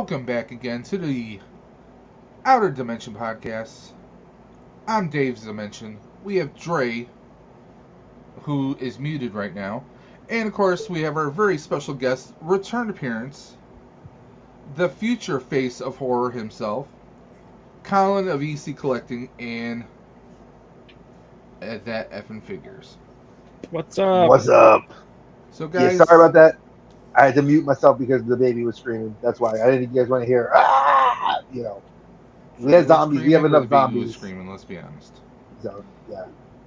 Welcome back again to the Outer Dimension podcast. I'm Dave's Dimension. We have Dre, who is muted right now. And of course, we have our very special guest, return appearance, the future face of horror himself, Colin of EC Collecting, and that effing figures. What's up? What's up? So, Yeah, guys, sorry about that. I had to mute myself because the baby was screaming. That's why. I didn't think you guys want to hear. Ah! We you have were zombies. We have screaming or the enough baby was zombies. screaming, let's be honest. So yeah.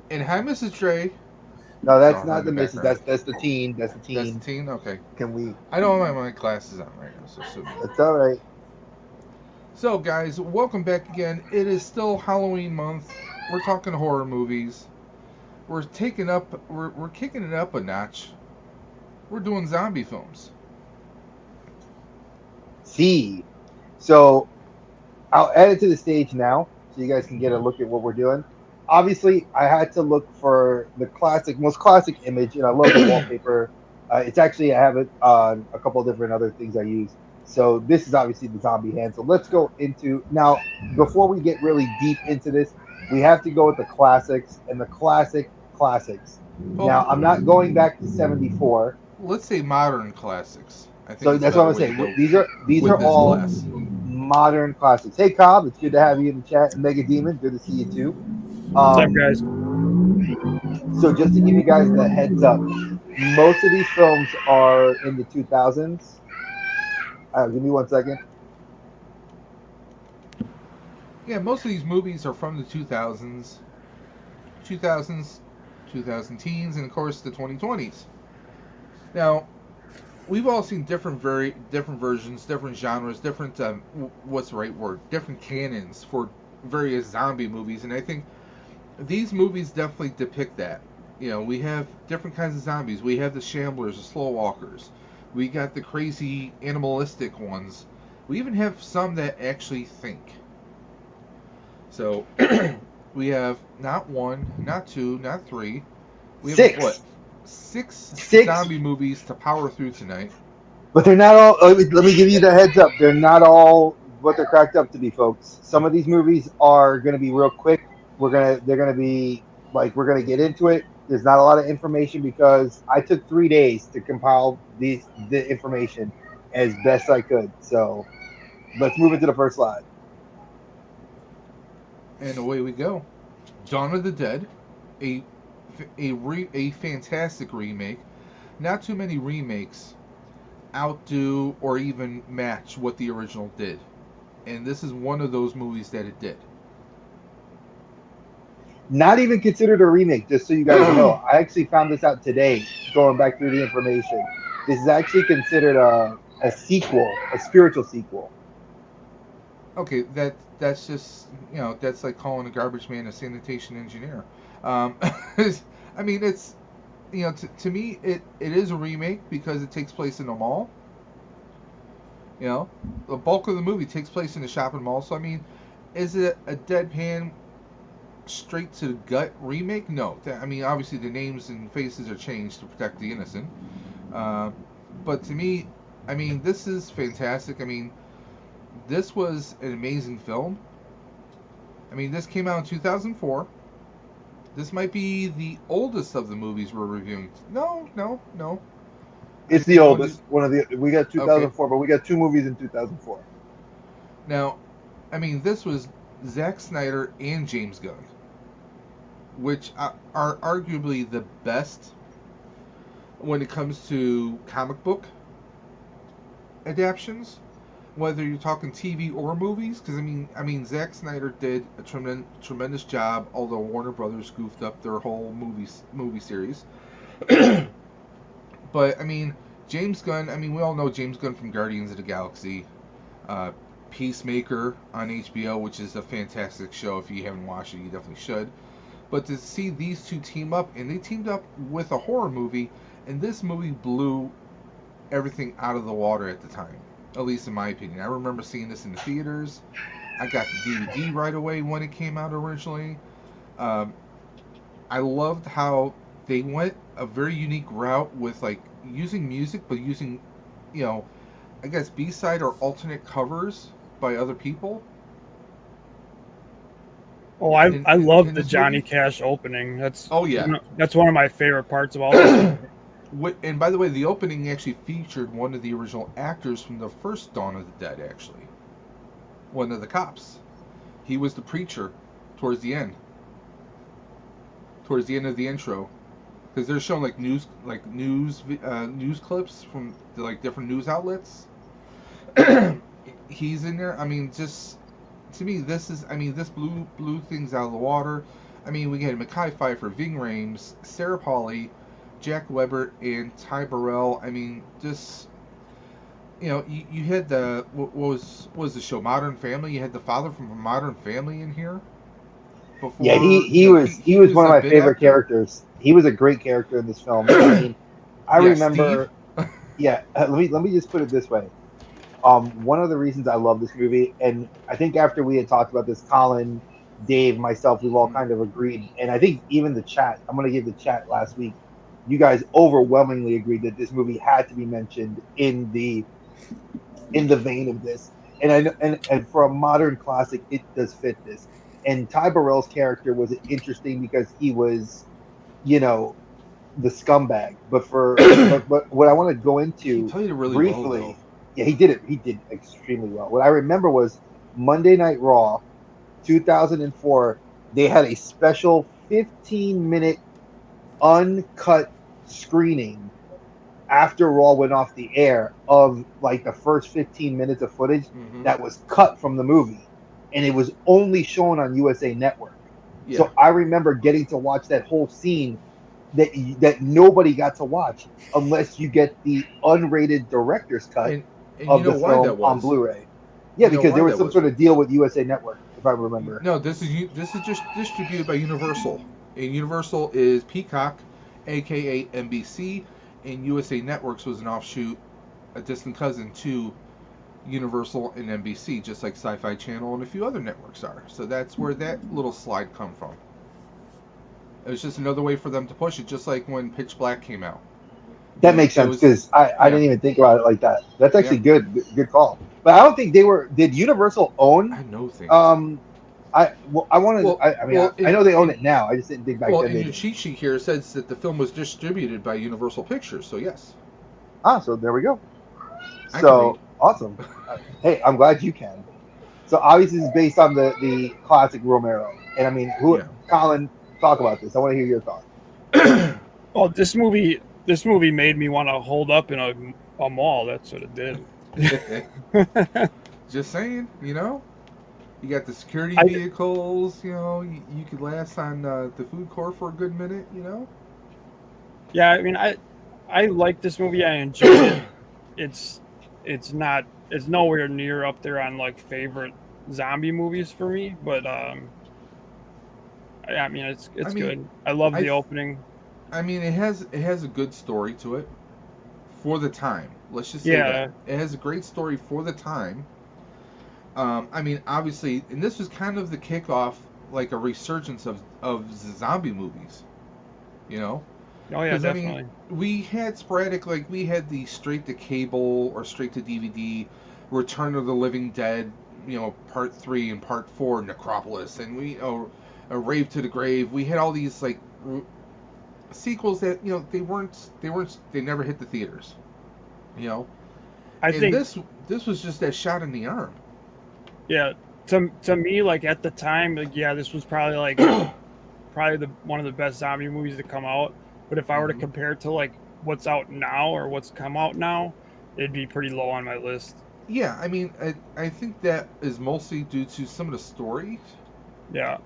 And hi, Mrs. Dre. No, that's Saw her not in the missus. background. That's the teen. That's the That's the teen. teen? Okay. Can we? I don't have my glasses on right now, so sue me. That's all right. So, guys, welcome back again. It is still Halloween month. We're talking horror movies. We're kicking it up a notch. We're doing zombie films. See, so I'll add it to the stage now, so you guys can get a look at what we're doing. Obviously, I had to look for the most classic image, and I love the wallpaper. It's actually, I have it on a couple of different other things I use. So this is obviously the zombie hand. So let's go into now. Before we get really deep into this, we have to go with the classics and the classics. Well, Now I'm not going back to '74. let's say modern classics. I think So it's a that's what better I'm way to saying. go These with are this all class. modern classics. Hey Cobb, it's good to have you in the chat. Mega Demon, good to see you too. What's up, guys? So just to give you guys the heads up, most of these films are in the 2000s. Give me 1 second. Yeah, most of these movies are from the 2000s, 2000 teens, and of course the 2020s. Now, we've all seen different versions, different genres, different what's the right word? Different canons for various zombie movies, and I think these movies definitely depict that. You know, we have different kinds of zombies. We have the shamblers, the slow walkers. We got the crazy animalistic ones. We even have some that actually think. So we have not one, not two, not three. We have Six. what? Six zombie movies to power through tonight. But they're not all. Let me give you the heads up. They're not all what they're cracked up to be, folks. Some of these movies are going to be real quick. They're gonna be like we're gonna get into it. There's not a lot of information because I took 3 days to compile the information as best I could. So let's move into the first slide. And away we go. Dawn of the Dead, a fantastic remake. Not too many remakes outdo or even match what the original did. And this is one of those movies that it did. Not even considered a remake, just so you guys know. I actually found this out today, going back through the information. This is actually considered a sequel, a spiritual sequel. Okay, that's just, that's like calling a garbage man a sanitation engineer. I mean, it's, to me, it is a remake because it takes place in a mall. The bulk of the movie takes place in a shopping mall. So, I mean, is it a deadpan, straight to the gut remake? No. I mean, obviously the names and faces are changed to protect the innocent. But to me, I mean, this is fantastic. I mean, this was an amazing film. I mean, this came out in 2004. This might be the oldest of the movies we're reviewing. No. It's the oldest. We got 2004, okay. But we got 2 movies in 2004. Now, I mean, this was Zack Snyder and James Gunn, which are arguably the best when it comes to comic book adaptions, whether you're talking TV or movies. Because I mean, Zack Snyder did a tremendous job, although Warner Brothers goofed up their whole movie series. But I mean, James Gunn. I mean, we all know James Gunn from Guardians of the Galaxy, Peacemaker on HBO, which is a fantastic show. If you haven't watched it, you definitely should. But to see these two team up, and they teamed up with a horror movie, and this movie blew everything out of the water at the time, at least in my opinion. I remember seeing this in the theaters. I got the DVD right away when it came out originally. I loved how they went a very unique route with like using music, but using, I guess B-side or alternate covers by other people. Oh, I love In the this Johnny movie. Cash opening. Oh yeah. That's one of my favorite parts of all this. And by the way, the opening actually featured one of the original actors from the first Dawn of the Dead. Actually, one of the cops. He was the preacher towards the end. Towards the end of the intro, because they're showing like news clips from like different news outlets. He's in there. I mean, just to me, this blew things out of the water. I mean, we had Mekhi Phifer, Ving Rhames, Sarah Polley, Jack Weber, and Ty Burrell. I mean, just you had the what was the show Modern Family? You had the father from Modern Family in here before. Yeah, he was one of a my bit favorite actor. characters. He was a great character in this film. I mean, I Yeah, Steve. remember. Yeah, let me just put it this way. One of the reasons I love this movie, and I think after we had talked about this, Colin, Dave, myself, we've all kind of agreed, and I think even the chat. I'm going to give the chat last week. You guys overwhelmingly agreed that this movie had to be mentioned in the vein of this. And I know, and for a modern classic, it does fit this. And Ty Burrell's character was interesting because he was, you know, the scumbag. But what I want to go He into played it really well though. briefly, yeah, he did it. He did extremely well. What I remember was Monday Night Raw, 2004. They had a special 15-minute uncut screening after Raw went off the air of like the first 15 minutes of footage that was cut from the movie, and it was only shown on USA Network. Yeah. So I remember getting to watch that whole scene that nobody got to watch unless you get the unrated director's cut and of the film on Blu-ray. Yeah, because there was some sort of deal with USA Network, if I remember. No, this is just distributed by Universal, and Universal is Peacock, aka NBC, and USA Networks was an offshoot, a distant cousin to Universal and NBC, just like Sci-Fi Channel and a few other networks are. So that's where that little slide come from. It was just another way for them to push it, just like when Pitch Black came out. That makes sense because I didn't even think about it like that. That's actually good call. But I don't think they were. Did Universal own? I know things. I wanted. Well, I know they own it now. I just didn't think back then. Well, and your cheat sheet here says that the film was distributed by Universal Pictures, so yes. So there we go. So awesome. Hey, I'm glad you can. So obviously it's based on the classic Romero, and I mean, Colin, talk about this. I want to hear your thoughts. Oh, this movie made me want to hold up in a mall. That's what it did. Just saying, you got the security vehicles. You could last on the food court for a good minute. Yeah, I mean, I like this movie. I enjoyed it. It's nowhere near up there on like favorite zombie movies for me, but I mean, it's good. I love the opening. I mean, it has a good story to it for the time. Let's just say that it has a great story for the time. I mean, obviously, and this was kind of the kickoff, like a resurgence of zombie movies. Oh yeah, definitely. I mean, we had sporadic, like we had the straight to cable or straight to DVD, Return of the Living Dead, Part 3 and Part 4, Necropolis, and a Rave to the Grave. We had all these like sequels that they never hit the theaters. I think this was just that shot in the arm. Yeah, to me, like at the time, like this was probably like one of the best zombie movies to come out. But if I were to compare it to like what's out now or what's come out now, it'd be pretty low on my list. Yeah, I mean, I think that is mostly due to some of the stories. Yeah.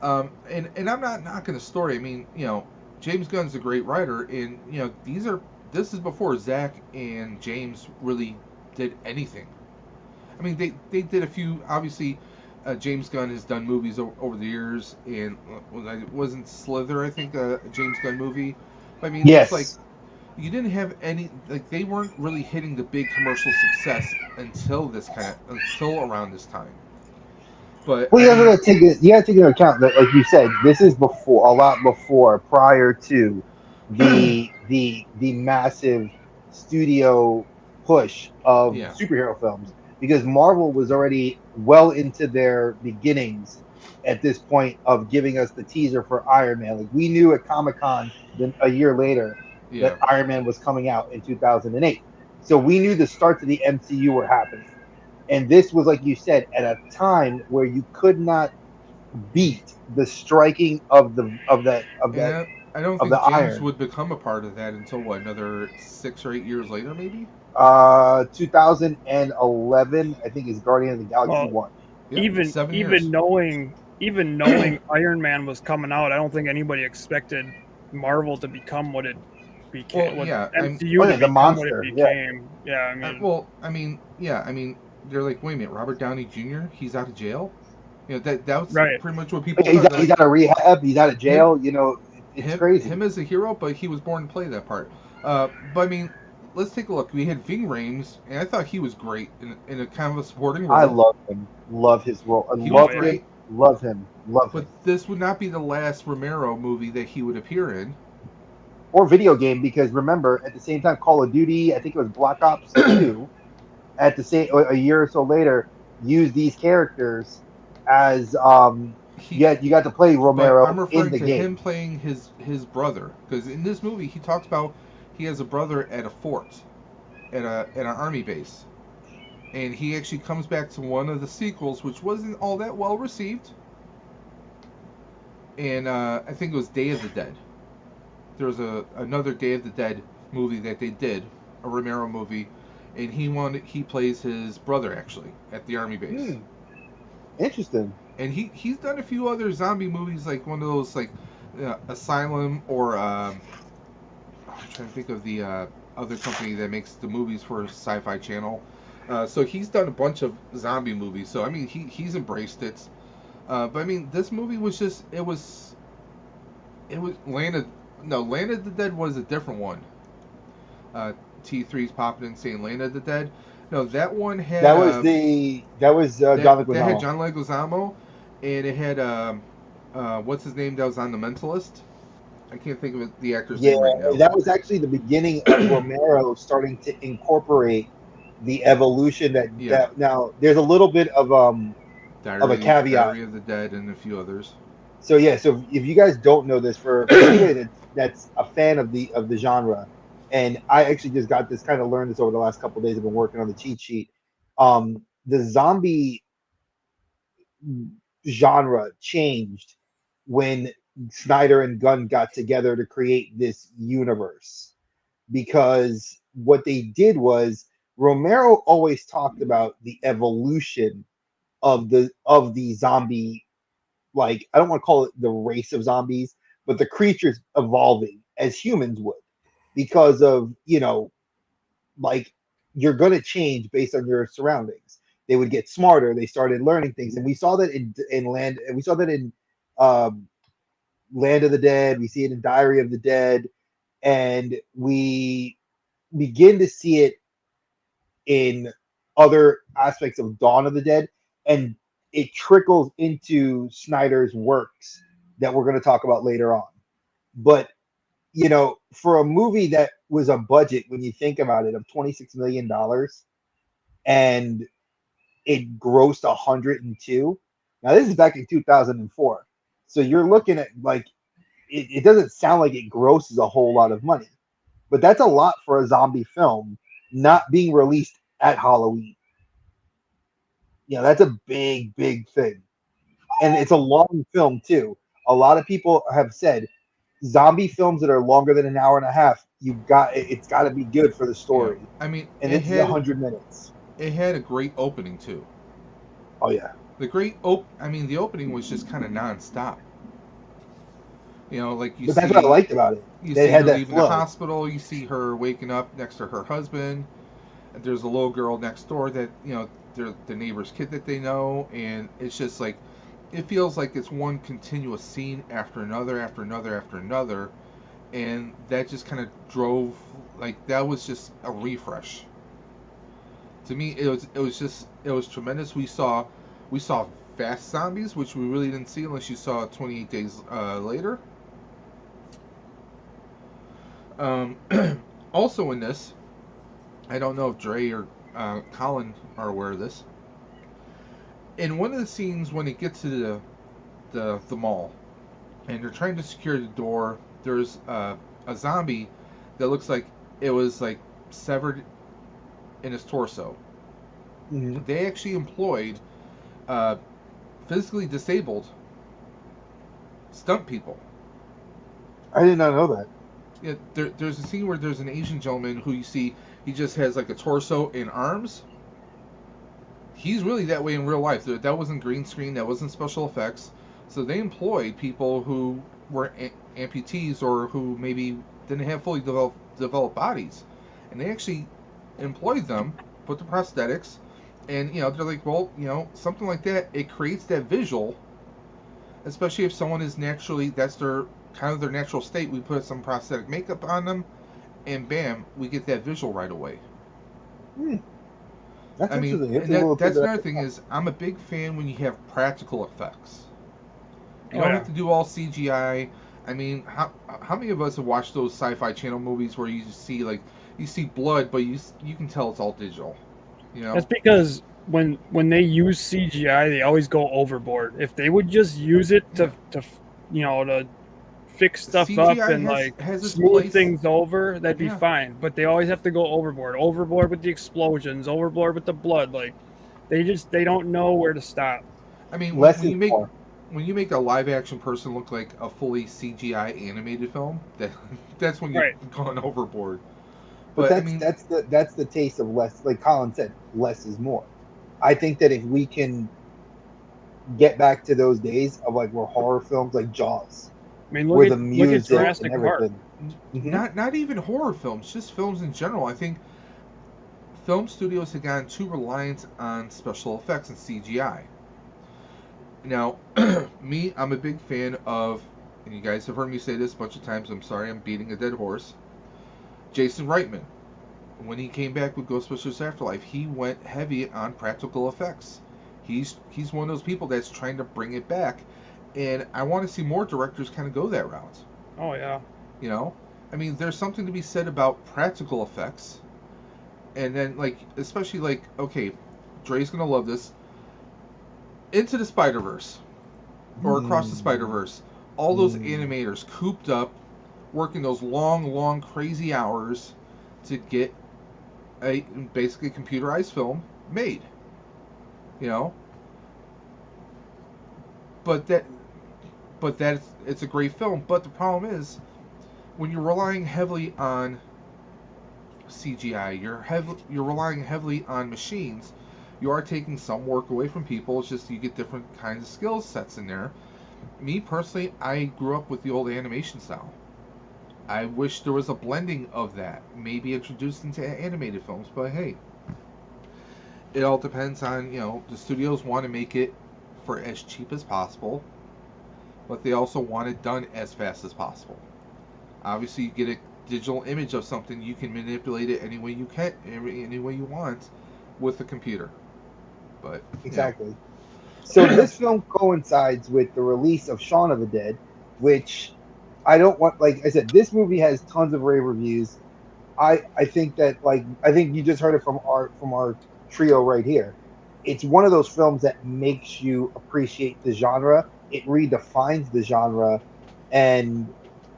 And I'm not knocking the story. I mean, James Gunn's a great writer, and this is before Zach and James really did anything. I mean, they did a few. Obviously, James Gunn has done movies over the years, and wasn't Slither, I think, a James Gunn movie. But, I mean, yes. It's like you didn't have any. Like they weren't really hitting the big commercial success until around this time. But you have to take into account that, like you said, this is a lot before, prior to the massive studio push of Yeah. superhero films because Marvel was already well into their beginnings at this point of giving us the teaser for Iron Man. Like we knew at Comic Con then a year later that Yeah. Iron Man was coming out in 2008. So we knew the starts of the MCU were happening. And this was, like you said, at a time where you could not beat the striking of the And I don't of the think James iron. would become a part of that until what, another 6 or 8 years later, maybe. 2011, I think, is Guardian of the Galaxy Well, 1. Yeah, even 7 years. even knowing Iron Man was coming out, I don't think anybody expected Marvel to become what it Well, became, what yeah, Oh MCU to yeah, the become what it monster. Yeah, became. Yeah, I mean, well, I mean, yeah, I mean, they're like, wait a minute, Robert Downey Jr. He's out of jail. That was right. pretty much what people he's thought. They're he's like, out of rehab. He's out of him, jail. You know, it's crazy. him as a hero, but he was born to play that part. But I mean, let's take a look. We had Ving Rhames, and I thought he was great in a kind of a supporting I role. love him. Love his role. I He was Oh loved yeah. him. great, Love him. Love but him. this would not be the last Romero movie that he would appear in. Or video game because remember at the same time Call of Duty, I think it was Black Ops 2, at the same a year or so later, used these characters as He, yet you got to play but Romero I'm in referring the to him game. playing his brother, because in this movie he talks about he has a brother at a fort, at an army base, and he actually comes back to one of the sequels, which wasn't all that well received. And I think it was Day of the Dead. There was another Day of the Dead movie that they did, a Romero movie, and he plays his brother actually at the army base. Hmm, interesting. And he's done a few other zombie movies, like one of those like Asylum, or I'm trying to think of the other company that makes the movies for Sci-Fi Channel. So he's done a bunch of zombie movies. So I mean, he's embraced it. But I mean, this movie was just it was Land of no Land of the Dead was a different one. Uh, T3's popping in saying Land of the Dead. No, that one had That was John that had Leguizamo. John Leguizamo, and it had what's his name that was on The Mentalist. I can't think of the actor's Yeah, name right now. that was actually the beginning of Romero starting to incorporate the evolution Yeah, that now there's a little bit of a caveat. Diary of the Dead, and a few others. So yeah, so if you guys don't know this, for anybody that's a fan of the genre, and I actually just got this kind of learned this over the last couple of days. I've been working on the cheat sheet. The zombie genre changed when Snyder and Gunn got together to create this universe because what they did was Romero always talked about the evolution of the zombie, like I don't want to call it the race of zombies, but the creatures evolving as humans would because of, like you're going to change based on your surroundings. They would get smarter. They started learning things, and we saw that in Land. And we saw that in um, Land of the Dead. We see it in Diary of the Dead, and we begin to see it in other aspects of Dawn of the Dead, and it trickles into Snyder's works that we're going to talk about later on. But for a movie that was a budget, when you think about it, of $26 million, and it grossed 102. Now this is back in 2004, so you're looking at like it doesn't sound like it grosses a whole lot of money, but that's a lot for a zombie film not being released at Halloween. That's a big thing, and it's a long film too. A lot of people have said zombie films that are longer than an hour and a half, it's got to be good for the Yeah, story, I mean and this is 100 minutes. it had a great opening too. Oh yeah, I mean, the opening was just kind of nonstop. Like but that's what I liked about it. you They see had her that leaving the flow. hospital, you see her waking up next to her husband. There's a little girl next door that they're the neighbor's kid that they know, and it's just like it feels like it's one continuous scene after another, after another, after another, and that just kind of drove, like, that was just a refresh. To me, it was tremendous. We saw fast zombies, which we really didn't see unless you saw 28 Days Later. Um, also in this, I don't know if Dre or Colin are aware of this. In one of the scenes when it gets to the mall and they're trying to secure the door, there's a zombie that looks like it was like severed in his torso. Hmm. They actually employed uh, physically disabled stunt people. I did not know that. Yeah, there's a scene where there's an Asian gentleman who you see he just has like a torso and arms. He's really that way in real life. That wasn't green screen. That wasn't special effects. So they employed people who were amputees or who maybe didn't have fully developed bodies, and they actually employed them, put the prosthetics, and they're like, well, something like that. It creates that visual, especially if someone is naturally that's their kind of their natural state. We put some prosthetic makeup on them, and bam, we get that visual right away. Hmm. That's I mean, interesting. It's and a little that's tidbit I another didn't thing know. is I'm a big fan when you have practical effects. You Oh don't yeah. have to do all CGI. I mean, how many of us have watched those Sci-Fi Channel movies where you see blood, but you can tell it's all digital. You That's know, because when they use CGI, they always go overboard. If they would just use it yeah. to fix stuff up CGI and has its smooth place. things over, that'd be Yeah. fine. But they always have to go overboard. Overboard with the explosions, overboard with the blood. Like they don't know where to stop. I mean, Less is more. when you make a live action person look like a fully CGI animated film, that's when you've Right. gone overboard. But But I that's mean, that's the taste of less. Like Colin said, less is more. I think that if we can get back to those days of like where horror films like Jaws, I mean, where the look at music well, and Jurassic Park. everything. Hmm. not even horror films, just films in general. I think film studios have gotten too reliant on special effects and CGI. Now, I'm a big fan of, and you guys have heard me say this a bunch of times. I'm sorry, I'm beating a dead horse. Jason Reitman, when he came back with Ghostbusters Afterlife, he went heavy on practical effects. He's one of those people that's trying to bring it back, and I want to see more directors kind of go that route. Oh yeah. You know, I mean, there's something to be said about practical effects, and then like especially like okay, Dre's gonna love this. Into the Spider Verse or Across the Spider Hmm. Verse, all those Hmm. animators cooped up, working those long, crazy hours to get a basically computerized film made. You know, but that it's a great film. But the problem is when you're relying heavily on CGI, you're relying heavily on machines. You are taking some work away from people. It's just you get different kinds of skill sets in there. Me personally, I grew up with the old animation style. I wish there was a blending of that, maybe introduced into animated films. But hey, it all depends on the studios want to make it for as cheap as possible, but they also want it done as fast as possible. Obviously, you get a digital image of something, you can manipulate it any way you can, any way you want, with the computer. But Exactly. So this film coincides with the release of Shaun of the Dead, which I don't want. Like I said, this movie has tons of rave reviews. I think that I think you just heard it from our trio right here. It's one of those films that makes you appreciate the genre. It redefines the genre, and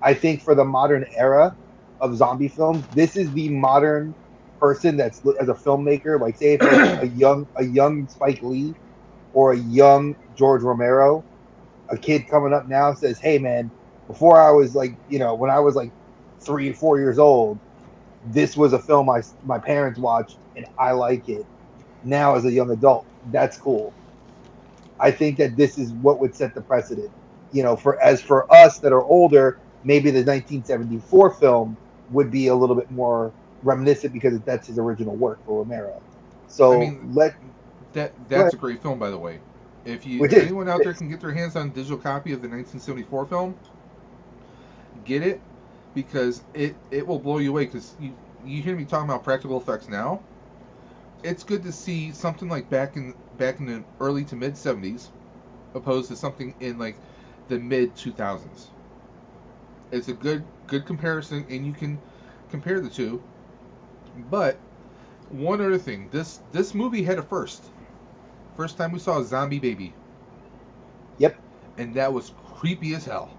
I think for the modern era of zombie films, this is the modern person that's as a filmmaker. Like say if like a young Spike Lee or a young George Romero, a kid coming up now says, "Hey man, before I was like when I was like 3 or 4 years old, this was a film my parents watched and I like it. Now as a young adult, that's cool." I think that this is what would set the precedent. For us that are older, maybe the 1974 film would be a little bit more reminiscent because that's his original work for Romero. I So mean, let go that's ahead. a great film, by the way. Which If is anyone out there can get their hands on a digital copy of the 1974 film, get it because it will blow you away. Because you hear me talking about practical effects now. It's good to see something like back in the early to mid 70s, opposed to something in like the mid 2000s. It's a good comparison, and you can compare the two. But One other thing, this movie had a first. First time we saw a zombie baby. Yep. And that was creepy as hell.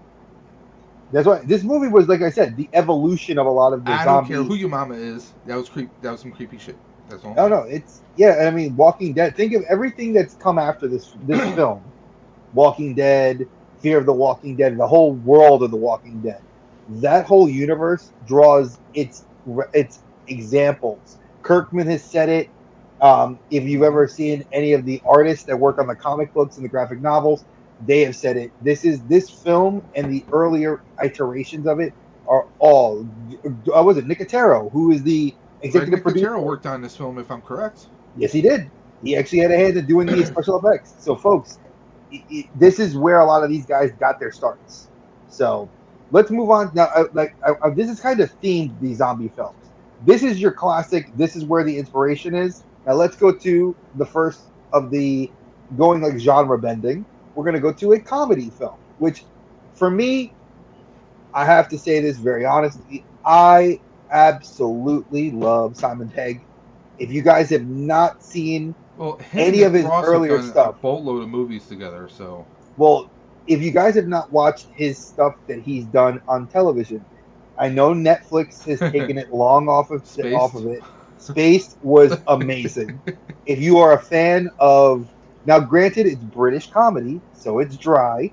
That's why this movie was, like I said, the evolution of a lot of the I don't care who your mama is. That was That was some creepy shit. That's all. Oh no, it's yeah. I mean, Walking Dead. Think of everything that's come after this film. Walking Dead, Fear of the Walking Dead, the whole world of the Walking Dead. That whole universe draws its examples. Kirkman has said it. If you've ever seen any of the artists that work on the comic books and the graphic novels, they have said it. This film and the earlier iterations of it are all. Was it Nicotero, who is the executive producer? Nicotero worked on this film, if I'm correct. Yes, he did. He actually had a hand in doing the special effects. So, folks, this is where a lot of these guys got their starts. So, let's move on now. This is kind of themed these zombie films. This is your classic. This is where the inspiration is. Now, let's go to the first of the going like genre bending. We're going to go to a comedy film, which, for me, I have to say this very honestly. I absolutely love Simon Pegg. If you guys have not seen any of his earlier stuff, a boatload of movies together. So, well, if you guys have not watched his stuff that he's done on television, I know Netflix has taken it long off of it. Spaced was amazing. If you are a fan of, now granted, it's British comedy, so it's dry.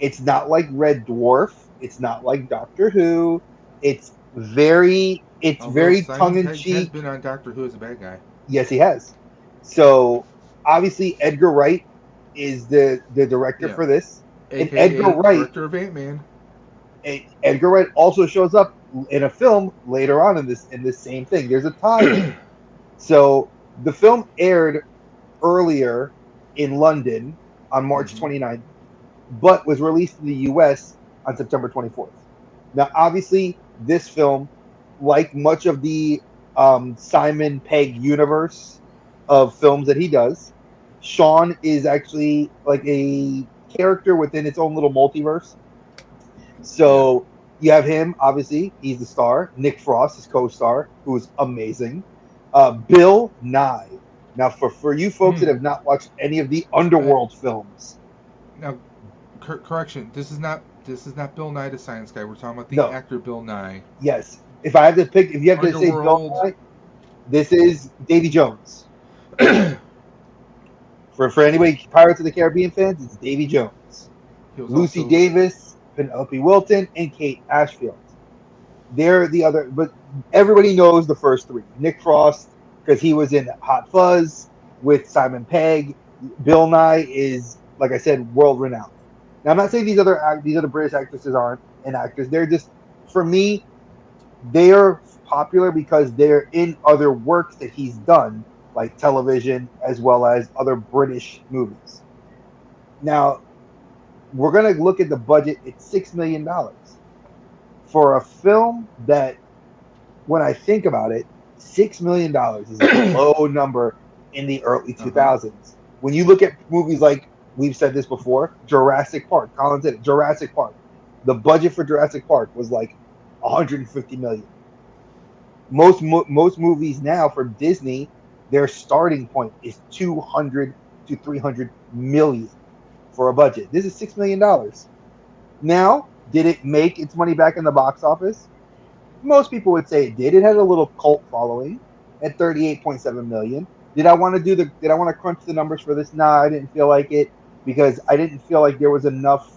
It's not like Red Dwarf. It's not like Doctor Who. It's very tongue in cheek. Has been on Doctor Who as a bad guy. Yes, he has. So obviously, Edgar Wright is the director for this, AKA and Edgar Wright, director of Ant-Man. Edgar Wright also shows up in a film later on in this same thing. There's a tie. So the film aired earlier in London on March 29th, but was released in the U.S. on September 24th. Now, obviously, this film, like much of the Simon Pegg universe of films that he does, Sean is actually like a character within its own little multiverse. So you have him, obviously, he's the star. Nick Frost, his co-star, who's amazing. Bill Nye. Now, for you folks that have not watched any of the Underworld films. Now, correction, this is not Bill Nye the Science Guy. We're talking about the actor Bill Nye. Yes. If I have to pick, if you have to say Bill Nye, this is Davy Jones. For anybody Pirates of the Caribbean fans, it's Davy Jones. Lucy Davis, Penelope Wilton, and Kate Ashfield. They're the other, but everybody knows the first three. Nick Frost, because he was in Hot Fuzz with Simon Pegg. Bill Nye is, like I said, world renowned. Now, I'm not saying these other British actresses aren't and actors. They're just, for me, they are popular because they're in other works that he's done, like television as well as other British movies. Now, we're going to look at the budget. It's $6 million for a film that, when I think about it, $6 million is a low number in the early 2000s. When you look at movies like, we've said this before, Jurassic Park. Colin said it, Jurassic Park. The budget for Jurassic Park was like $150 million. Most movies now from Disney, their starting point is $200 to $300 million for a budget. This is $6 million. Now, did it make its money back in the box office? Most people would say it did. It had a little cult following at $38.7 million. Did I want to crunch the numbers for this? Nah, I didn't feel like it, because I didn't feel like there was enough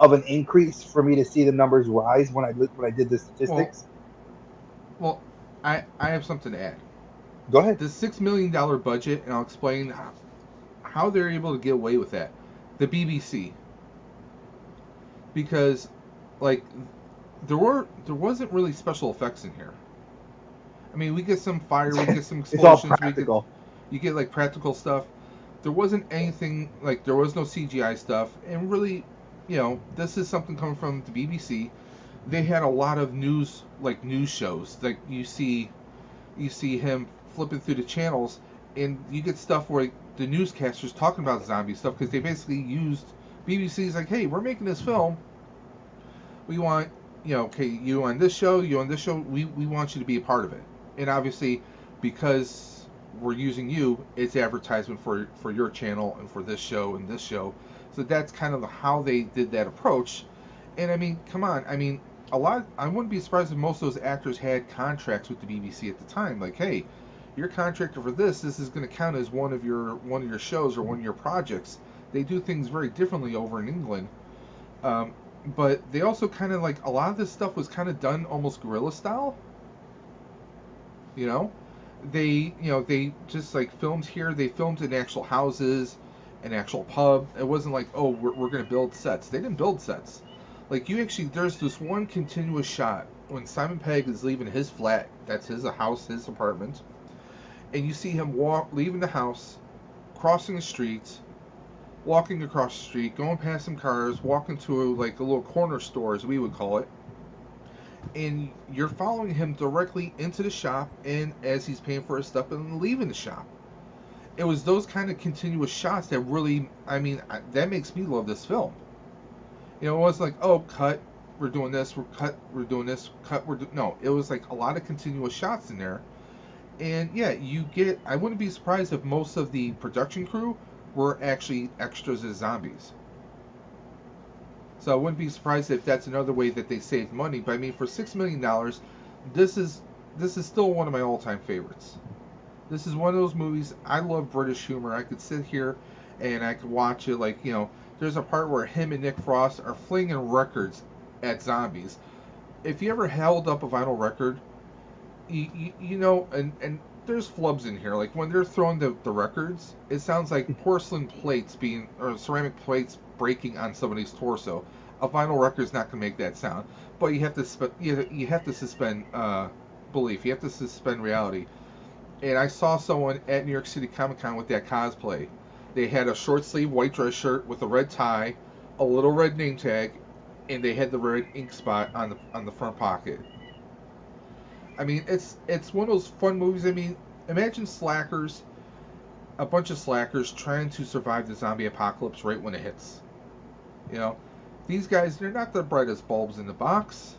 of an increase for me to see the numbers rise when I did the statistics. Well, I have something to add. Go ahead. The $6 million budget, and I'll explain how they're able to get away with that. The BBC, because like there wasn't really special effects in here. I mean, we get some fire, we get some explosions, it's all practical. You get like practical stuff. There wasn't anything, like there was no CGI stuff, and really, this is something coming from the BBC. They had a lot of news shows. Like you see him flipping through the channels, and you get stuff where the newscasters talking about zombie stuff, because they basically used BBC's like, hey, we're making this film. We want, okay, you on this show, we want you to be a part of it. And obviously, because we're using you, it's advertisement for your channel and for this show and this show. So that's kind of how they did that approach. And I mean, come on, I mean, I wouldn't be surprised if most of those actors had contracts with the BBC at the time. Like, hey, you're contracted for this. This is going to count as one of your shows or one of your projects. They do things very differently over in England. But they also kind of like a lot of this stuff was kind of done almost guerrilla style. You know, they just like filmed here. They filmed in actual houses, an actual pub. It wasn't like, oh, we're going to build sets. They didn't build sets. Like there's this one continuous shot when Simon Pegg is leaving his flat. That's his house, his apartment, and you see him leaving the house, crossing the street, walking across the street, going past some cars, walking to like a little corner store, as we would call it, and you're following him directly into the shop, and as he's paying for his stuff and leaving the shop. It was those kind of continuous shots that really, I mean, that makes me love this film. You know, it wasn't like, oh, cut, we're doing this, we're doing this, cut, no. It was like a lot of continuous shots in there. And yeah, I wouldn't be surprised if most of the production crew were actually extras as zombies. So I wouldn't be surprised if that's another way that they saved money. But I mean, for $6 million, this is still one of my all-time favorites. This is one of those movies. I love British humor. I could sit here and I could watch it. Like, you know, there's a part where him and Nick Frost are flinging records at zombies. If you ever held up a vinyl record, you know, and there's flubs in here. Like when they're throwing the records, it sounds like porcelain plates or ceramic plates breaking on somebody's torso. A vinyl record's not gonna make that sound, but you have to suspend belief. You have to suspend reality. And I saw someone at New York City Comic Con with that cosplay. They had a short sleeve white dress shirt with a red tie, a little red name tag, and they had the red ink spot on the front pocket. I mean, it's one of those fun movies. I mean, imagine a bunch of slackers trying to survive the zombie apocalypse right when it hits. You know, these guys, they're not the brightest bulbs in the box,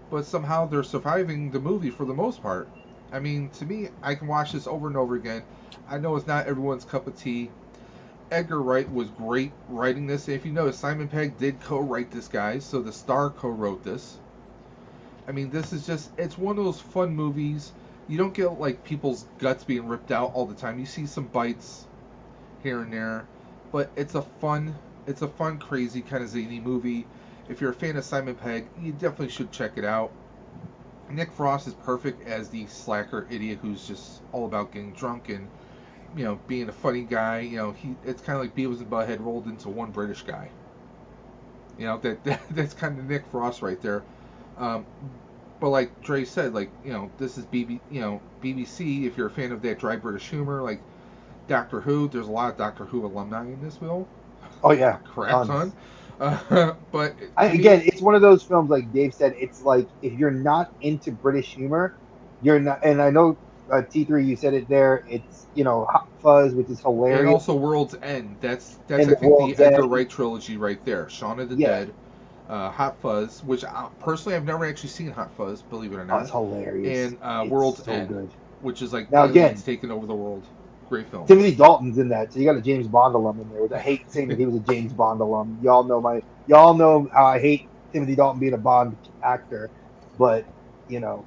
but somehow they're surviving the movie for the most part. I mean, to me, I can watch this over and over again. I know it's not everyone's cup of tea. Edgar Wright was great writing this. If you notice, Simon Pegg did co-write this, guys, so the star co-wrote this. I mean, this is it's one of those fun movies. You don't get, like, people's guts being ripped out all the time. You see some bites here and there, but it's a fun, crazy, kind of zany movie. If you're a fan of Simon Pegg, you definitely should check it out. Nick Frost is perfect as the slacker idiot who's just all about getting drunk and, you know, being a funny guy. You know, it's kind of like Beavis and Butthead rolled into one British guy. You know, that's kind of Nick Frost right there. But like Dre said, like, you know, this is BBC. If you're a fan of that dry British humor, like Doctor Who, there's a lot of Doctor Who alumni in this film. Oh yeah, crap ton. But again, it's one of those films, like Dave said. It's like if you're not into British humor, you're not. And I know T3, you said it there. It's, you know, Hot Fuzz, which is hilarious, and also World's End. That's I think the Edgar Wright trilogy right there. Shaun of the Dead. Hot Fuzz, which personally I've never actually seen Hot Fuzz, believe it or not. That's hilarious. And World's so End, good. Which is like now again taking over the world. Great film. Timothy Dalton's in that, so you got a James Bond alum in there. Which I hate saying that he was a James Bond alum. Y'all know how I hate Timothy Dalton being a Bond actor, but you know,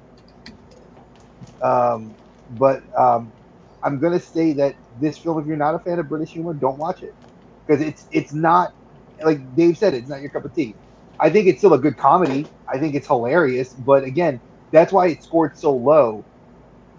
I'm gonna say that this film, if you're not a fan of British humor, don't watch it, because it's not, like Dave said, it's not your cup of tea. I think it's still a good comedy. I think it's hilarious, but again, that's why it scored so low.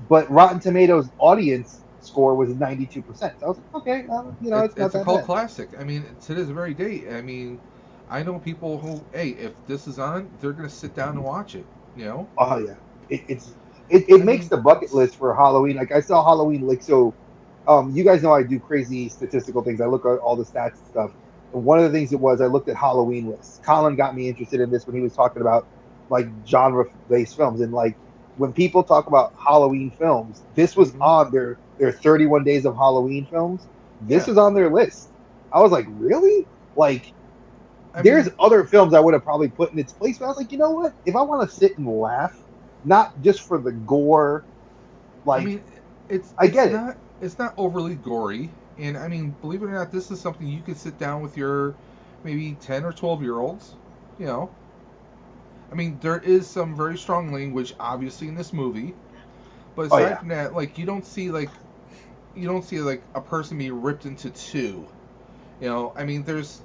But Rotten Tomatoes audience score was 92%. So I was like, okay, you know, it's not that a cult bad. classic. I mean, to this very day, I mean, I know people who, hey, if this is on, they're gonna sit down and watch it. You know? Oh yeah, it makes the bucket list for Halloween. Like I saw Halloween, like so. You guys know I do crazy statistical things. I look at all the stats and stuff. And one of the things it was, I looked at Halloween lists. Colin got me interested in this when he was talking about like genre-based films, and like when people talk about Halloween films, this was on their 31 days of Halloween films. This is on their list. I was like, really? Like, there's other films I would have probably put in its place, but I was like, you know what? If I want to sit and laugh, not just for the gore, like, I get it. It's not overly gory, and I mean, believe it or not, this is something you could sit down with your maybe 10 or 12-year-olds. You know, I mean, there is some very strong language, obviously, in this movie, but Oh aside yeah. from that, like you don't see like a person be ripped into two. You know, I mean, there's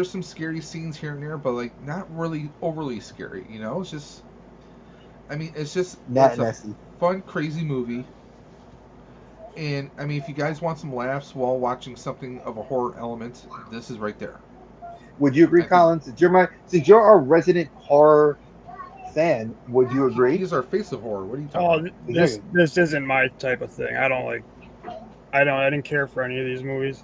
some scary scenes here and there, but like not really overly scary. You know, it's just, I mean, Nat it's and a Essie. fun, crazy movie. And I mean, if you guys want some laughs while watching something of a horror element, this is right there. Would you agree, I think Colin? Since you're our resident horror fan, would you agree? he's our face of horror. What are you talking Oh, about? Exactly. this isn't my type of thing. I don't like. I didn't care for any of these movies.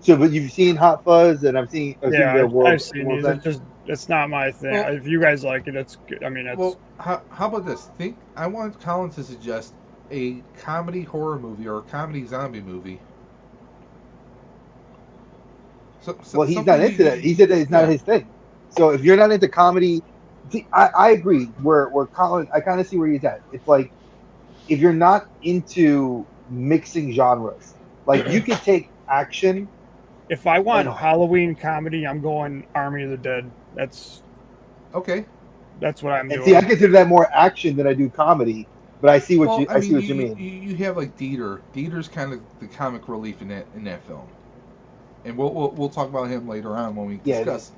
So, but you've seen Hot Fuzz, and I've seen Yeah, the I've seen World's these. End. It's not my thing. Well, If you guys like it, it's good. I mean, it's how about this? I want Colin to suggest a comedy horror movie or a comedy zombie movie. Well, he's Something not into that. He said that it's not yeah. his thing. So if you're not into comedy, see, I agree. Where Colin, I kind of see where he's at. It's like if you're not into mixing genres, like you could take action if I and want Halloween comedy, I'm going Army of the Dead. Okay. That's what I'm see, I doing. consider that more action than I do comedy. But I see Well, I I see mean, what you mean. you have like Dieter. Dieter's kind of the comic relief in that film, and we'll talk about him later on when we Yeah, discuss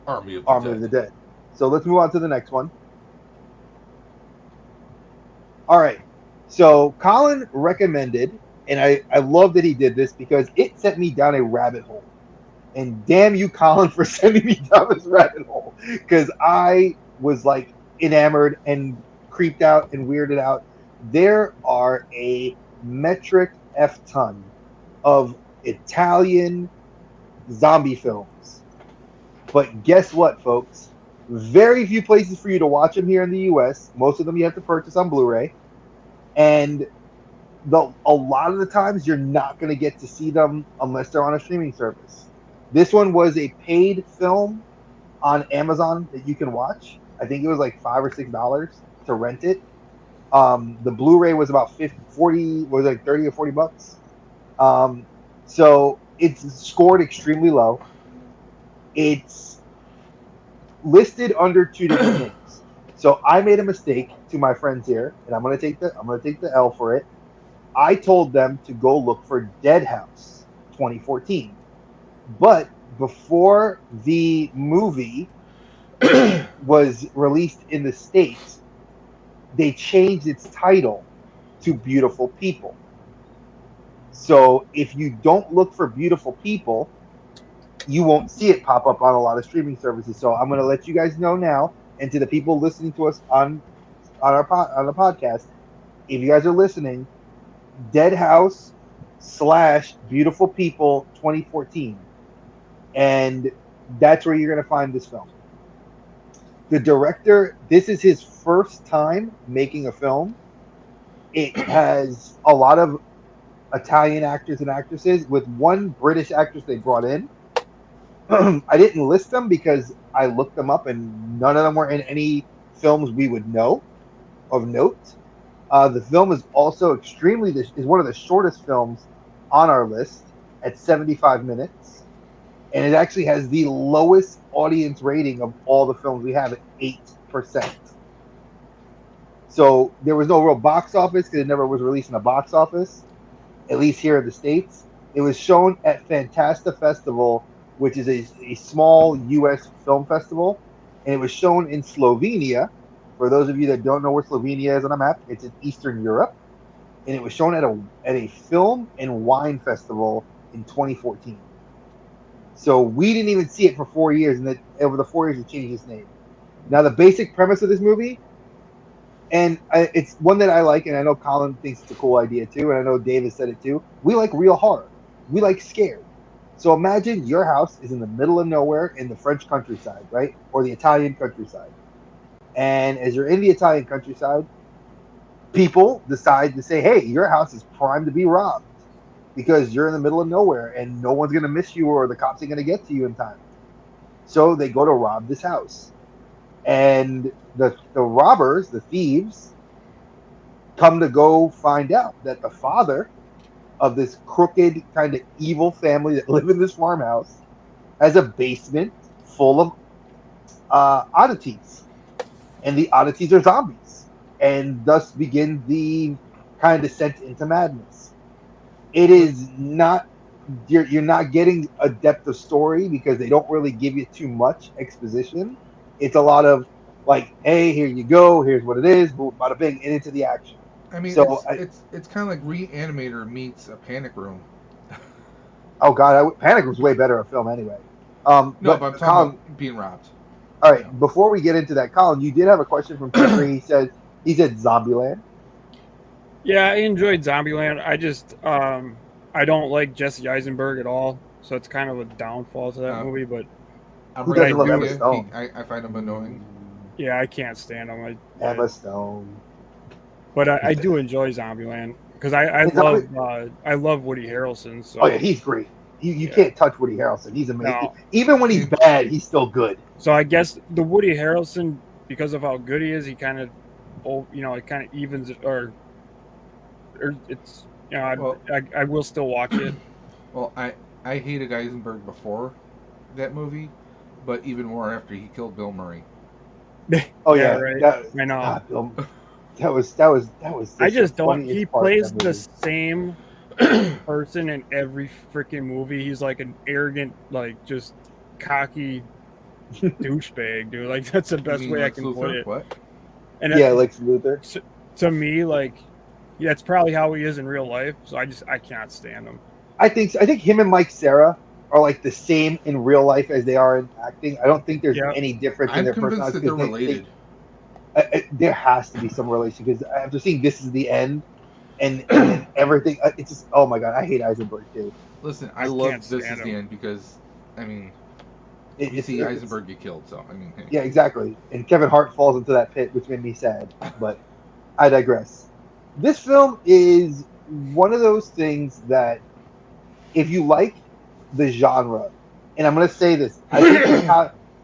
Army of the Army of Dead. the Dead. So let's move on to the next one. All right. So Colin recommended, and I love that he did this because it sent me down a rabbit hole. And damn you, Colin, for sending me down this rabbit hole because I was like enamored and creeped out and weirded out. There are a metric F ton of Italian zombie films. But guess what, folks? Very few places for you to watch them here in the US. Most of them you have to purchase on Blu ray. And a lot of the times you're not going to get to see them unless they're on a streaming service. This one was a paid film on Amazon that you can watch. I think it was like $5 or $6 to rent it. The Blu-ray was about 40, was like 30 or $40. So it's scored extremely low. It's listed under two different names. So I made a mistake to my friends here, and I'm gonna take the L for it. I told them to go look for Dead House 2014. But before the movie was released in the States, they changed its title to Beautiful People. So if you don't look for Beautiful People, you won't see it pop up on a lot of streaming services. So I'm going to let you guys know now, and to the people listening to us on the podcast, if you guys are listening, Dead House / Beautiful People 2014, and that's where you're going to find this film. The director, this is his first time making a film. It has a lot of Italian actors and actresses, with one British actress they brought in. I didn't list them because I looked them up and none of them were in any films we would know of note. The film is also is one of the shortest films on our list at 75 minutes. And it actually has the lowest audience rating of all the films we have at 8%. So there was no real box office because it never was released in a box office, at least here in the States. It was shown at Fantasta Festival, which is a small U.S. film festival, and it was shown in Slovenia. For those of you that don't know where Slovenia is on a map, it's in Eastern Europe, and it was shown at a film and wine festival in 2014. So we didn't even see it for 4 years, and over the 4 years, it changed its name. Now, the basic premise of this movie, and it's one that I like, and I know Colin thinks it's a cool idea too, and I know David said it too. We like real horror. We like scared. So imagine your house is in the middle of nowhere in the French countryside, right? Or the Italian countryside. And as you're in the Italian countryside, people decide to say, hey, your house is primed to be robbed because you're in the middle of nowhere and no one's going to miss you or the cops are going to get to you in time. So they go to rob this house. And the robbers, the thieves, come to go find out that the father of this crooked kind of evil family that live in this farmhouse has a basement full of oddities, and the oddities are zombies, and thus begins the kind of descent into madness. It But is not you're not getting a depth of story because they don't really give you too much exposition. It's a lot of like, hey, here you go, here's what it is, boom, bada bing, and into the action. I mean, So, it's kind of like Reanimator meets a Panic Room. oh god, Panic was way better a film anyway. No, But but I'm talking Colin, about being robbed. all You know. right, before we get into that, Colin, you did have a question from T3. He said Zombieland. Yeah, I enjoyed Zombieland. I don't like Jesse Eisenberg at all, so it's kind of a downfall to that Uh, movie. But I'm Who right I doesn't there love with Emma do, you. Stone? I find him annoying. yeah, I can't stand him. Emma Stone. But I do enjoy Zombieland because And Zombie, I love Woody Harrelson. oh yeah, So he's great. You yeah, can't touch Woody Harrelson. He's amazing. no. Even when he's And bad, he's still good. So I guess the Woody Harrelson, because of how good he is, he kind of, it kind of evens it, or it's well, I will still watch it. well, I hated Eisenberg before that movie, but even more after he killed Bill Murray. Oh Yeah, yeah, right. that I know. God, that was I just the just don't. He funniest part of plays that the movie. same person in every freaking movie. He's like an arrogant, like just cocky douchebag, dude. Like that's the You best mean way I Lex can put Luthor? it. What? And Yeah, Lex Luthor. to me, like, yeah, that's probably how he is in real life. So I can't stand him. I think him and Mike Sarah are like the same in real life as they are in acting. I don't think there's Yeah, any difference in I'm their convinced personalities that they're because related. there has to be some relation because after seeing This Is the End and then everything, it's just, oh my god, I hate Eisenberg too. Listen, I I can't love This Is stand the him. End because, I mean, It, we it's see it's Eisenberg get killed, so I mean, hey. yeah, exactly. And Kevin Hart falls into that pit, which made me sad. But I digress. This film is one of those things that if you like the genre, and I'm going to say this, I think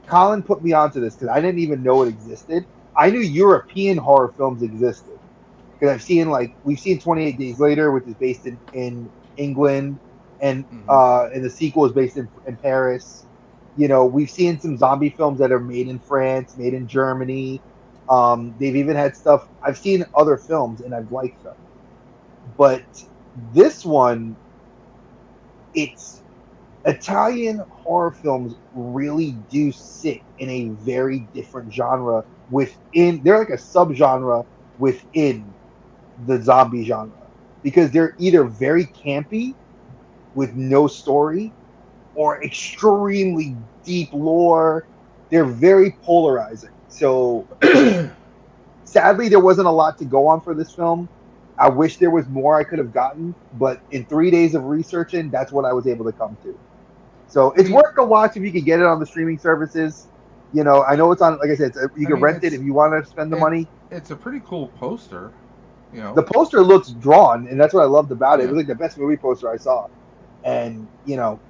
Colin put me onto this because I didn't even know it existed. I knew European horror films existed because we've seen 28 Days Later, which is based in England, hmm and the sequel is based in Paris. We've seen some zombie films that are made in France, made in Germany. They've even had stuff. I've seen other films and I've liked them, but this one, it's Italian horror films really do sit in a very different genre within. They're like a subgenre within the zombie genre because they're either very campy with no story or extremely deep lore. They're very polarizing. So sadly, there wasn't a lot to go on for this film. I wish there was more I could have gotten, but in 3 days of researching, that's what I was able to come to. So I it's mean, worth a watch if you can get it on the streaming services. I know it's on. Like I said, you I can mean, rent it if you want to spend the and money. it's a pretty cool poster, you The know. poster looks drawn, and that's what I loved about it. It Yeah. was like the best movie poster I saw. And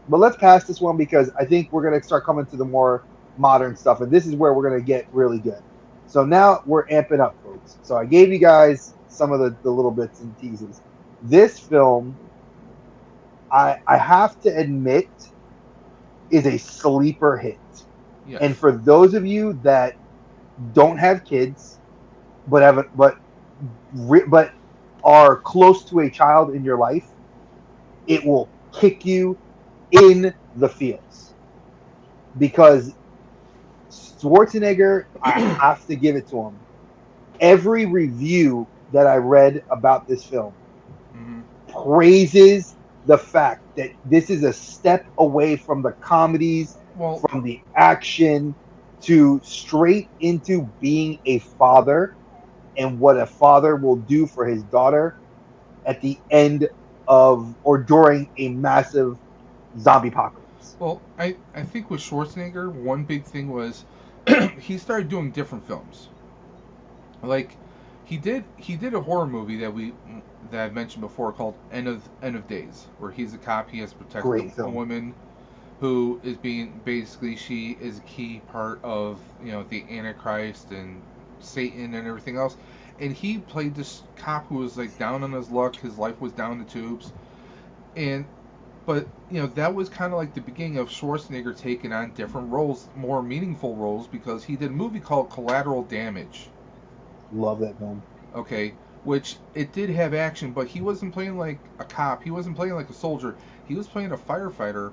but let's pass this one because I think we're gonna start coming to the more modern stuff, and this is where we're gonna get really good. So now we're amping up, folks. So I gave you guys some of the little bits and teases. This film, I have to admit, is a sleeper hit. And Yes. for those of you that don't have kids, but but are close to a child in your life, it will kick you in the feels because Schwarzenegger, I have to give it to him. Every review that I read about this film hmm praises the fact that this is a step away from the comedies, Well, from the action, to straight into being a father and what a father will do for his daughter at the end of or during a massive zombie apocalypse. I think with Schwarzenegger, one big thing was he started doing different films. Like he did a horror movie that I've mentioned before called End of Days, where he's a cop. He has to protect Great a film. woman who is being basically she is a key part of the Antichrist and Satan and everything else. and he played this cop who was like down on his luck. His life was down the tubes, and but that was kind of like the beginning of Schwarzenegger taking on different roles, more meaningful roles, because he did a movie called Collateral Damage. Love that film. Okay, which it did have action, but he wasn't playing like a cop. He wasn't playing like a soldier. He was playing a firefighter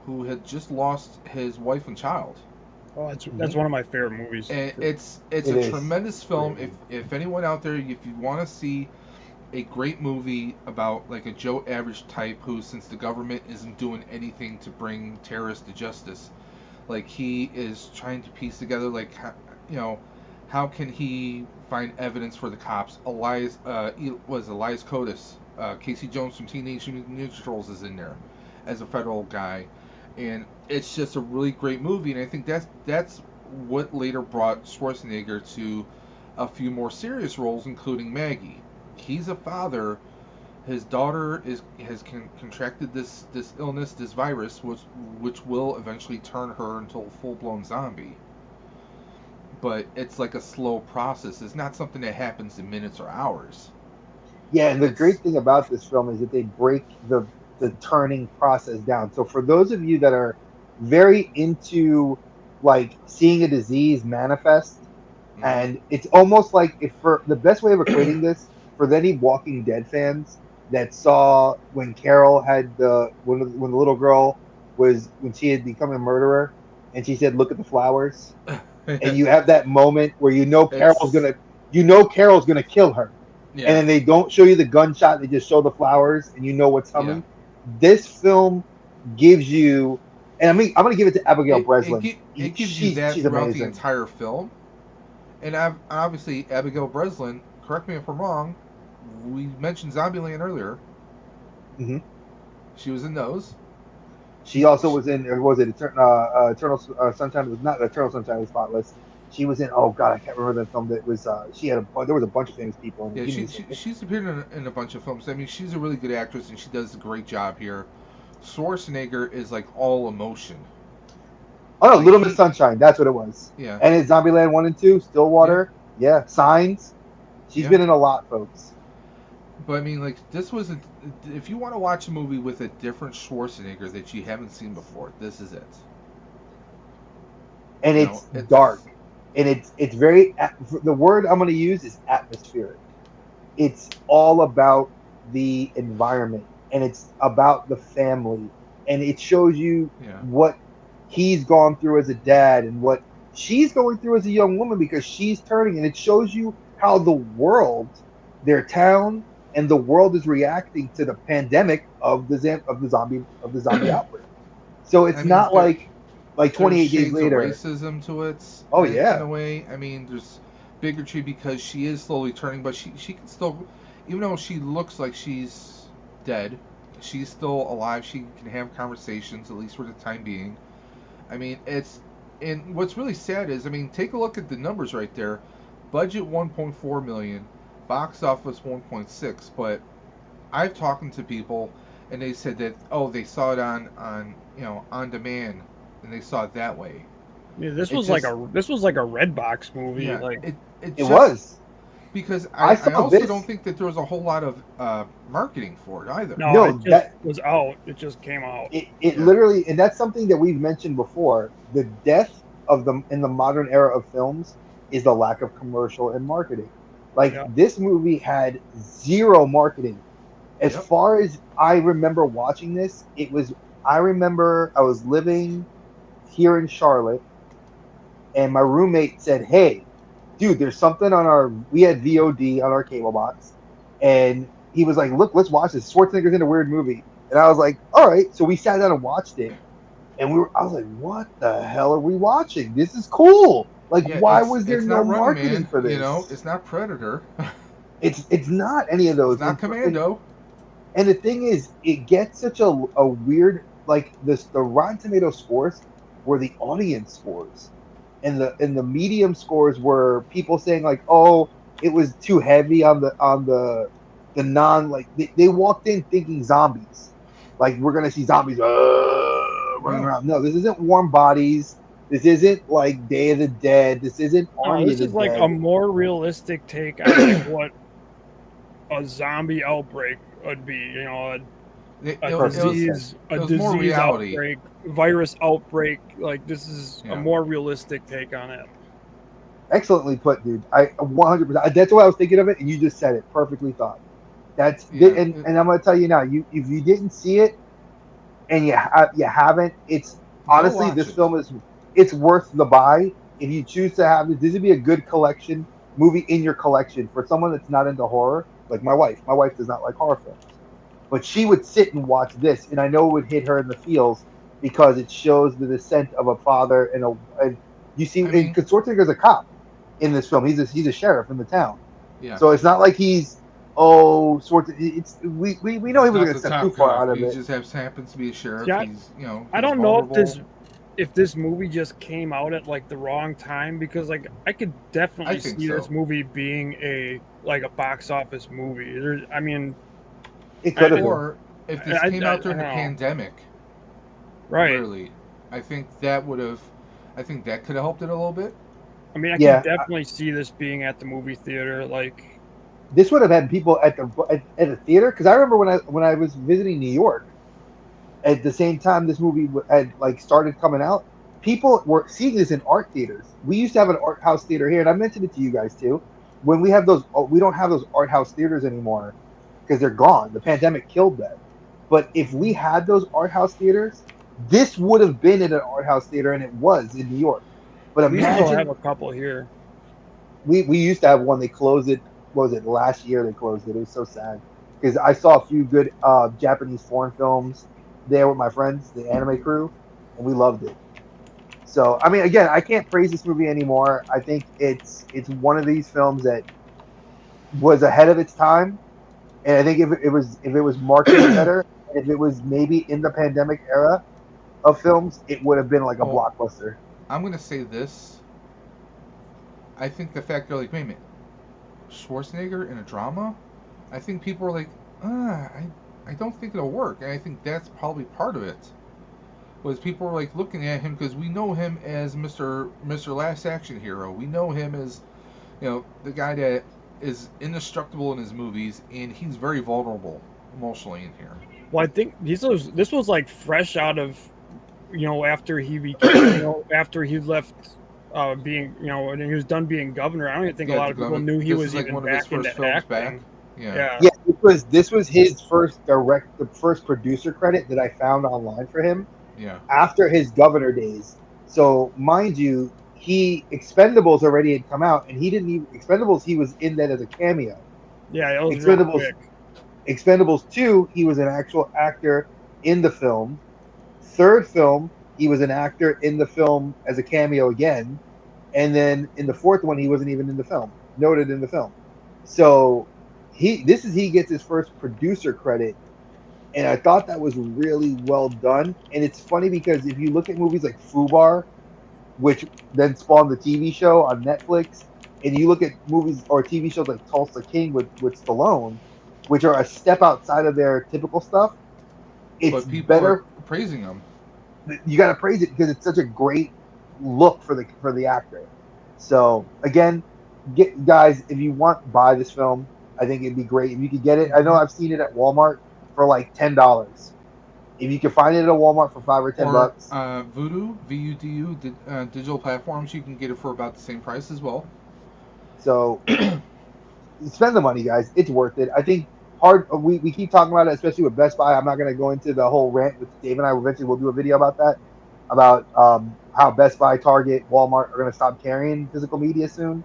who had just lost his wife and child. Oh, that's one of my favorite movies. And it's a tremendous film. If anyone out there, if you want to see a great movie about like a Joe Average type who, since the government isn't doing anything to bring terrorists to justice, like he is trying to piece together like how can he find evidence for the cops. Elias Cotis, Casey Jones from Teenage Mutant Ninja Turtles is in there as a federal guy, and it's just a really great movie. And I think that's what later brought Schwarzenegger to a few more serious roles, including Maggie. He's a father. His daughter has contracted this illness, this virus, which will eventually turn her into a full-blown zombie. But it's like a slow process. It's not something that happens in minutes or hours. Yeah, and the great thing about this film is that they break the turning process down. So for those of you that are very into like seeing a disease manifest, and it's almost like, if for the best way of equating this, for any Walking Dead fans that saw when Carol had when the little girl was, when she had become a murderer, and she said, "Look at the flowers," and you have that moment where Carol's gonna kill her, yeah. and then they don't show you the gunshot; they just show the flowers, and you know what's coming. Yeah. This film gives you, and I'm gonna give it to Abigail Breslin. It gives you that throughout the entire film. And obviously, Abigail Breslin, correct me if I'm wrong, we mentioned Zombieland earlier. Mm-hmm. She was in those. She also was in, was it Eternal Sunshine? It was not Eternal Sunshine of the Spotless. She was in, oh God, I can't remember that film. That was, there was a bunch of famous people in it. Yeah, she's appeared in a bunch of films. I mean, she's a really good actress, and she does a great job here. Schwarzenegger is like all emotion. Oh no, Little Miss Sunshine, that's what it was. Yeah. And it's Zombieland 1 and 2, Stillwater, yeah. Signs. She's been in a lot, folks. But I mean, like, this was if you want to watch a movie with a different Schwarzenegger that you haven't seen before, this is it. And it's dark. And it's very, the word I'm going to use is atmospheric. It's all about the environment, and it's about the family, and it shows you what he's gone through as a dad and what she's going through as a young woman, because she's turning, and it shows you how the world, their town, and the world is reacting to the pandemic of the zombie outbreak. So it's not like 28 days later. Racism to it. Oh yeah. In a way, I mean, there's bigotry because she is slowly turning, but she can still, even though she looks like she's dead, she's still alive. She can have conversations, at least for the time being. I mean, and what's really sad is, I mean, take a look at the numbers right there. Budget 1.4 million, box office 1.6. But I've talked to people, and they said that they saw it on demand, and they saw it that way. Yeah, this was like a Redbox movie. Yeah, like it was. Because I also don't think that there was a whole lot of marketing for it either. No, it just was out. It just came out. It literally, and that's something that we've mentioned before. The death in the modern era of films is the lack of commercial and marketing. This movie had zero marketing. As far as I remember watching this, I remember I was living here in Charlotte, and my roommate said, "Hey, dude, there's something we had VOD on our cable box," and he was like, "Look, let's watch this. Schwarzenegger's in a weird movie." And I was like, "All right." So we sat down and watched it, and I was like, "What the hell are we watching? This is cool. Why was there no marketing for this? It's not Predator. It's not any of those. It's not Commando." And the thing is, it gets such a weird, the Rotten Tomato scores were the audience scores. And the medium scores were people saying "Oh, it was too heavy on the non." They walked in thinking zombies, we're gonna see zombies running around. No, this isn't Warm Bodies. This isn't like Day of the Dead. This isn't No, Army of this the is like a Dead. more realistic take on like what a zombie outbreak would be. You know, a Perfectly said. It was more disease reality. outbreak, virus outbreak. Like this is a Yeah. more realistic take on it. Excellently put, dude. I 100%. That's why I was thinking of it, and you just said it perfectly. Thought Yeah. and I'm gonna tell you now. You if you didn't see it and you haven't, it's Go honestly watch this it. film is it's worth the buy if you choose to have this. This would be a good collection movie in your collection for someone that's not into horror, like my wife. My wife does not like horror films, but she would sit and watch this, and I know it would hit her in the feels because it shows the descent of a father and you see, I mean, because Schwarzenegger's a cop in this film. He's a sheriff in the town, yeah. so it's not like he's Schwarzenegger. It's we know he He's wasn't not going the to step too top far cop. out of He it. just happens to be a sheriff. See, He's I he's don't know vulnerable. if this movie just came out at like the wrong time because like I could definitely I think see so. this movie being a box office movie. I mean, It could have been. Or if this came out during the don't know. pandemic, Right? literally, I think that would have. I think that could have helped it a little bit. I mean, I Yeah, can definitely see this being at the movie theater. Like, this would have had people at the theater because I remember when I was visiting New York at the same time this movie had like started coming out. People were seeing this in art theaters. We used to have an art house theater here, and I mentioned it to you guys too. When we have those, we don't have those art house theaters anymore because they're gone. The pandemic killed them. But if we had those art house theaters, this would have been in an art house theater, and it was in New York. But we still have imagine a couple here. we used to have one. They closed it. What was it last year? They closed it. It was so sad because I saw a few good Japanese foreign films there with my friends, the anime crew, and we loved it. So I mean, again, I can't praise this movie anymore. I think it's one of these films that was ahead of its time, and I think if it was marketed better, if it was maybe in the pandemic era of films, it would have been like a Well, blockbuster. I'm gonna say this. I think the fact they're like, wait a minute, Schwarzenegger in a drama. I think people are like, I don't think it'll work, and I think that's probably part of it. Was people were like looking at him because we know him as Mr. Last Action Hero. We know him as the guy that is indestructible in his movies, and he's very vulnerable emotionally in here. Well, I think this was like fresh out of after he became after he left being and he was done being governor. I don't even think a lot of people knew he This was is like even one of his back first into films acting. back. Yeah. Yeah. Yeah, this was his the first producer credit that I found online for him Yeah. after his governor days. So mind you, he Expendables already had come out, and he didn't even Expendables. He was in that as a cameo. Yeah, it was real Expendables, quick. Expendables 2, he was an actual actor in the film. Third film, he was an actor in the film as a cameo again, and then in the fourth one, he wasn't even in the film, noted in the film. So he gets his first producer credit, and I thought that was really well done. And it's funny because if you look at movies like Fubar, which then spawned the TV show on Netflix, and you look at movies or TV shows like Tulsa King with Stallone, which are a step outside of their typical stuff, it's But people are better. praising him. You got to praise it because it's such a great look for the actor. So again, get guys, if you want, buy this film. I think it'd be great if you could get it. I know I've seen it at Walmart for like $10. If you can find it at a Walmart for $5 or $10, Or Vudu, VUDU, digital platforms, you can get it for about the same price as well. so spend the money, guys. It's worth it. I think hard. We keep talking about it, especially with Best Buy. I'm not going to go into the whole rant with Dave and I. Eventually, we'll do a video about that, about how Best Buy, Target, Walmart are going to stop carrying physical media soon.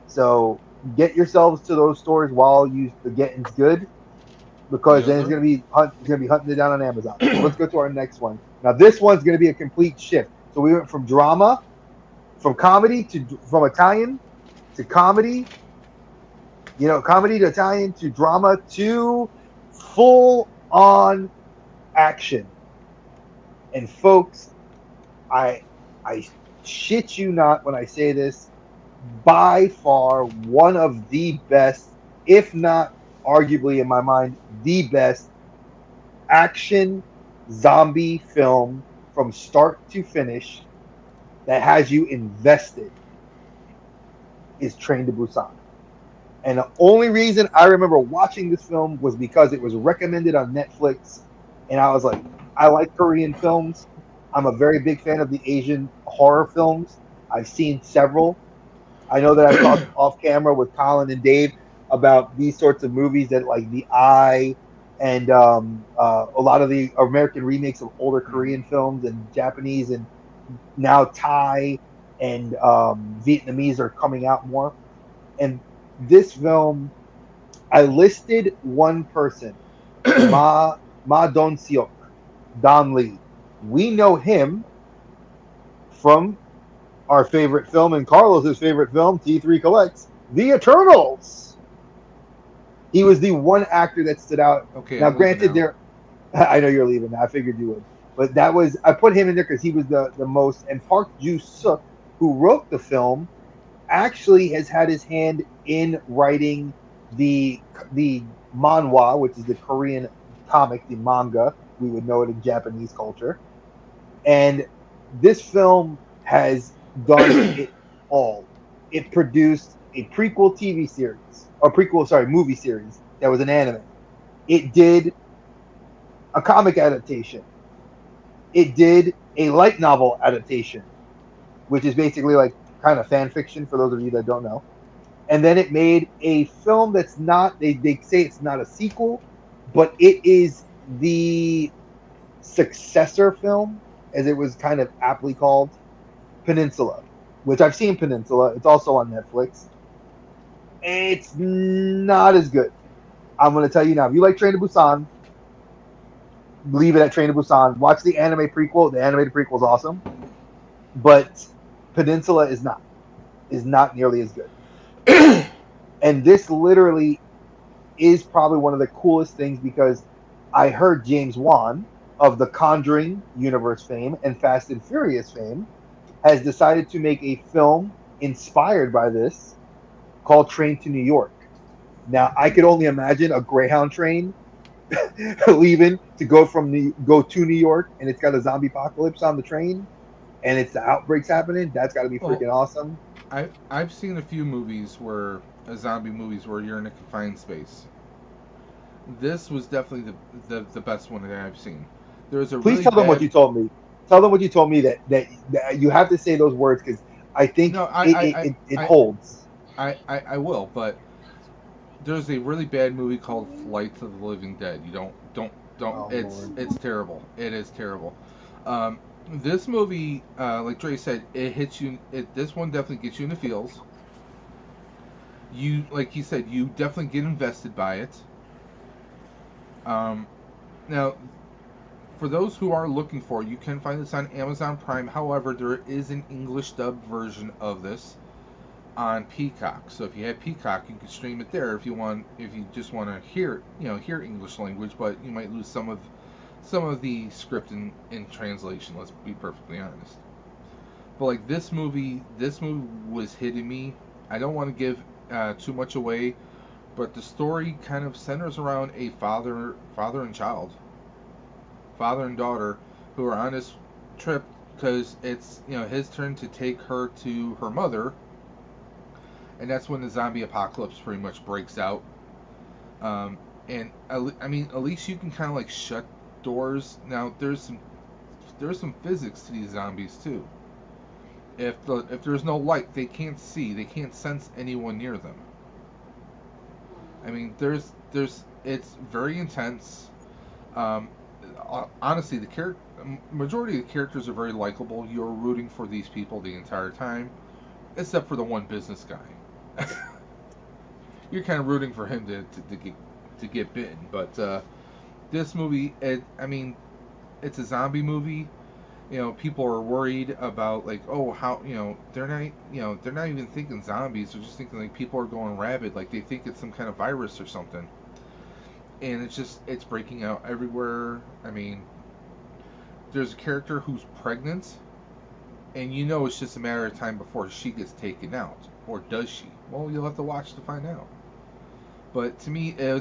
So get yourselves to those stores while the getting's good, because Yes, then sir. it's going to be hunting it down on Amazon. So let's go to our next one. Now this one's going to be a complete shift. So we went from drama, from comedy from Italian to comedy, comedy to Italian to drama to full on action. And folks, I I shit you not when I say this, by far one of the best, if not arguably in my mind, the best action zombie film from start to finish that has you invested is Train to Busan. And the only reason I remember watching this film was because it was recommended on Netflix. And I was like, I like Korean films. I'm a very big fan of the Asian horror films. I've seen several. I know that I've talked off camera with Colin and Dave about these sorts of movies that like The Eye and a lot of the American remakes of older Hmm. Korean films and Japanese and now Thai and Vietnamese are coming out more. And this film, I listed one person, Ma Don Seok, Don Lee. We know him from our favorite film and Carlos's favorite film, T3 Collects, The Eternals. He was the one actor that stood out. Okay, Now, I'm leaving granted, now. there, I know you're leaving. I figured you would, but that was I put him in there because he was the most. And Park Ju Suk, who wrote the film, actually has had his hand in writing the manhwa, which is the Korean comic, the manga. We would know it in Japanese culture. And this film has done it all. It produced a prequel TV series, or prequel, sorry, movie series that was an anime. It did a comic adaptation. It did a light novel adaptation, which is basically like kind of fan fiction for those of you that don't know. And then it made a film that's not, they say it's not a sequel, but it is the successor film, as it was kind of aptly called, Peninsula, which I've seen Peninsula. It's also on Netflix. It's not as good. I'm going to tell you now. If you like Train to Busan, leave it at Train to Busan. Watch the anime prequel. The animated prequel is awesome, but Peninsula is not nearly as good. And this literally is probably one of the coolest things because I heard James Wan of the Conjuring universe fame and Fast and Furious fame has decided to make a film inspired by this called Train to New York. Now, I could only imagine a Greyhound train leaving to go to New York, and it's got a zombie apocalypse on the train, and it's the outbreaks happening. That's got to be Well, freaking awesome. I've seen a few movies where zombie movies where you're in a confined space. This was definitely the best one that I've seen. There was a Please really tell them what bad. you told me. Tell them what you told me that you have to say those words because I think No, it holds. I will, but there's a really bad movie called Flight of the Living Dead. You don't. Oh It's Lord. it's terrible. It is terrible. This movie, like Dre said, it hits you. This one definitely gets you in the feels. You like he said, you definitely get invested by it. Um, Now, for those who are looking for it, you can find this on Amazon Prime. However, there is an English dubbed version of this on Peacock. So if you have Peacock, you can stream it there if you want. If you just want to hear English language, but you might lose some of the script in translation. Let's be perfectly honest. But like this movie was hitting me. I don't want to give too much away, but the story kind of centers around a father and child, father and daughter, who are on this trip because it's his turn to take her to her mother, and that's when the zombie apocalypse pretty much breaks out. And I mean, at least you can kind of like shut doors. Now there's some physics to these zombies too. If there's no light, they can't see, they can't sense anyone near them. I mean, there's it's very intense. Um, Honestly, the majority of the characters are very likable. You're rooting for these people the entire time, except for the one business guy. You're kind of rooting for him to get bitten. But this movie, I mean, it's a zombie movie. People are worried about like, oh, how they're not even thinking zombies. They're just thinking like people are going rabid. Like they think it's some kind of virus or something. And it's breaking out everywhere. I mean, there's a character who's pregnant, and it's just a matter of time before she gets taken out, or does she? Well, you'll have to watch to find out. But to me, it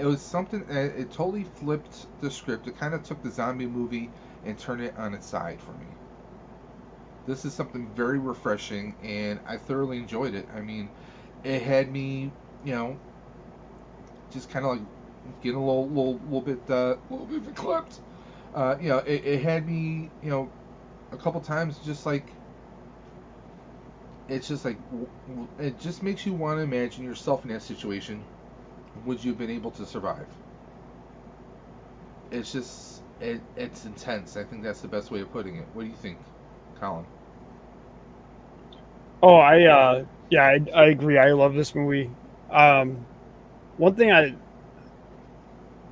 was something. It totally flipped the script. It kind of took the zombie movie and turned it on its side for me. This is something very refreshing, and I thoroughly enjoyed it. I mean, it had me, you know, just kind of like getting a little bit clipped. It had me, a couple times just like it's just like it just makes you want to imagine yourself in that situation. Would you have been able to survive? It's just it's intense. I think that's the best way of putting it. What do you think, Colin? Oh, yeah, I agree. I love this movie. Um, One thing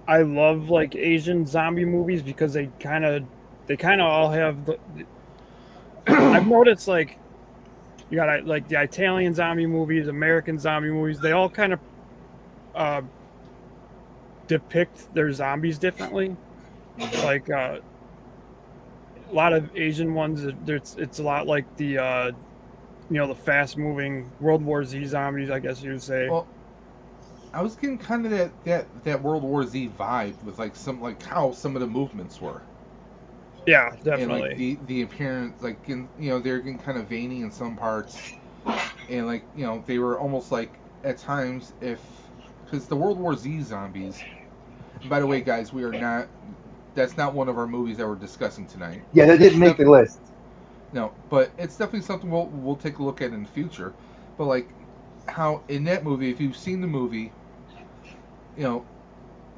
I love like Asian zombie movies because they kind of all have I've noticed like you got like the Italian zombie movies, American zombie movies. They all kind of uh, depict their zombies differently. Hmm. Like a lot of Asian ones, it's a lot like the the fast moving World War Z zombies, I guess you would say. Well, I was getting kind of that World War Z vibe with like some like how some of the movements were, Yeah, and like definitely. the appearance, like they're getting kind of veiny in some parts, and like they were almost like at times if because the World War Z zombies. And by the way, guys, we are not. That's not one of our movies that we're discussing tonight. Yeah, that It's didn't make the definitely list. no, but it's definitely something we'll take a look at in the future. But like how in that movie, if you've seen the movie, you know,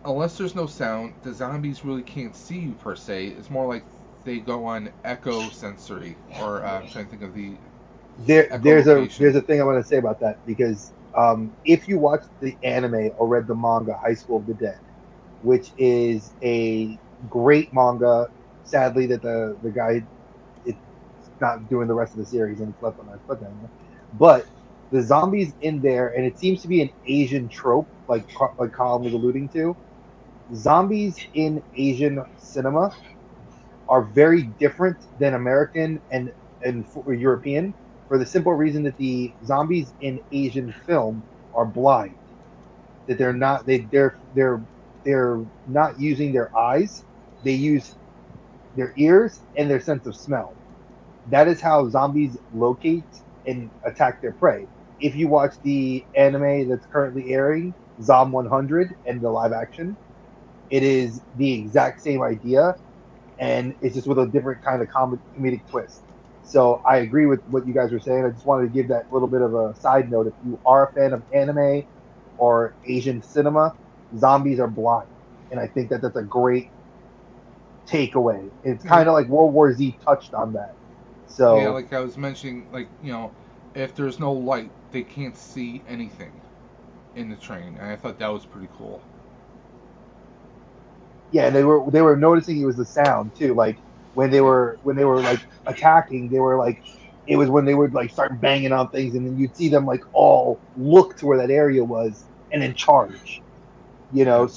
unless there's no sound, the zombies really can't see you per se. It's more like they go on echo sensory, or I'm trying to think of the echolocation. There's a thing I want to say about that because if you watch the anime or read the manga High School of the Dead, which is a great manga, sadly that the guy it's not doing the rest of the series and it's left on a cliffhanger, but the zombies in there and it seems to be an Asian trope like Colin was alluding to. Zombies in Asian cinema are very different than American and European for the simple reason that the zombies in Asian film are blind. That they're not they're not using their eyes. They use their ears and their sense of smell. That is how zombies locate and attack their prey. If you watch the anime that's currently airing, Zom 100 and the live action, it is the exact same idea, and it's just with a different kind of comedic twist. So I agree with what you guys were saying. I just wanted to give that little bit of a side note. If you are a fan of anime or Asian cinema, zombies are blind, and I think that that's a great takeaway. It's Yeah, kind of like World War Z touched on that. yeah, So like I was mentioning, like if there's no light, they can't see anything in the train, and I thought that was pretty cool. yeah, and they were noticing it was the sound too. Like Yeah. when they were like attacking, they were like it was when they would like start banging on things, and then you'd see them like all look to where that area was and then charge. Yeah.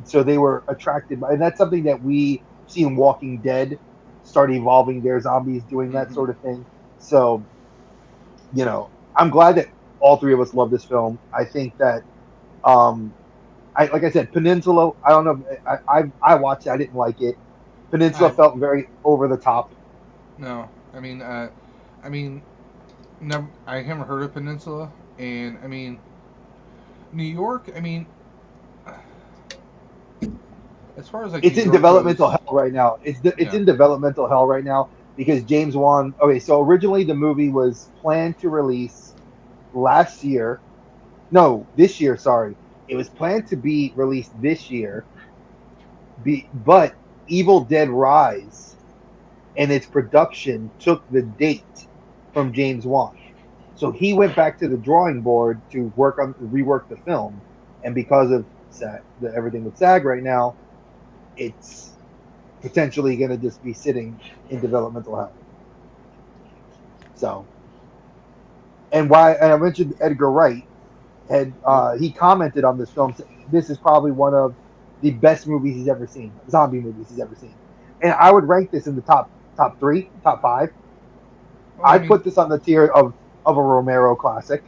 So they were attracted by, and that's something that we see in Walking Dead start evolving their zombies doing that Hmm. sort of thing. So I'm glad that all three of us love this film. I think that um, I like I said, Peninsula. I don't know. I watched it. I didn't like it. Peninsula I felt very over the top. no. I mean, never. I haven't heard of Peninsula, and I mean, New York. I mean, as far as like New It's in York developmental goes, hell right now. It's yeah. in developmental hell right now because James Wan. Okay, so originally the movie was planned to release last year. No, this year. Sorry, it was planned to be released this year. But Evil Dead Rise and its production took the date from James Wan. So he went back to the drawing board to rework the film, and because of everything with SAG right now, it's potentially going to just be sitting in developmental hell. So, and I mentioned Edgar Wright, and Yep. he commented on this film saying this is probably one of the best movies he's ever seen, zombie movies he's ever seen, and I would rank this in the top three, top five. Well, I'd put this on the tier of a Romero classic.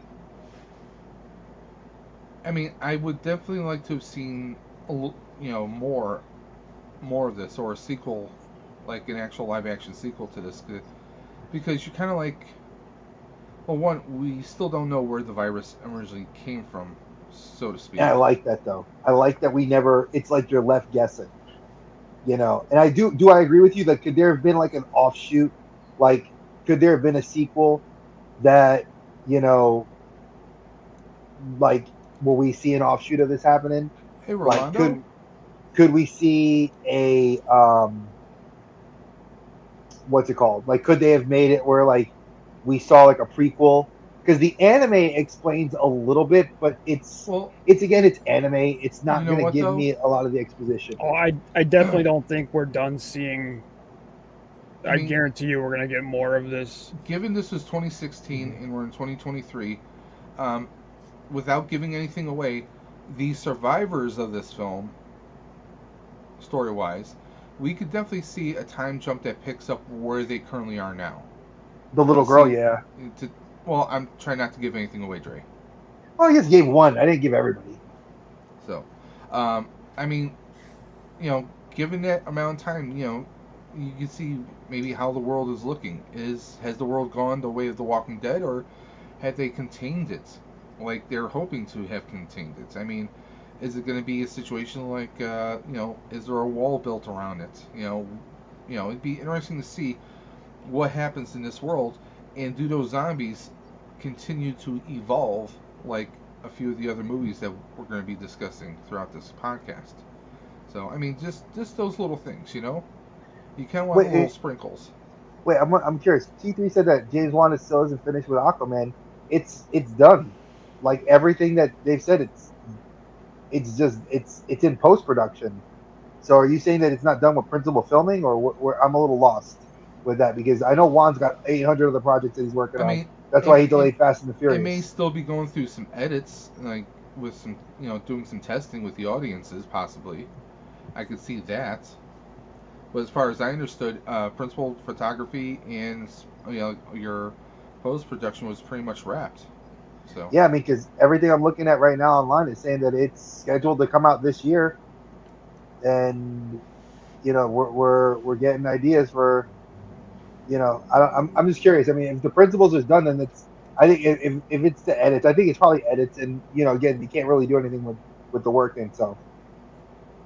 I would definitely like to have seen more of this or a sequel, like an actual live action sequel to this, because you're kind of like, well, one, we still don't know where the virus originally came from, so to speak. And I like that though. I like that we never. It's like you're left guessing. And I do. Do I agree with you that could there have been like an offshoot? Like, could there have been a sequel that you know, like, will we see an offshoot of this happening? Hey, Like, Rolando. could we see a what's it called? Like, could they have made it where like we saw like a prequel? Because the anime explains a little bit, but Well, it's again it's anime. It's you not know going to what give though? me a lot of the exposition. Oh, I definitely don't think we're done seeing. I I mean, guarantee you, we're gonna get more of this. given this was 2016 and we're in 2023, um, without giving anything away, the survivors of this film, story wise, we could definitely see a time jump that picks up where they currently are now. The To little girl, see, yeah. to, well, I'm trying not to give anything away, Dre. Well, I just gave one. I didn't give everybody. So, I mean, given that amount of time, you can see maybe how the world is looking. Has the world gone the way of the Walking Dead, or have they contained it, like they're hoping to have contained it? I mean, is it going to be a situation like, is there a wall built around it? It'd be interesting to see what happens in this world, and do those zombies continue to evolve like a few of the other movies that we're going to be discussing throughout this podcast. So, I mean, just those little things, You kind of want Wait, the little sprinkles. wait. I'm curious. T3 said that James Wan still isn't finished with Aquaman. It's done. Like everything that they've said, it's just it's in post production. So are you saying that it's not done with principal filming, or I'm a little lost with that because I know Juan's got 800 other projects that he's working I on. mean, That's it, why he it, delayed Fast and the it may Furious. still be going through some edits, like with some, doing some testing with the audiences, possibly. I could see that. But as far as I understood, principal photography and your post production was pretty much wrapped. So Yeah, I mean, because everything I'm looking at right now online is saying that it's scheduled to come out this year, and we're getting ideas for I'm just curious. I mean, if the principles is done, then it's I think if it's the edits, I think it's probably edits, and again, you can't really do anything with the work itself.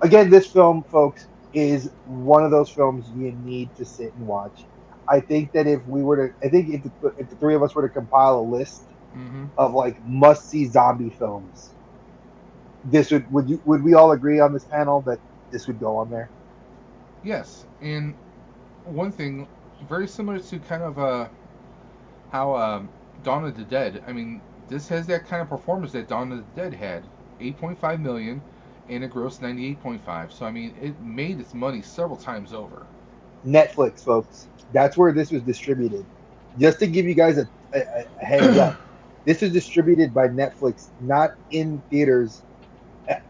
Again, this film, folks, is one of those films you need to sit and watch. I think that if we were to, I think if the three of us were to compile a list hmm of like must see zombie films, this would we all agree on this panel that this would go on there? yes, and one thing very similar to kind of how Dawn of the Dead. I mean, this has that kind of performance that Dawn of the Dead had. 8.5 million, and it grossed 98.5. So I mean, it made its money several times over. Netflix, folks. That's where this was distributed. Just to give you guys a heads up, this is distributed by Netflix, not in theaters.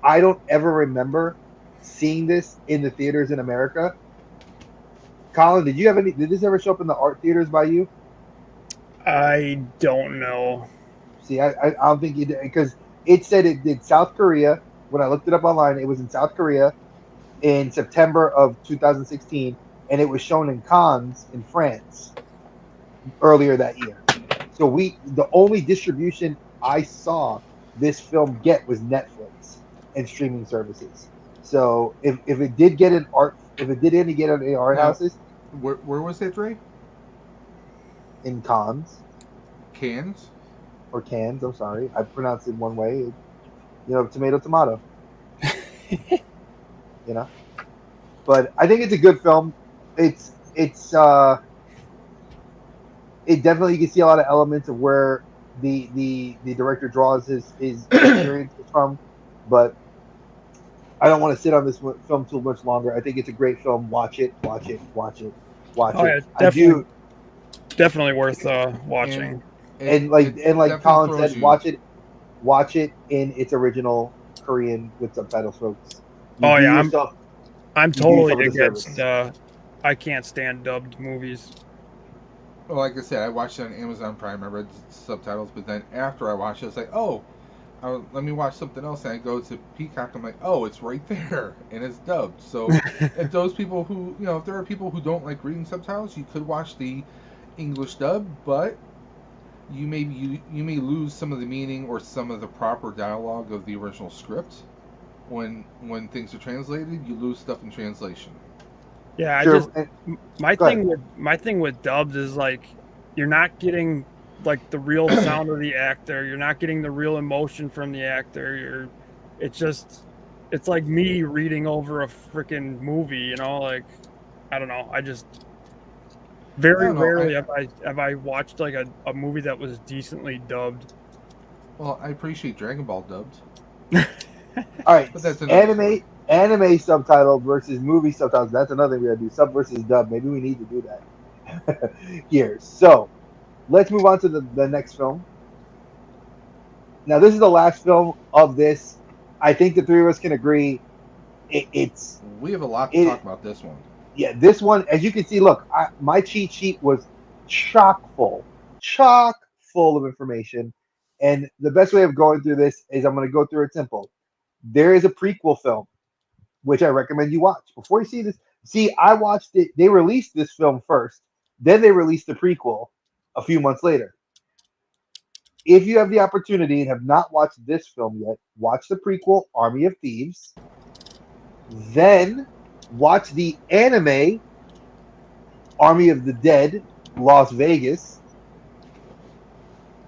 I don't ever remember seeing this in the theaters in America. Colin, did you have any? Did this ever show up in the art theaters by you? I don't know. See, I don't think you did because it said it did South Korea. When I looked it up online, it was in South Korea in September of 2016, and it was shown in Cannes in France earlier that year. So the only distribution I saw this film get was Netflix and streaming services. So if it did get if it did any get on any art Now, houses where was that, Dre? in Cannes Cannes. or Cannes, I'm sorry, I pronounced it one way. Tomato. you know, but I think it's a good film. It's it definitely you can see a lot of elements of where the director draws his experience from, but I don't want to sit on this film too much longer. I think it's a great film. Watch it. Oh yeah, I do, definitely worth And watching. and like definitely Colin throws said, you. watch it in its original Korean with subtitles, folks. Oh do yeah, yourself I'm you do yourself totally a disservice. against. I can't stand dubbed movies. Well, like I said, I watched it on Amazon Prime. I read the subtitles, but then after I watched it, I was like, oh, let me watch something else. And I go to Peacock. I'm like, oh, it's right there, and it's dubbed. So if those people who, if there are people who don't like reading subtitles, you could watch the English dub, but you may lose some of the meaning or some of the proper dialogue of the original script when things are translated. You lose stuff in translation. Yeah, Sure. my Go ahead. thing with dubs is like you're not getting like the real sound of the actor. You're not getting the real emotion from the actor. It's like me reading over a freaking movie, you know, like I don't know. I just very I don't know. rarely have I watched like a movie that was decently dubbed. Well, I appreciate Dragon Ball dubbed, All right, but that's another story. anime subtitled versus movie subtitles. That's another thing we gotta do. Sub versus dub. Maybe we need to do that here. So let's move on to the next film. Now, this is the last film of this. I think the three of us can agree. It's We have a lot to it. talk about this one. Yeah, this one, as you can see, look, my cheat sheet was chock full of information. And the best way of going through this is I'm going to go through it simple. There is a prequel film, which I recommend you watch. Before you see this, see, I watched it. They released this film first, then they released the prequel a few months later. If you have the opportunity and have not watched this film yet, watch the prequel, Army of Thieves. Then watch the anime, Army of the Dead, Las Vegas,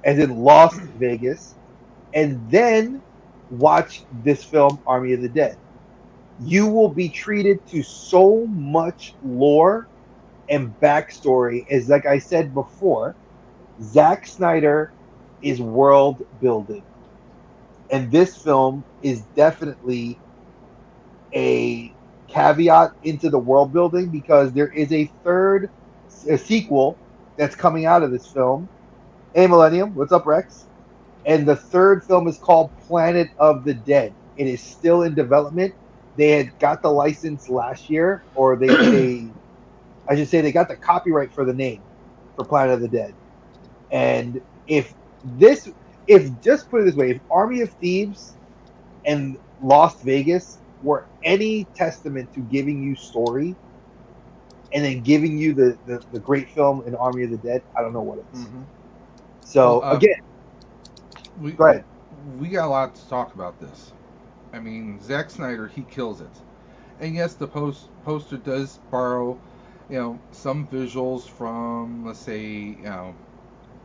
as in Lost Vegas, and then watch this film, Army of the Dead. You will be treated to so much lore and backstory. As like I said before, Zack Snyder is world building, and this film is definitely a caveat into the world building because there is a sequel that's coming out of this film. Hey, Millennium, what's up, Rex? And the third film is called Planet of the Dead. It is still in development. They had got the license last year, or I should say, they got the copyright for the name for Planet of the Dead. And if just put it this way, if Army of Thieves and Lost Vegas were any testament to giving you story and then giving you the great film in Army of the Dead, I don't know what it is. Mm-hmm. So Well, again, go ahead. We got a lot to talk about this. I mean, Zack Snyder, he kills it. And yes, the poster does borrow, some visuals from, let's say,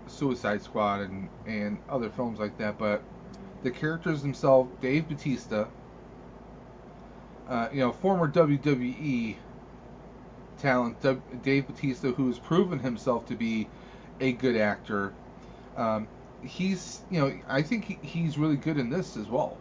Suicide Squad and other films like that. But the characters themselves, Dave Bautista, former WWE talent, Dave Bautista, who has proven himself to be a good actor. He's, I think he's really good in this as well.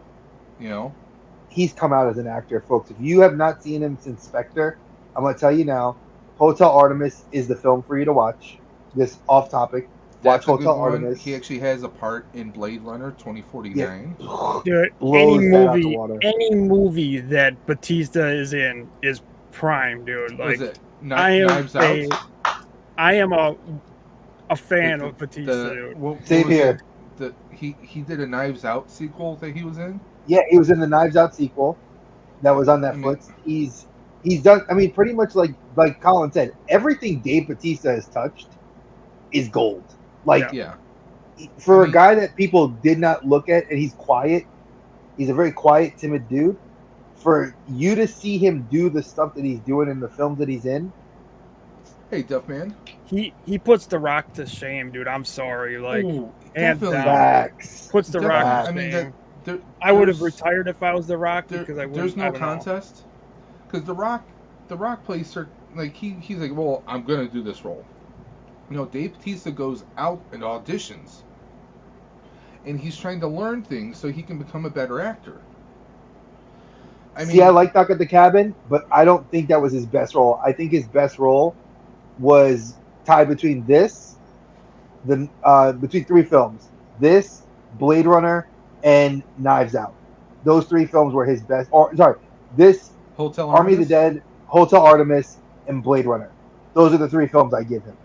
He's come out as an actor, folks. If you have not seen him since Spectre, I'm going to tell you now, Hotel Artemis is the film for you to watch. This off topic. Watch Hotel Artemis. He actually has a part in Blade Runner 2049. Yeah. Dude, any movie that Batista is in is prime, dude. Like, Knives Out? I am a fan of Batista, dude. Same here. He did a Knives Out sequel that he was in. Yeah, he was in the Knives Out sequel that was on Netflix. He's done. I mean, pretty much like Colin said, everything Dave Bautista has touched is gold. Like, for a guy that people did not look at, and he's quiet. He's a very quiet, timid dude. For you to see him do the stuff that he's doing in the films that he's in. Hey, Duffman. He puts The Rock to shame, dude. I'm sorry. Like, and puts The Rock to shame. I would have retired if I was The Rock because there's no contest. Because The Rock plays certain, like he's like, well, I'm gonna do this role. Dave Bautista goes out and auditions, and he's trying to learn things so he can become a better actor. I like Knock at the Cabin, but I don't think that was his best role. I think his best role was tied between this, between three films: this, Blade Runner, and Knives Out. Those three films were his best. This, Hotel Army of the Dead, Hotel Artemis, and Blade Runner. Those are the three films I give him.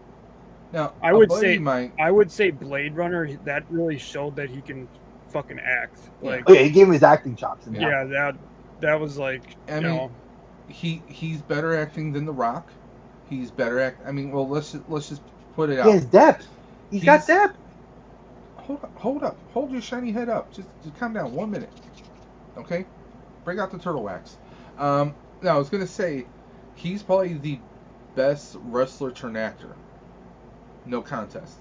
Now, I would say Blade Runner. That really showed that he can fucking act. Like, he gave him his acting chops. That was like. He's better acting than The Rock. He's better let's just put it He out. has depth. He's got depth. Hold up. Hold your shiny head up. Just calm down 1 minute. Okay? Break out the turtle wax. Now, I was going to say, he's probably the best wrestler turned actor. No contest.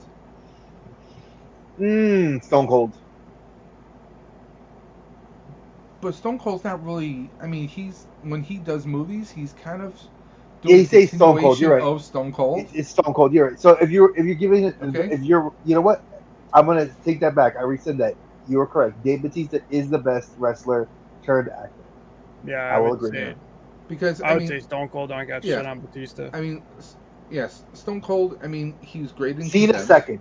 Stone Cold. But Stone Cold's not really. I mean, when he does movies, he's kind of Yeah, doing you say Stone Cold. You're right. of Stone Cold. It's Stone Cold. You're right. So if you're giving it, Okay. if you're, you know what, I'm gonna take that back. I rescind that. You are correct. Dave Bautista is the best wrestler turned actor. Yeah, I will agree. say, because I would say Stone Cold. Don't got shit on Batista. I mean, yes, Stone Cold. I mean, he's great in Cena second.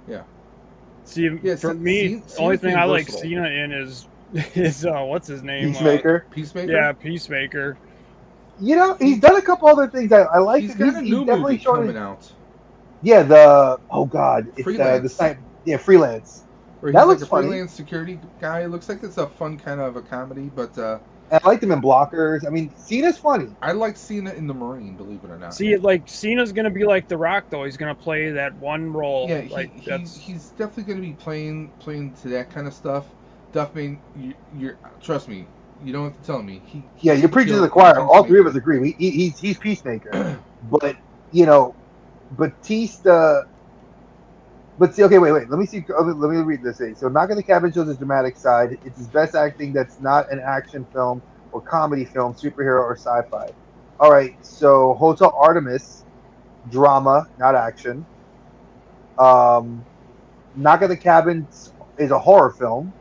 Yeah. See, for me, the only thing I like Cena in is what's his name? Peacemaker. Peacemaker. Yeah, Peacemaker. You know, he's done a couple other things I like. He's got a new movie coming out. Yeah, it's Freelance. Freelance. Where that he's looks like a funny. freelance security guy. It looks like it's a fun kind of a comedy, but I liked him in Blockers. I mean, Cena's funny. I like Cena in The Marine, believe it or not. See, like Cena's gonna be like The Rock, though. He's gonna play that one role. Yeah, he's definitely going to be playing to that kind of stuff. Duffman, you're trust me, you don't have to tell me. You're preaching to the choir. All three of us agree. He's Peacemaker, but Batista. But see, okay, wait. Let me read this thing. So, Knock at the Cabin shows his dramatic side. It's his best acting that's not an action film or comedy film, superhero or sci-fi. All right, so Hotel Artemis, drama, not action. Knock at the Cabin is a horror film.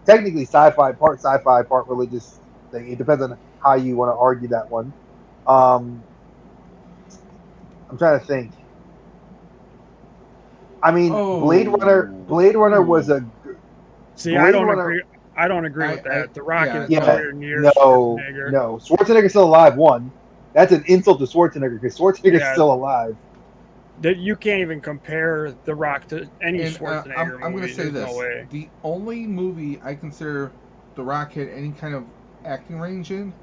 Technically sci-fi, part religious thing. It depends on how you want to argue that one. I'm trying to think. I mean, Blade Runner was a. See, I don't agree. I don't agree with that. The Rock is nowhere near Schwarzenegger. No, Schwarzenegger's still alive. One, that's an insult to Schwarzenegger because Schwarzenegger's still alive. That you can't even compare The Rock to any Schwarzenegger movie. I'm going to say this: no way. The only movie I consider The Rock had any kind of acting range in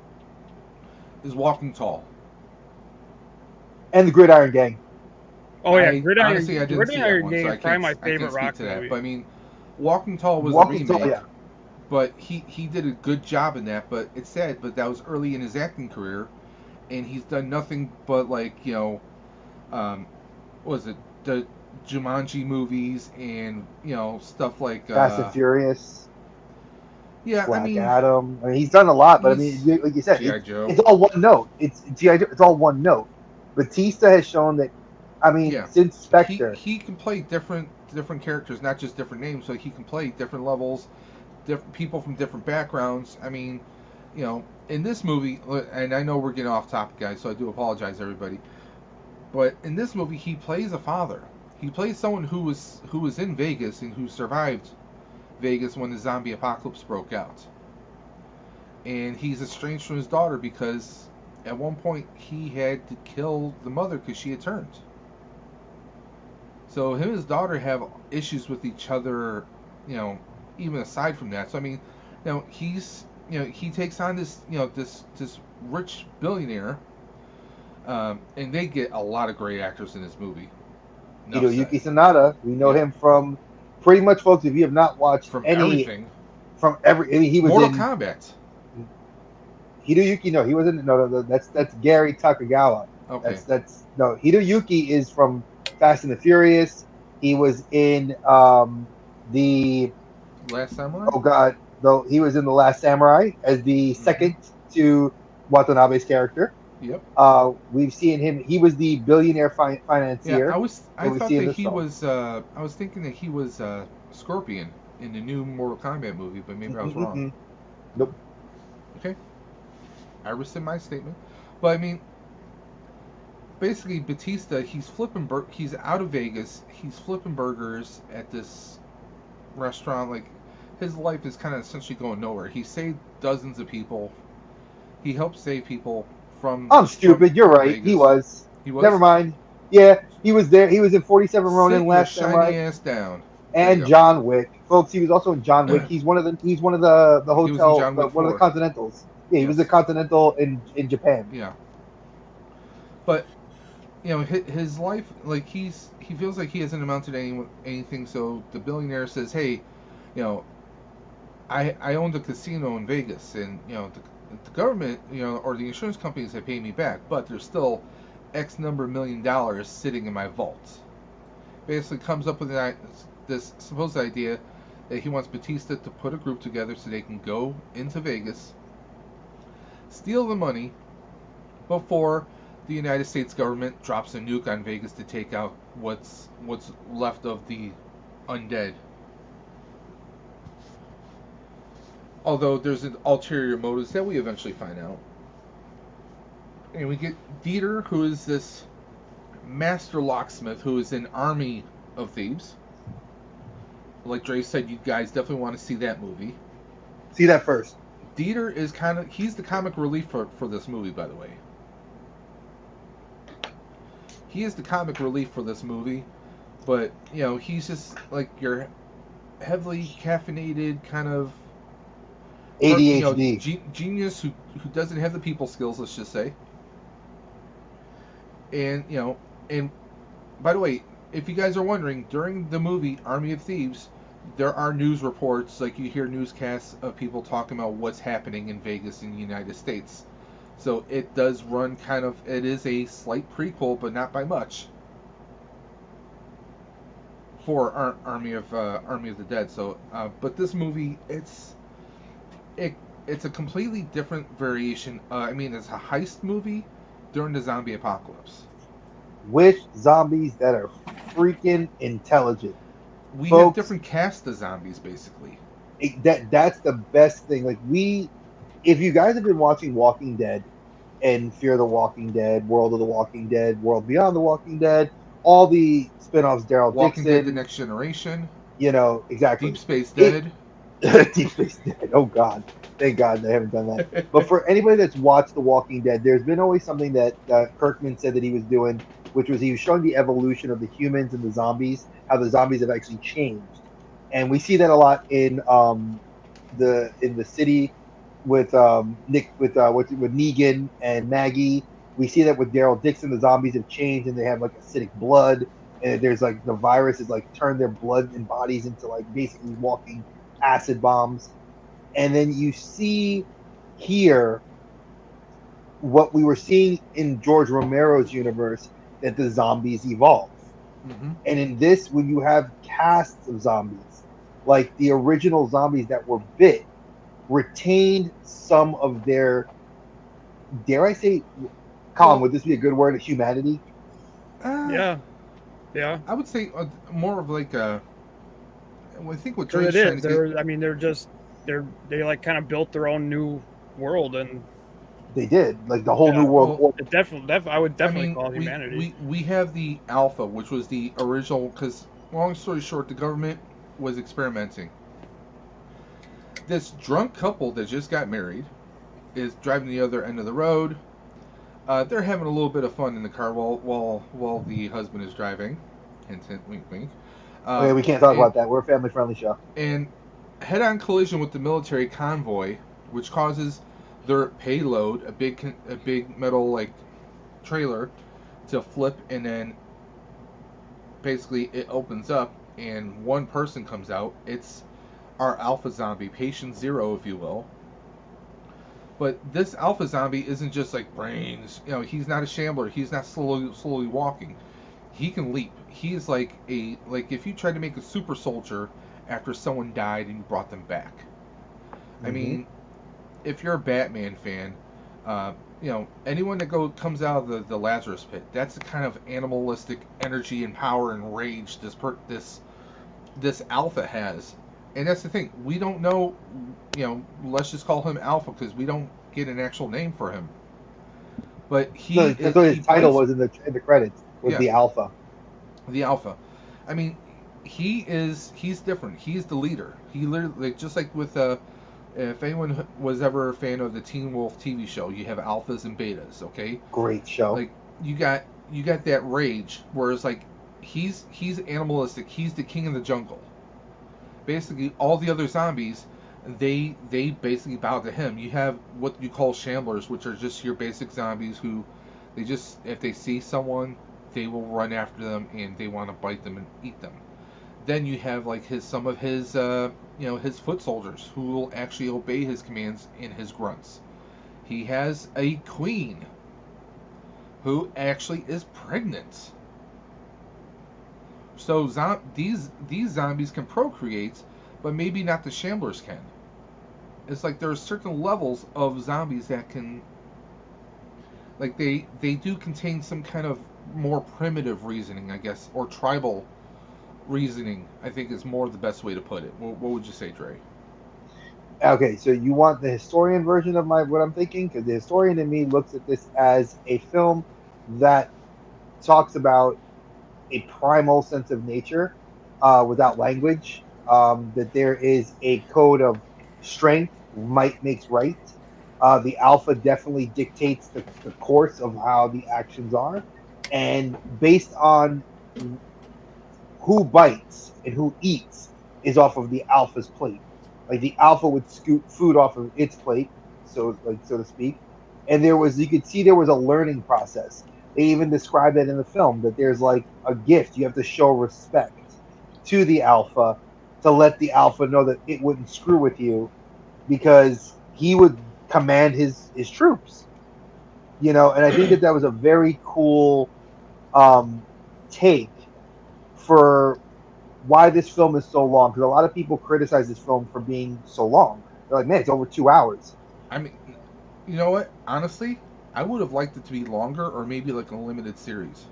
is Walking Tall, and The Gridiron Gang. Oh yeah, Gridiron Gang is probably my favorite Rock movie. But I mean, Walking Tall was a remake, but he did a good job in that. But it's sad, but that was early in his acting career, and he's done nothing but what was it, the Jumanji movies and stuff like Fast and Furious. Yeah, Black Adam. I mean, he's done a lot, but I mean, like you said, it's all one note. It's G.I. Joe. It's all one note. Batista has shown that. I mean, since Spectre, he can play different characters, not just different names. So he can play different levels, different people from different backgrounds. I mean, in this movie, and I know we're getting off topic, guys, so I do apologize, everybody. But in this movie, he plays a father. He plays someone who was in Vegas and who survived Vegas when the zombie apocalypse broke out. And he's estranged from his daughter because at one point he had to kill the mother because she had turned. So him and his daughter have issues with each other, even aside from that. So I mean, he takes on this, this rich billionaire, and they get a lot of great actors in this movie. Hiroyuki Sanada, we know him from pretty much, folks. If you have not watched everything, he was Mortal in Kombat. Hiroyuki, he wasn't. No, that's Gary Takagawa. Okay, Hiroyuki is from Fast and the Furious. He was in the Last Samurai. Oh God, though he was in the Last Samurai as the second to Watanabe's character. Yep. We've seen him. He was the billionaire financier. Yeah, I thought that he was. I was thinking that he was Scorpion in the new Mortal Kombat movie, but maybe I was wrong. Nope. Okay. I rescind my statement, but I mean, basically Batista, he's out of Vegas. He's flipping burgers at this restaurant. Like, his life is kind of essentially going nowhere. He saved dozens of people. He helped save people from. I'm stupid. You're right. Vegas. He was. Never mind. Yeah, he was there. He was in 47 Ronin, Last Samurai. Shiny ass down. And John Wick, folks. He was also in John Wick. He's one of the hotel, one of the Continentals. Yeah, he was a Continental in Japan. Yeah. But his life, like he feels like he hasn't amounted to anything. So the billionaire says, hey, you know, I owned a casino in Vegas, and the government, or the insurance companies have paid me back, but there's still X number of $1 million sitting in my vault. Basically, comes up with this supposed idea that he wants Batista to put a group together so they can go into Vegas, steal the money before the United States government drops a nuke on Vegas to take out what's left of the undead. Although there's an ulterior motives that we eventually find out. And we get Dieter, who is this master locksmith who is an army of thieves. Like Dre said, you guys definitely want to see that movie. See that first. Dieter is he's the comic relief for this movie, by the way. He is the comic relief for this movie, but he's just like your heavily caffeinated kind of ADHD genius who doesn't have the people skills, let's just say. And and by the way, if you guys are wondering, during the movie Army of Thieves, there are news reports, like you hear newscasts of people talking about what's happening in Vegas in the United States. So it does run it is a slight prequel, but not by much, for Army of the Dead. So, but this movie, it's a completely different variation. It's a heist movie during the zombie apocalypse. With zombies that are freaking intelligent. We Folks, have different casts of zombies, basically. That's the best thing. Like if you guys have been watching Walking Dead and Fear the Walking Dead, World of the Walking Dead, World Beyond the Walking Dead, all the spin-offs, Daryl Walking Dixon, Dead: The Next Generation, exactly. Deep Space Dead. Deep Space Dead. Oh God, thank God they haven't done that. But for anybody that's watched The Walking Dead, there's been always something that Kirkman said that he was doing, which was he was showing the evolution of the humans and the zombies, how the zombies have actually changed, and we see that a lot in the city with Nick with Negan and Maggie. We see that with Daryl Dixon, the zombies have changed and they have like acidic blood, and there's like the virus has like turned their blood and bodies into like basically walking acid bombs. And then you see here what we were seeing in George Romero's universe, that the zombies evolve. Mm-hmm. And in this, when you have casts of zombies, like the original zombies that were bit, retained some of their, dare I say, Colin, would this be a good word, humanity? Yeah. I would say more of like a. I think what Dre's Dre's trying to get... they like kind of built their own new world, and they did like the whole new world. Well, it definitely, I would definitely call it humanity. We have the Alpha, which was the original. Because long story short, the government was experimenting. This drunk couple that just got married is driving the other end of the road. They're having a little bit of fun in the car while the husband is driving. Hint, hint, wink, wink. Okay, we can't talk about that. We're a family-friendly show. And head-on collision with the military convoy, which causes their payload, a big metal like trailer, to flip, and then basically it opens up and one person comes out. It's our alpha zombie, patient zero, if you will. But this alpha zombie isn't just like brains. He's not a shambler. He's not slowly walking. He can leap. He's like if you tried to make a super soldier after someone died and you brought them back. Mm-hmm. I mean, if you're a Batman fan, anyone that comes out of the Lazarus pit, that's the kind of animalistic energy and power and rage this alpha has. And that's the thing. We don't know, let's just call him Alpha because we don't get an actual name for him. But that's what his title was in the credits, was the Alpha. The Alpha. I mean, he's different. He's the leader. He literally, just like with if anyone was ever a fan of the Teen Wolf TV show, you have alphas and betas, okay? Great show. Like you got that rage, whereas like he's animalistic. He's the king of the jungle. Basically, all the other zombies, they basically bow to him. You have what you call shamblers, which are just your basic zombies who, they just, if they see someone, they will run after them and they want to bite them and eat them. Then you have like some of his his foot soldiers who will actually obey his commands and his grunts. He has a queen who actually is pregnant. So these zombies can procreate, but maybe not the Shamblers can. It's like there are certain levels of zombies that can, like they do contain some kind of more primitive reasoning, I guess, or tribal reasoning. I think is more the best way to put it. What would you say, Dre? Okay, so you want the historian version of my what I'm thinking? Because the historian in me looks at this as a film that talks about a primal sense of nature without language. That there is a code of strength, might makes right. The alpha definitely dictates the course of how the actions are, and based on who bites and who eats is off of the alpha's plate. Like the alpha would scoot food off of its plate, so to speak. And there was you could see there was a learning process. They even described that in the film that there's like a gift. You have to show respect to the alpha to let the alpha know that it wouldn't screw with you because he would command his troops. And I think that that was a very cool um, take for why this film is so long because a lot of people criticize this film for being so long. They're like, man, it's over 2 hours. I mean, you know what? Honestly, I would have liked it to be longer or maybe like a limited series.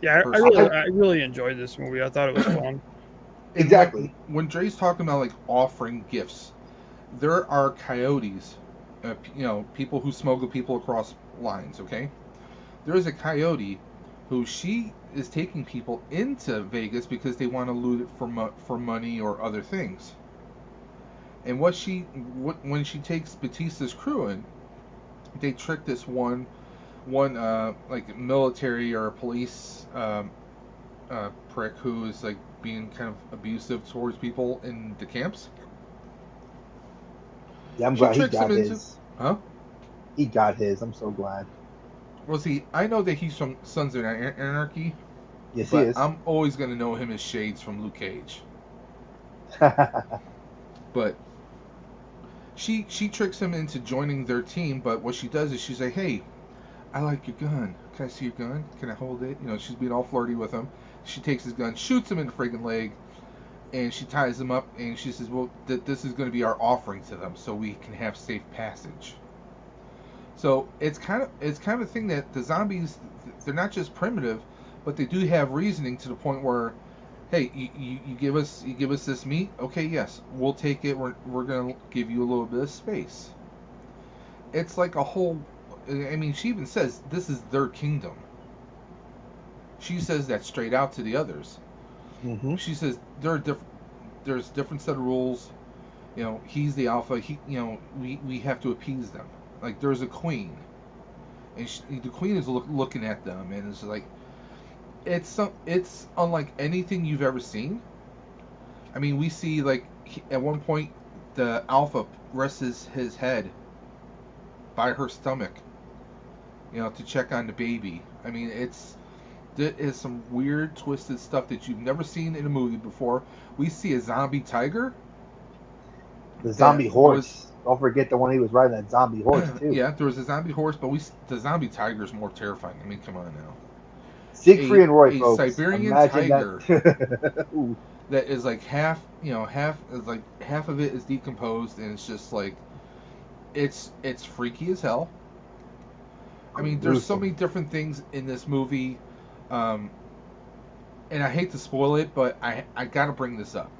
Yeah, Personally, I really enjoyed this movie. I thought it was fun. and Exactly. when Dre's talking about like offering gifts, there are coyotes, people who smuggle people across lines. Okay, there is a coyote who she is taking people into Vegas because they want to loot it for money or other things. And when she takes Batista's crew in, they trick this one like military or police prick who is like being kind of abusive towards people in the camps. Yeah, I'm She glad he tricks him got into, his. huh? He got his. I'm so glad. Well, see, I know that he's from Sons of Anarchy, Yes, he but is. I'm always gonna know him as Shades from Luke Cage. But she tricks him into joining their team. But what she does is she's like, "Hey, I like your gun. Can I see your gun? Can I hold it?" She's being all flirty with him. She takes his gun, shoots him in the friggin' leg, and she ties him up. And she says, "Well, this is going to be our offering to them, so we can have safe passage." So it's kind of a thing that the zombies, they're not just primitive, but they do have reasoning to the point where, hey, you give us this meat, okay, yes, we'll take it. We're gonna give you a little bit of space. It's like a whole. I mean, she even says this is their kingdom. She says that straight out to the others. hmm She says there's different set of rules. He's the alpha. We have to appease them. Like there's a queen, and the queen is looking at them, and it's like it's unlike anything you've ever seen. I mean, we see like at one point the alpha rests his head by her stomach, to check on the baby. I mean, there is some weird, twisted stuff that you've never seen in a movie before. We see a zombie tiger The that zombie was, horse. Don't forget the one he was riding, that zombie horse too. yeah, there was a zombie horse, but the zombie tiger is more terrifying. I mean, come on now. Siegfried and Roy, A folks. Siberian Imagine tiger that. Ooh, that is like half of it is decomposed, and it's just like it's freaky as hell. I mean, there's so many gruesome. different things in this movie, um, and I hate to spoil it, but I gotta bring this up.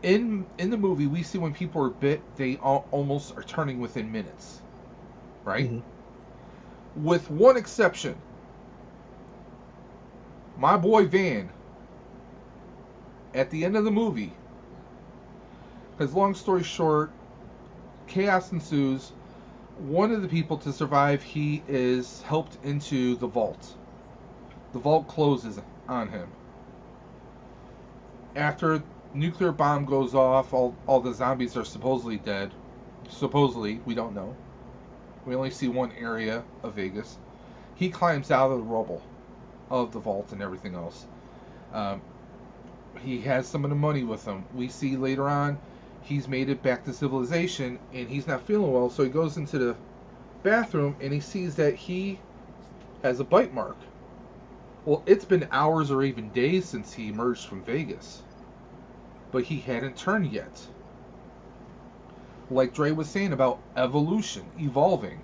In the movie, we see when people are bit, they almost are turning within minutes, right? hmm With one exception, my boy Van. At the end of the movie, because long story short, chaos ensues. One of the people to survive, he is helped into the vault. The vault closes on him. After nuclear bomb goes off, all the zombies are supposedly dead. Supposedly, we don't know. We only see one area of Vegas. He climbs out of the rubble. of the vault and everything else. Um, he has some of the money with him. We see later on he's made it back to civilization and he's not feeling well, so he goes into the bathroom and he sees that he has a bite mark. Well, it's been hours or even days since he emerged from Vegas, but he hadn't turned yet. Like Dre was saying about evolution, evolving.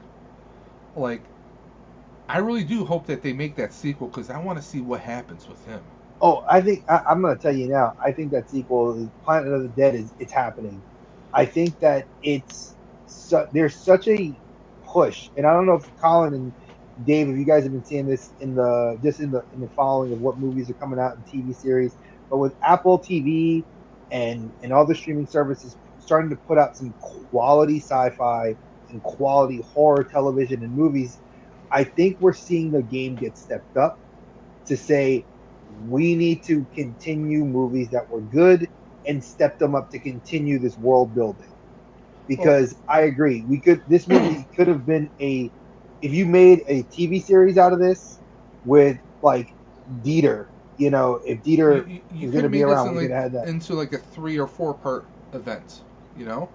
Like, I really do hope that they make that sequel because I want to see what happens with him. Oh, I think I'm going to tell you now. I think that sequel, is Planet of the Dead, is it's happening. I think that there's such a push, and I don't know if Colin and Dave, if you guys have been seeing this in the following of what movies are coming out in TV series, but with Apple TV and all the streaming services starting to put out some quality sci-fi and quality horror television and movies, I think we're seeing the game get stepped up to say we need to continue movies that were good and step them up to continue this world building. Because I agree, this movie could have been if you made a TV series out of this with like Dieter, if Dieter You is could going to have be made this around, we could have had that. into like a 3 or 4 part event, you know?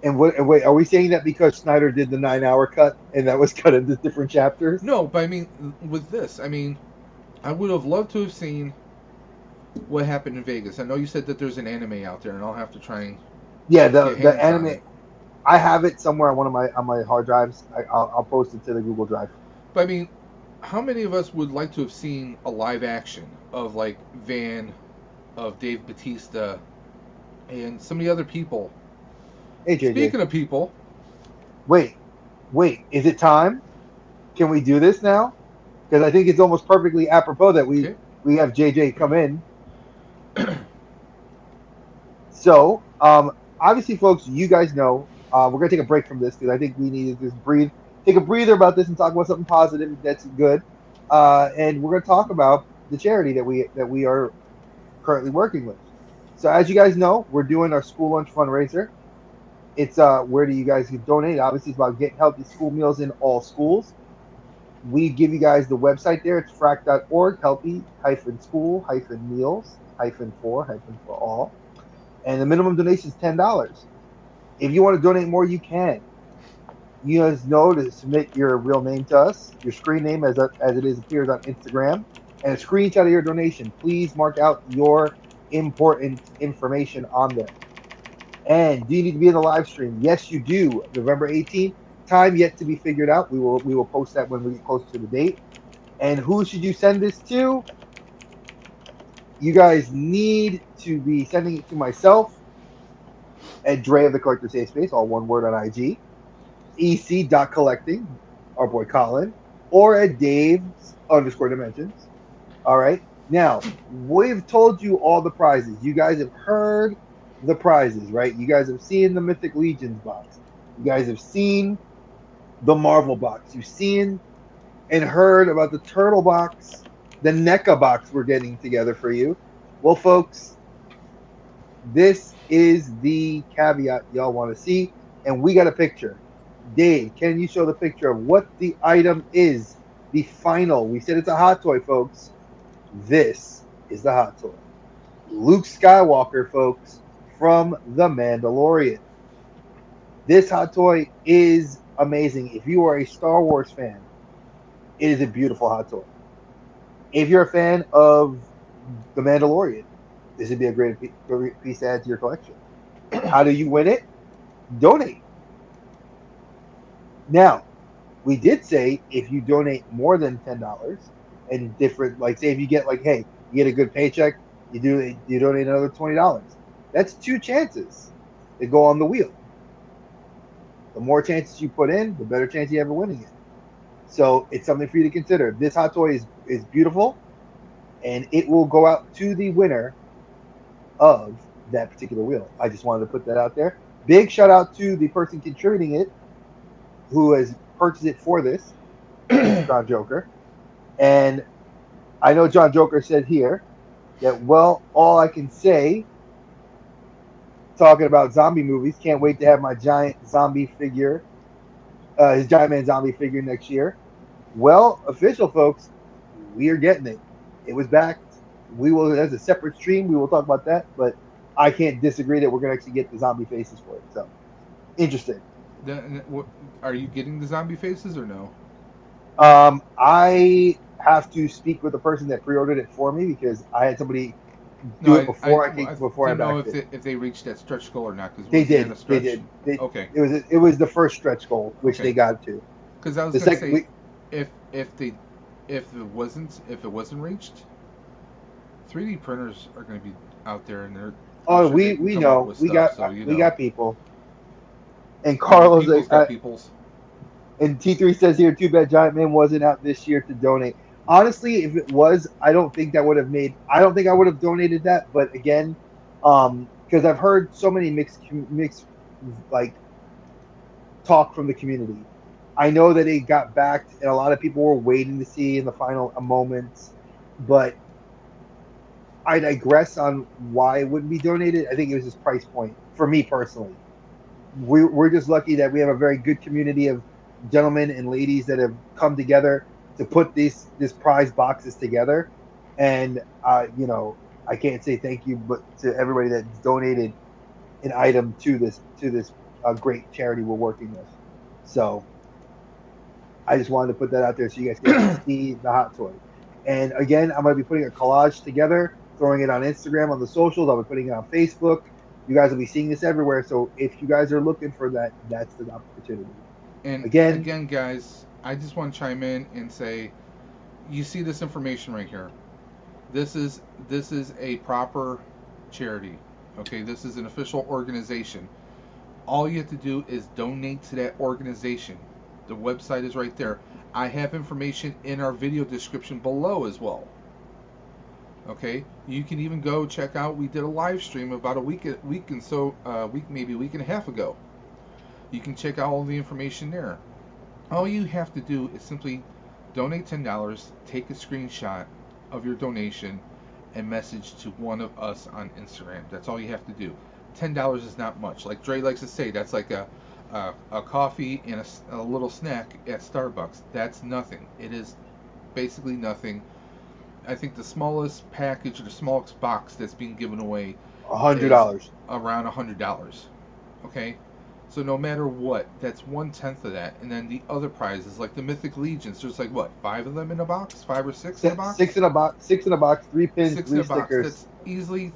And wait, are we saying that because Snyder did the 9-hour cut and that was cut into different chapters? No, but I mean, with this, I mean, I would have loved to have seen what happened in Vegas. I know you said that there's an anime out there, and I'll have to try and Yeah, get the hands on anime. it. I have it somewhere on my hard drives. I'll post it to the Google Drive. But I mean, how many of us would like to have seen a live action of like Van, of Dave Bautista, and some of the other people? Hey, JJ. Speaking of people, Wait, is it time? Can we do this now? Because I think it's almost perfectly apropos that okay. we have JJ come in. So, obviously, folks, you guys know we're gonna take a break from this because I think we need to just take a breather about this, and talk about something positive that's good. And we're gonna talk about the charity that we are currently working with. So, as you guys know, we're doing our school lunch fundraiser. It's where do you guys can donate? Obviously, it's about getting healthy school meals in all schools. We give you guys the website there. It's frac.org, healthy-meals-for all. And the minimum donation is $10. If you want to donate more, you can. You guys know to submit your real name to us, your screen name as it is appears on Instagram, and a screenshot of your donation. Please mark out your important information on there. And do you need to be in the live stream? Yes, you do. November 18th. Time yet to be figured out. We will post that when we get closer to the date. And who should you send this to? You guys need to be sending it to myself at Dre of the Collector Safe Space, all one word on IG, ec.collecting, our boy Colin, or at Daves_dimensions. All right. Now, we've told you all the prizes. You guys have heard the prizes, right? You guys have seen the Mythic Legions box. You guys have seen the Marvel box. You've seen and heard about the Turtle box, the NECA box we're getting together for you. Well, folks, this is the caveat y'all want to see, and we got a picture. Dave, can you show the picture of what the item is? The final. We said it's a hot toy, folks. This is the hot toy. Luke Skywalker, folks, from The Mandalorian. This hot toy is amazing. If you are a Star Wars fan, it is a beautiful hot toy. If you're a fan of The Mandalorian, this would be a great piece to add to your collection. How do you win it? Donate. Now, we did say if you donate more than $10 and different, like say if you get like, hey, you get a good paycheck, you donate another $20. That's 2 chances that go on the wheel. The more chances you put in, the better chance you have of winning it. So it's something for you to consider. This hot toy is beautiful, and it will go out to the winner of that particular wheel. I just wanted to put that out there. Big shout out to the person contributing it, who has purchased it for this, John Joker. And I know John Joker said here that, well, all I can say, talking about zombie movies, can't wait to have my giant zombie figure, his Giant Man zombie figure next year. Well, official folks, we are getting it. It was backed. We will, as a separate stream, we will talk about that. But I can't disagree that we're gonna actually get the zombie faces for it. So interesting. What, are you getting the zombie faces or no? I have to speak with the person that pre-ordered it for me because I had somebody No, do it I before I didn't know backed it. if they reached that stretch goal or not. Because They once you're in a did. They stretch, did. okay, It was the first stretch goal which they okay. got to. Because I was The gonna second say, we if if they if it wasn't reached, 3D printers are gonna be out there, and I'm oh sure they can we come up know with stuff. So we got people and I mean, Carlos people's got people's. and T3 says here, too bad Giant Man wasn't out this year to donate. Honestly, if it was, I don't think that would have made. I don't think I would have donated that. But again, because I've heard so many mixed like talk from the community. I know that it got backed, and a lot of people were waiting to see in the final moments. But I digress on why it wouldn't be donated. I think it was just price point for me personally. We're just lucky that we have a very good community of gentlemen and ladies that have come together to put these this prize boxes together. And I can't say thank you, but to everybody that donated an item to this great charity we're working with. So I just wanted to put that out there so you guys can actually see the hot toy. And again, I'm going to be putting a collage together, throwing it on Instagram, on the socials. I'll be putting it on Facebook. You guys will be seeing this everywhere. So if you guys are looking for that, that's the opportunity. And Again, again, guys, I just want to chime in and say, you see this information right here. This is a proper charity. Okay, this is an official organization. All you have to do is donate to that organization. The website is right there. I have information in our video description below as well. Okay, you can even go check out. We did a live stream about a week and so maybe a week and a half ago. You can check out all the information there. All you have to do is simply donate $10, take a screenshot of your donation, and message to one of us on Instagram. That's all you have to do. $10 is not much. Like Dre likes to say, that's like a coffee and a little snack at Starbucks. That's nothing. It is basically nothing. I think the smallest package or the smallest box that's being given away is $100. around $100. Okay, so no matter what, that's 1/10 of that, and then the other prizes like the Mythic Legions. There's like what, 5 of them in a box, 5 or 6 in a box. Six in a box. 6 in a box. 3 pins. 6 in Three a box. stickers. That's easily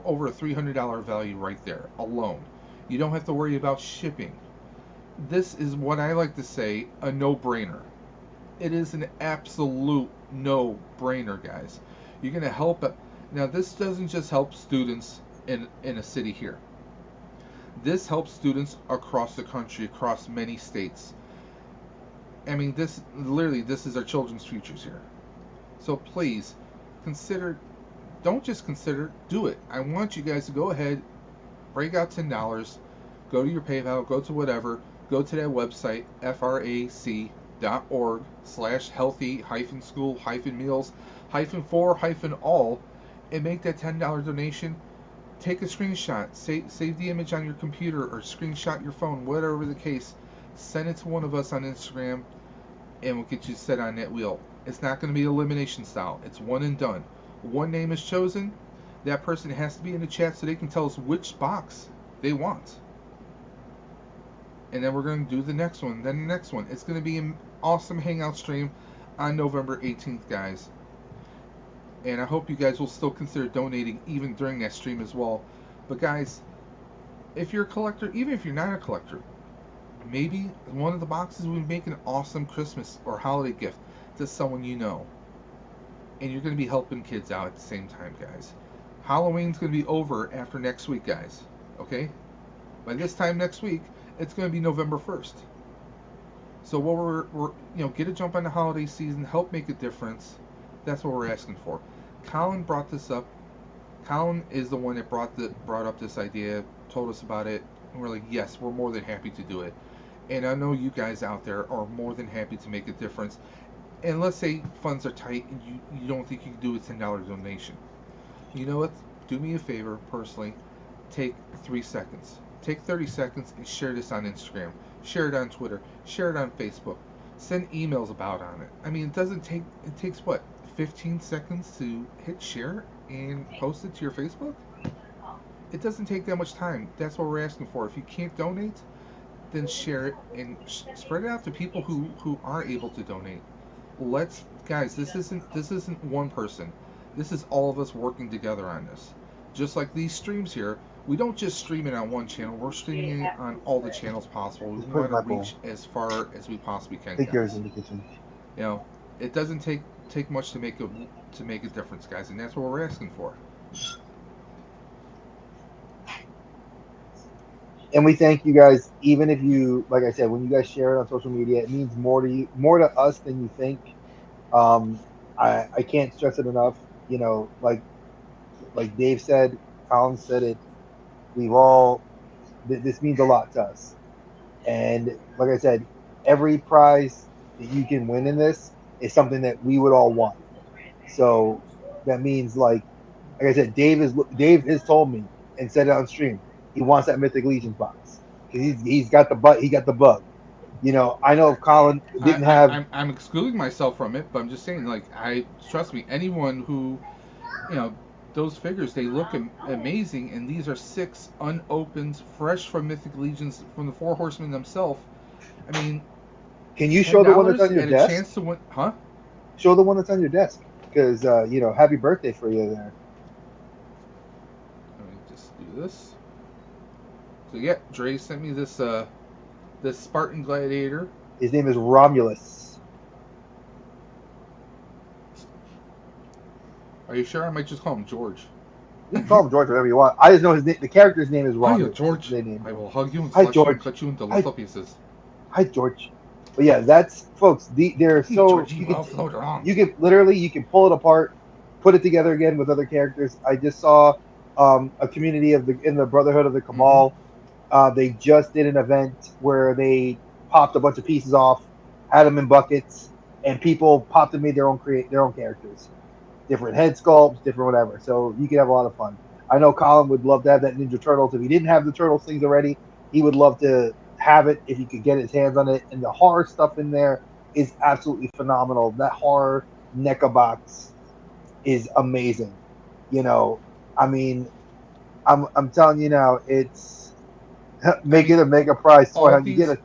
over a $300 value right there alone. You don't have to worry about shipping. This is what I like to say, a no-brainer. It is an absolute no-brainer, guys. You're gonna help it. Now, this doesn't just help students in a city here. This helps students across the country, across many states. I mean, this is our children's futures here. So please, consider, don't just consider, do it. I want you guys to go ahead, break out $10, go to your PayPal, go to whatever, go to that website, frac.org/healthy-school-meals-for-all, and make that $10 donation. Take a screenshot, save the image on your computer or screenshot your phone, whatever the case. Send it to one of us on Instagram, and we'll get you set on that wheel. It's not going to be elimination style. It's one and done. One name is chosen. That person has to be in the chat so they can tell us which box they want. And then we're going to do the next one, then the next one. It's going to be an awesome hangout stream on November 18th, guys. And I hope you guys will still consider donating even during that stream as well. But guys, if you're a collector, even if you're not a collector, maybe one of the boxes would make an awesome Christmas or holiday gift to someone you know. And you're going to be helping kids out at the same time, guys. Halloween's going to be over after next week, guys. Okay? By this time next week, it's going to be November 1st. So what we're get a jump on the holiday season, help make a difference. That's what we're asking for. Colin brought this up. Colin is the one that brought up this idea, told us about it, and we're like, yes, we're more than happy to do it. And I know you guys out there are more than happy to make a difference. And let's say funds are tight and you don't think you can do a $10 donation. You know what? Do me a favor, personally. Take 3 seconds. Take 30 seconds and share this on Instagram. Share it on Twitter. Share it on Facebook. Send emails about on it. I mean, it takes what? 15 seconds to hit share and post it to your Facebook. It doesn't take that much time. That's what we're asking for. If you can't donate, then share it and spread it out to people who are able to donate. Guys, this isn't one person. This is all of us working together on this. Just like these streams here, we don't just stream it on one channel. We're streaming it on all the channels possible. We want to reach as far as we possibly can. Take yours in the kitchen. You know, it doesn't take much to make a difference, guys, and that's what we're asking for. And we thank you guys, even if you, like I said, when you guys share it on social media, it means more to us than you think. I can't stress it enough. You know, like Dave said, Colin said it. This means a lot to us. And like I said, every prize that you can win in this is something that we would all want. So that means, like I said, Dave has told me and said it on stream. He wants that Mythic Legions box. He's got the bug. You know, I know if Colin didn't have. I'm excluding myself from it, but I'm just saying, like, trust me, anyone who, you know, those figures, they look amazing, and these are 6 unopened, fresh from Mythic Legions from the 4 Horsemen themselves. I mean, can you show the one that's on your desk? A chance to win, huh? Show the one that's on your desk, because you know, happy birthday for you there. Let me just do this. So yeah, Dre sent me this Spartan Gladiator. His name is Romulus. Are you sure? I might just call him George. You can call him George whatever you want. I just know his name. The character's name is Romulus. Hi, George. I will hug you and cut you into little pieces. Hi, George. But yeah, that's folks. They're so George, you can pull it apart, put it together again with other characters. I just saw a community in the Brotherhood of the Cabal. They just did an event where they popped a bunch of pieces off, had them in buckets, and people popped and made their own characters, different head sculpts, different whatever. So you can have a lot of fun. I know Colin would love to have that Ninja Turtles. If he didn't have the Turtles things already, he would love to have it if he could get his hands on it. And the horror stuff in there is absolutely phenomenal. That horror NECA box is amazing. You know, I mean, I'm telling you now, it's make it a mega prize toy. You get a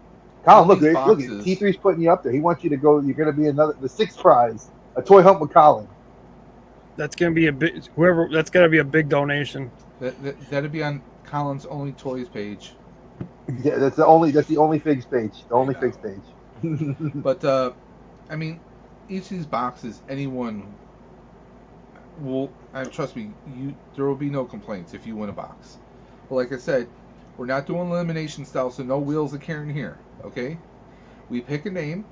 Colin, look at T3's putting you up there. He wants you to go. You're going to be the 6th prize, a toy hunt with Colin. That's going to be that's going to be a big donation. That'd be on Colin's Only Toys page. Yeah, that's the only figs page. The only figs page. But I mean, each of these boxes, anyone will. Trust me, there will be no complaints if you win a box. But like I said, we're not doing elimination style, so no wheels of Karen here. Okay, we pick a name.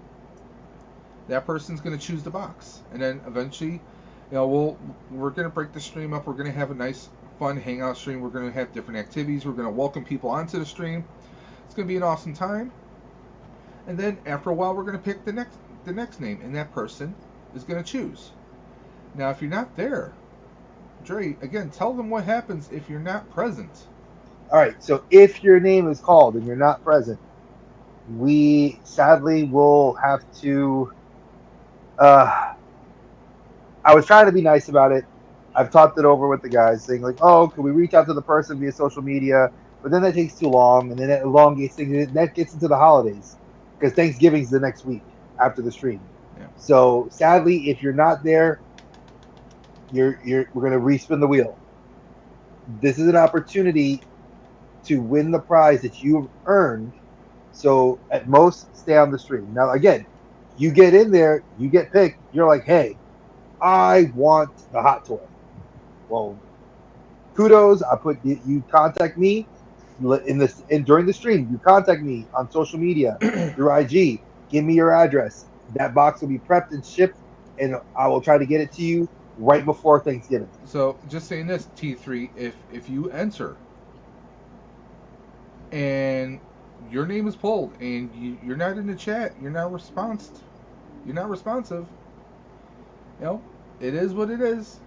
That person's going to choose the box, and then eventually, you know, we're going to break the stream up. We're going to have a nice, fun hangout stream. We're going to have different activities. We're going to welcome people onto the stream. It's going to be an awesome time. And then after a while, we're going to pick the next name, and that person is going to choose. Now, if you're not there, Dre, again, tell them what happens if you're not present. All right. So if your name is called and you're not present, we sadly will have to. I was trying to be nice about it. I've talked it over with the guys, saying like, "Oh, can we reach out to the person via social media?" But then that takes too long, and then that elongates things. That gets into the holidays, because Thanksgiving's the next week after the stream. Yeah. So sadly, if you're not there, we're gonna respin the wheel. This is an opportunity to win the prize that you've earned. So at most, stay on the stream. Now again, you get in there, you get picked. You're like, "Hey, I want the hot toy." Well, kudos. You contact me during the stream. You contact me on social media through IG. Give me your address. That box will be prepped and shipped, and I will try to get it to you right before Thanksgiving. So just saying this, T3, if you enter and your name is pulled and you're not in the chat, you're not responsive, you know, it is what it is.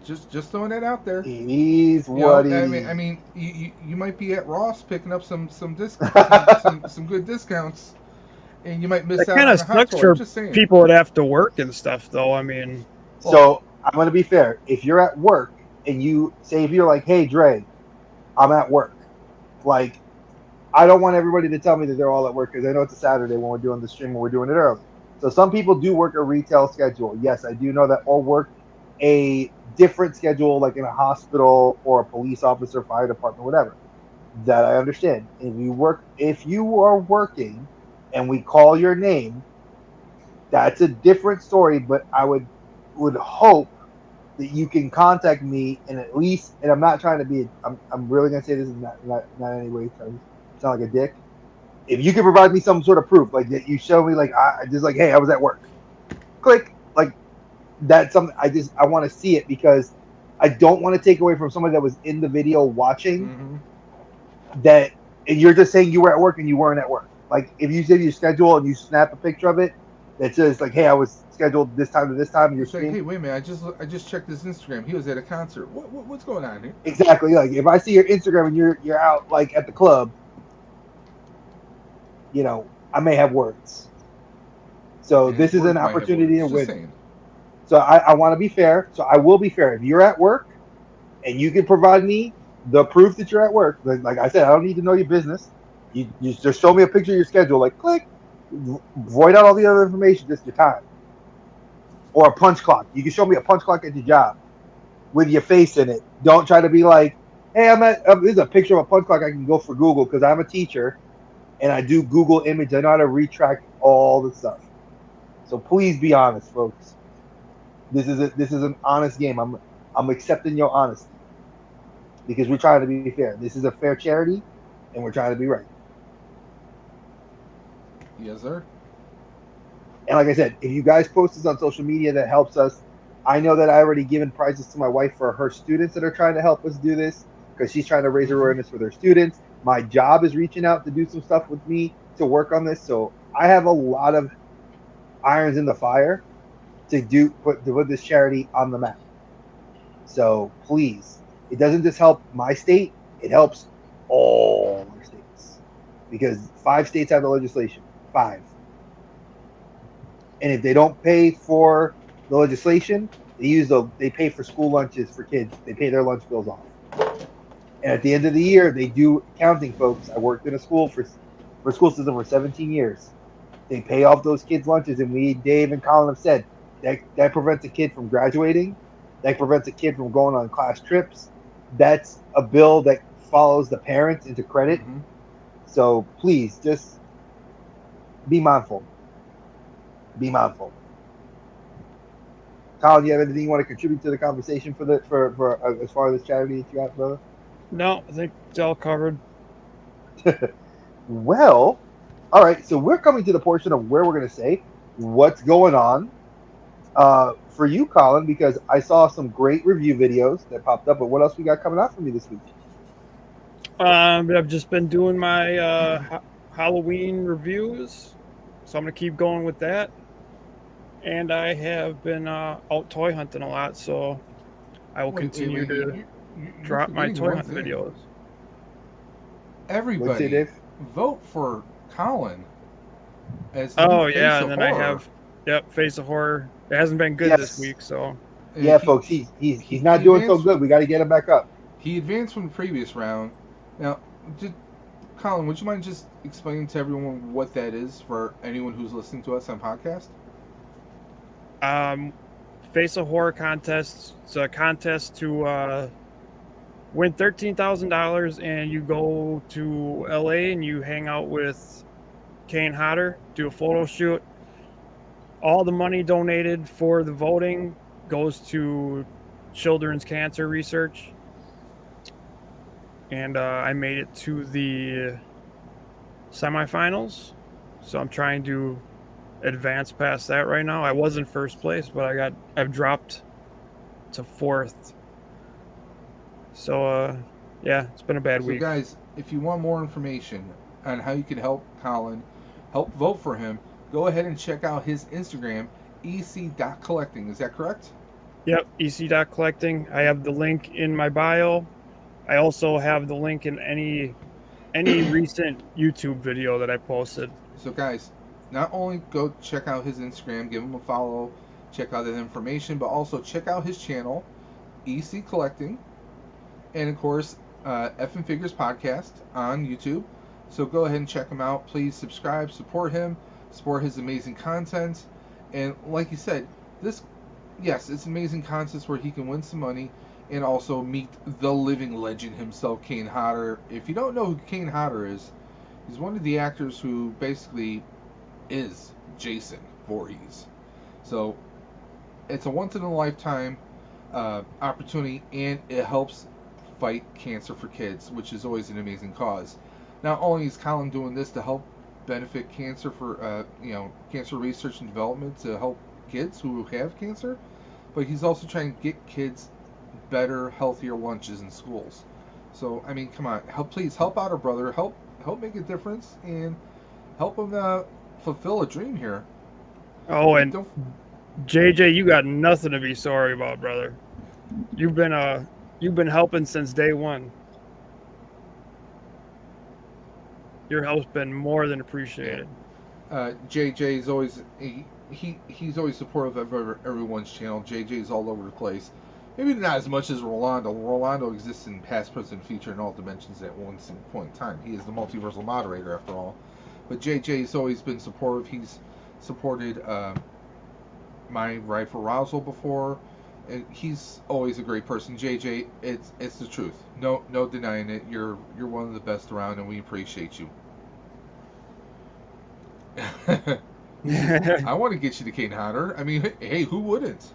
Just throwing that out there. It is what it is. I mean, you might be at Ross picking up some discounts, some good discounts, and you might miss out on the hot toy. Kind of sucks for people that have to work and stuff, though. I mean, So I'm going to be fair. If you're at work and you say, if you're like, hey, Dre, I'm at work, like, I don't want everybody to tell me that they're all at work because I know it's a Saturday when we're doing the stream and we're doing it early. So some people do work a retail schedule. Yes, I do know that, or work a different schedule like in a hospital or a police officer, fire department, whatever. That I understand. If you are working and we call your name, that's a different story, but I would hope that you can contact me and at least, and I'm not trying to be, I'm really gonna say this is not in any way trying to sound like a dick. If you can provide me some sort of proof, like that you show me, like I just like, hey, I was at work. Click, like that's something I want to see it because I don't want to take away from somebody that was in the video watching that you're just saying you were at work and you weren't at work. Like if you did your schedule and you snap a picture of it that says like, hey, I was scheduled this time to this time. It's like, hey, wait a minute, I just checked his Instagram. He was at a concert. What's going on here? Exactly. Like if I see your Instagram and you're out like at the club, I may have words. So And this is words an might have opportunity to words. Just win. saying. So I want to be fair. So I will be fair. If you're at work and you can provide me the proof that you're at work, like I said, I don't need to know your business. You just show me a picture of your schedule, like click, void out all the other information, just your time. Or a punch clock. You can show me a punch clock at your job with your face in it. Don't try to be like, hey, this is a picture of a punch clock I can go for Google because I'm a teacher and I do Google image. I know how to retract all the stuff. So please be honest, folks. This is an honest game. I'm accepting your honesty because we're trying to be fair. This is a fair charity, and we're trying to be right. Yes, sir. And like I said, if you guys post this on social media, that helps us. I know that I already given prizes to my wife for her students that are trying to help us do this because she's trying to raise awareness for their students. My job is reaching out to do some stuff with me to work on this. So I have a lot of irons in the fire to put this charity on the map. So please, it doesn't just help my state; it helps all our states because 5 states have the legislation. 5, and if they don't pay for the legislation, they pay for school lunches for kids. They pay their lunch bills off. And at the end of the year, they do accounting, folks. I worked in a school for school system for 17 years. They pay off those kids' lunches, and Dave and Colin have said that prevents a kid from graduating. That prevents a kid from going on class trips. That's a bill that follows the parents into credit. So please, just be mindful. Be mindful. Colin, you have anything you want to contribute to the conversation for as far as this charity that you got, brother? No, I think it's all covered. Well, all right. So we're coming to the portion of where we're going to say what's going on for you, Colin, because I saw some great review videos that popped up. But what else we got coming out for me this week? I've just been doing my Halloween reviews, so I'm gonna keep going with that. And I have been out toy hunting a lot, so I will continue to drop my toy hunt videos. Everybody, vote for Colin. As yeah, and then I have Face of Horror. It hasn't been good this week, so yeah, folks, he's not doing so good. We got to get him back up. He advanced from the previous round. Now, Colin, would you mind just explaining to everyone what that is for anyone who's listening to us on podcast? Face of Horror contest. It's a contest to win $13,000, and you go to LA and you hang out with Kane Hodder, do a photo shoot. All the money donated for the voting goes to children's cancer research. And I made it to the semifinals, so I'm trying to advance past that right now. I was in first place, but I've dropped to 4th. So yeah, it's been a bad week. So guys, if you want more information on how you can help Colin, help vote for him, go ahead and check out his Instagram, ec.collecting. Is that correct? Yep, ec.collecting. I have the link in my bio. I also have the link in any recent YouTube video that I posted. So guys, not only go check out his Instagram, give him a follow, check out that information, but also check out his channel, EC Collecting, and of course, F and Figures Podcast on YouTube. So go ahead and check him out. Please subscribe, support him, support his amazing content. And like you said, yes, it's amazing content where he can win some money and also meet the living legend himself, Kane Hodder. If you don't know who Kane Hodder is, he's one of the actors who basically is Jason Voorhees. So it's a once in a lifetime opportunity, and it helps fight cancer for kids, which is always an amazing cause. Not only is Colin doing this to help benefit cancer for cancer research and development to help kids who have cancer, but he's also trying to get kids better, healthier lunches in schools. So I mean, come on, please help out our brother, help make a difference, and help him fulfill a dream here. Oh, and JJ, you got nothing to be sorry about, brother. You've been helping since day one. Your help's been more than appreciated. JJ is always he's always supportive of everyone's channel. JJ's all over the place. Maybe not as much as Rolando. Rolando exists in past, present, future, and all dimensions at one single point in time. He is the multiversal moderator, after all. But JJ's always been supportive. He's supported my Ride for Rousel before. And he's always a great person. JJ, it's the truth. No denying it. You're one of the best around, and we appreciate you. I want to get you to Kane Hodder. I mean, hey, who wouldn't?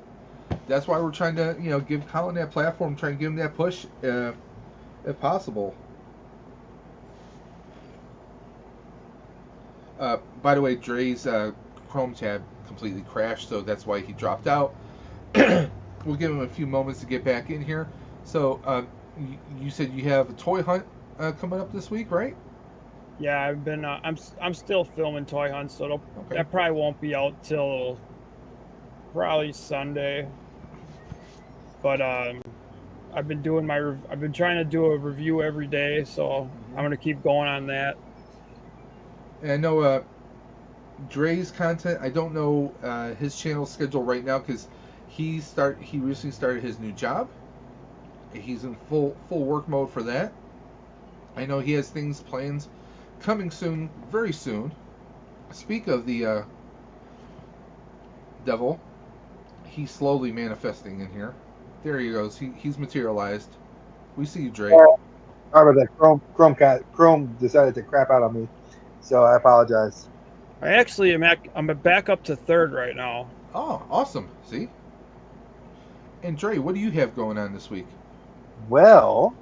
That's why we're trying to, give Colin that platform, trying to give him that push, if possible. By the way, Dre's Chrome tab completely crashed, so that's why he dropped out. We'll give him a few moments to get back in here. So, you said you have a toy hunt coming up this week, right? Yeah, I've been. I'm still filming toy hunts, so that probably won't be out till probably Sunday. But I've been trying to do a review every day, so I'm gonna keep going on that. And I know Dre's content. I don't know his channel schedule right now because he recently started his new job. He's in full work mode for that. I know he has things planned coming soon, very soon. Speak of the devil, he's slowly manifesting in here. There he goes. He's materialized. We see you, Dre. Sorry about that. Chrome decided to crap out on me, so I apologize. I actually I'm back up to third right now. Oh, awesome. See? And Dre, what do you have going on this week? Well,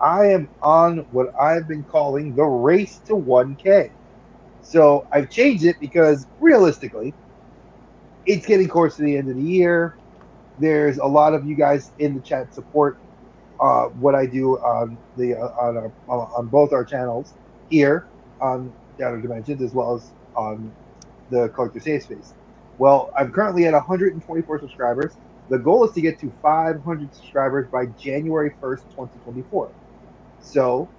I am on what I've been calling the race to 1K. So I've changed it because realistically, it's getting close to the end of the year. There's a lot of you guys in the chat support what I do on on both our channels here on Outer Dimensions as well as on the Collector Safe Space. Well, I'm currently at 124 subscribers. The goal is to get to 500 subscribers by January 1st, 2024. So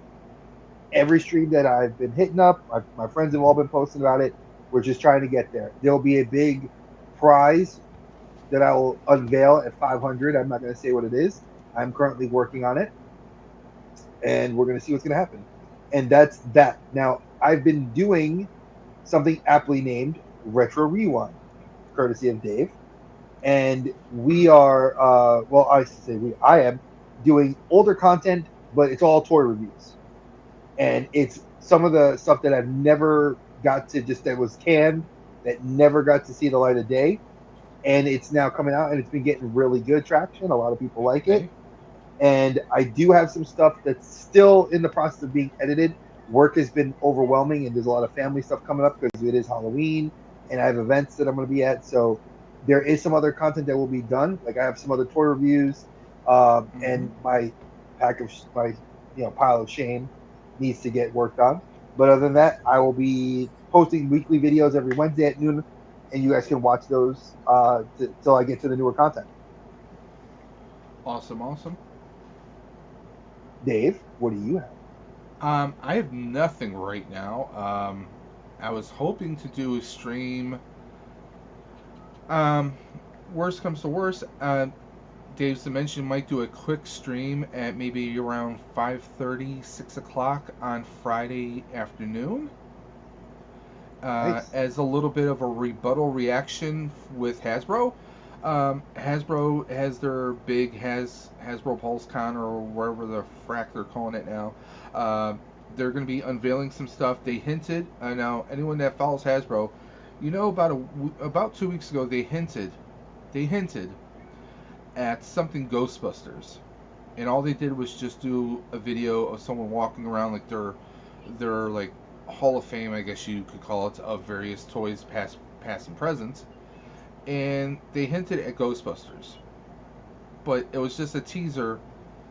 every stream that I've been hitting up, my friends have all been posting about it. We're just trying to get there. There'll be a big prize that I will unveil at 500. I'm not going to say what it is. I'm currently working on it, and we're going to see what's going to happen. And that's that. Now, I've been doing something aptly named Retro Rewind, courtesy of Dave. And we are, I am doing older content, but it's all toy reviews. And it's some of the stuff that I've never got to, that was canned, that never got to see the light of day. And it's now coming out, and it's been getting really good traction. A lot of people like it. And I do have some stuff that's still in the process of being edited. Work has been overwhelming, and there's a lot of family stuff coming up because it is Halloween, and I have events that I'm going to be at. So there is some other content that will be done. Like I have some other toy reviews, and my pile of shame needs to get worked on. But other than that, I will be posting weekly videos every Wednesday at noon, and you guys can watch those till I get to the newer content. Awesome. Dave, what do you have? I have nothing right now. I was hoping to do a stream Um, Worst comes to worst, Dave's Dimension might do a quick stream at maybe around 5:30, 6 o'clock on Friday afternoon, Nice. as a little bit of a rebuttal reaction with Hasbro. Hasbro has their big Hasbro PulseCon or wherever the frack they're calling it now. They're going to be unveiling some stuff. They hinted. Now, anyone that follows Hasbro, about 2 weeks ago, they hinted at something Ghostbusters, and all they did was just do a video of someone walking around like their like Hall of Fame, I guess you could call it, of various toys, past and present, and they hinted at Ghostbusters, but it was just a teaser.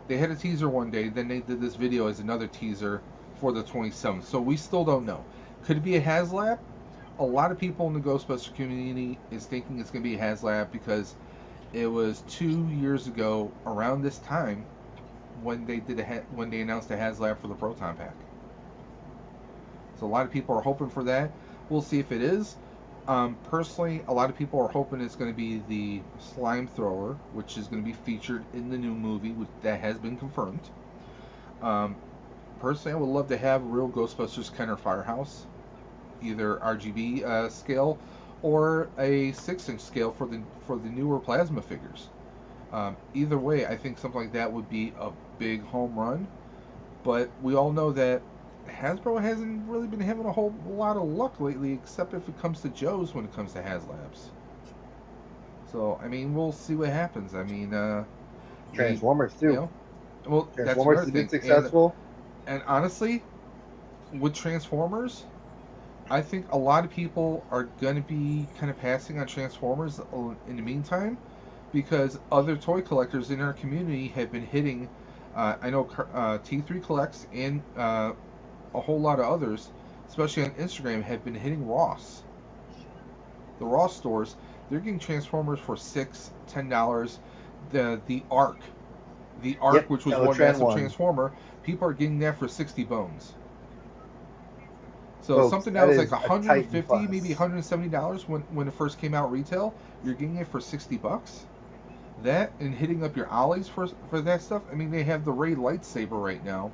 They had a teaser one day, then they did this video as another teaser for the 27th. So we still don't know. Could it be a HasLab? A lot of people in the Ghostbuster community is thinking it's going to be a HasLab because it was 2 years ago around this time when when they announced a HasLab for the Proton Pack. So a lot of people are hoping for that. We'll see if it is. Personally, a lot of people are hoping it's going to be the slime thrower, which is going to be featured in the new movie, that has been confirmed. Personally, I would love to have a real Ghostbusters Kenner Firehouse, either RGB scale or a 6-inch scale for the newer plasma figures. Either way, I think something like that would be a big home run. But we all know that Hasbro hasn't really been having a whole lot of luck lately, except if it comes to Joe's when it comes to HasLabs. So, I mean, we'll see what happens. I mean, Transformers too. You know, well, Transformers has been successful. And honestly, with Transformers, I think a lot of people are going to be kind of passing on Transformers in the meantime, because other toy collectors in our community have been hitting. I know T3 Collects and a whole lot of others, especially on Instagram, have been hitting Ross. The Ross stores, they're getting Transformers for $6, $10. The Ark, Yep, which was one Teletran massive one. Transformer, people are getting that for 60 bones. So Folks, something that that was is like a 150, Titan Plus. maybe $170 when it first came out retail, you're getting it for $60. That and hitting up your ollies for that stuff. I mean, they have the Ray lightsaber right now.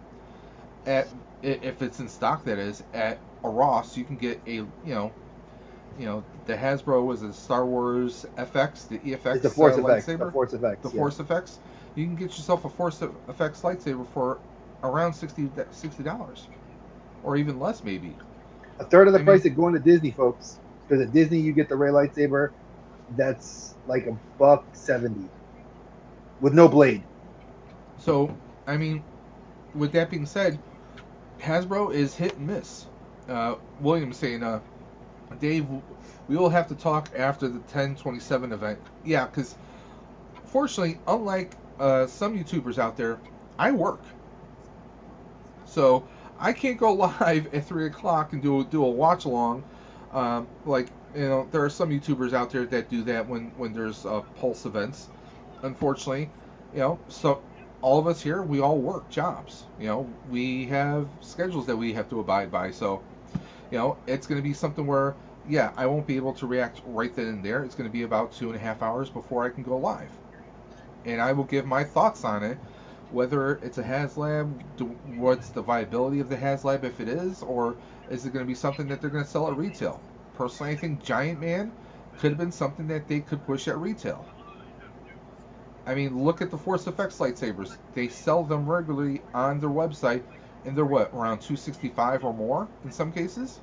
If it's in stock, that is, at a Ross, you can get the Hasbro was a Star Wars FX, the EFX It's the Force Effects. lightsaber, The Force Effects. the yeah. Force Effects. You can get yourself a Force Effects lightsaber for around $60, or even less, maybe. A third of the price of going to Disney, folks. Because at Disney, you get the Ray lightsaber. That's like $170 with no blade. So, I mean, with that being said, Hasbro is hit and miss. William's saying, Dave, we will have to talk after the 10/27 event. Yeah, because fortunately, unlike some YouTubers out there, I work. So I can't go live at 3 o'clock and do a watch along. There are some YouTubers out there that do that when there's Pulse events. Unfortunately, so all of us here, we all work jobs. We have schedules that we have to abide by. So, it's going to be something where, yeah, I won't be able to react right then and there. It's going to be about 2.5 hours before I can go live. And I will give my thoughts on it, whether it's a HasLab, what's the viability of the HasLab if it is, or is it going to be something that they're going to sell at retail. Personally, I think Giant Man could have been something that they could push at retail. I mean, look at the Force Effects lightsabers. They sell them regularly on their website, and they're around $265 or more in some cases?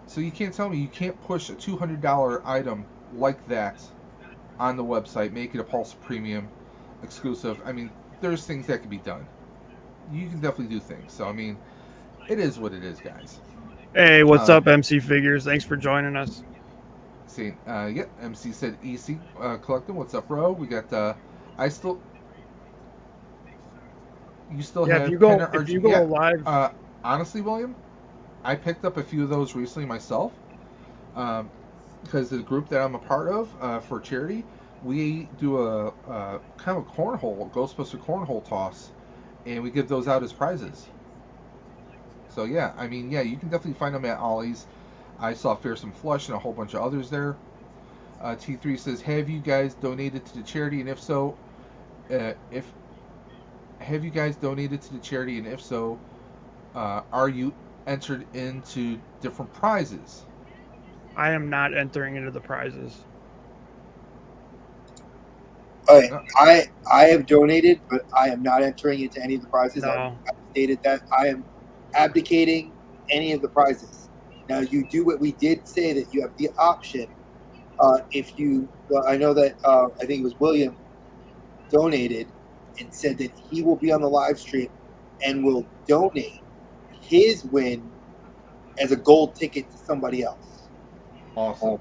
So you can't tell me you can't push a $200 item like that on the website, make it a Pulse Premium exclusive. I mean, there's things that can be done. You can definitely do things. So, I mean, it is what it is, guys. Hey, what's up, MC Figures? Thanks for joining us. See, MC said EC collecting. What's up, bro? We got you still have if you go live. Honestly, William, I picked up a few of those recently myself, because the group that I'm a part of for charity, we do a kind of a Ghostbuster cornhole toss, and we give those out as prizes. So yeah, I mean, yeah, you can definitely find them at Ollie's. I saw Fearsome Flush and a whole bunch of others there. T3 says, "Have you guys donated to the charity? And if so, if have you guys donated to the charity? And if so, are you entered into different prizes?" I am not entering into the prizes. Okay, No. I have donated, but I am not entering into any of the prizes. No. I've stated that I am abdicating any of the prizes. Now you do what we did say that you have the option. If you, well, I know that I think it was William donated and said that he will be on the live stream and will donate his win as a gold ticket to somebody else. Awesome.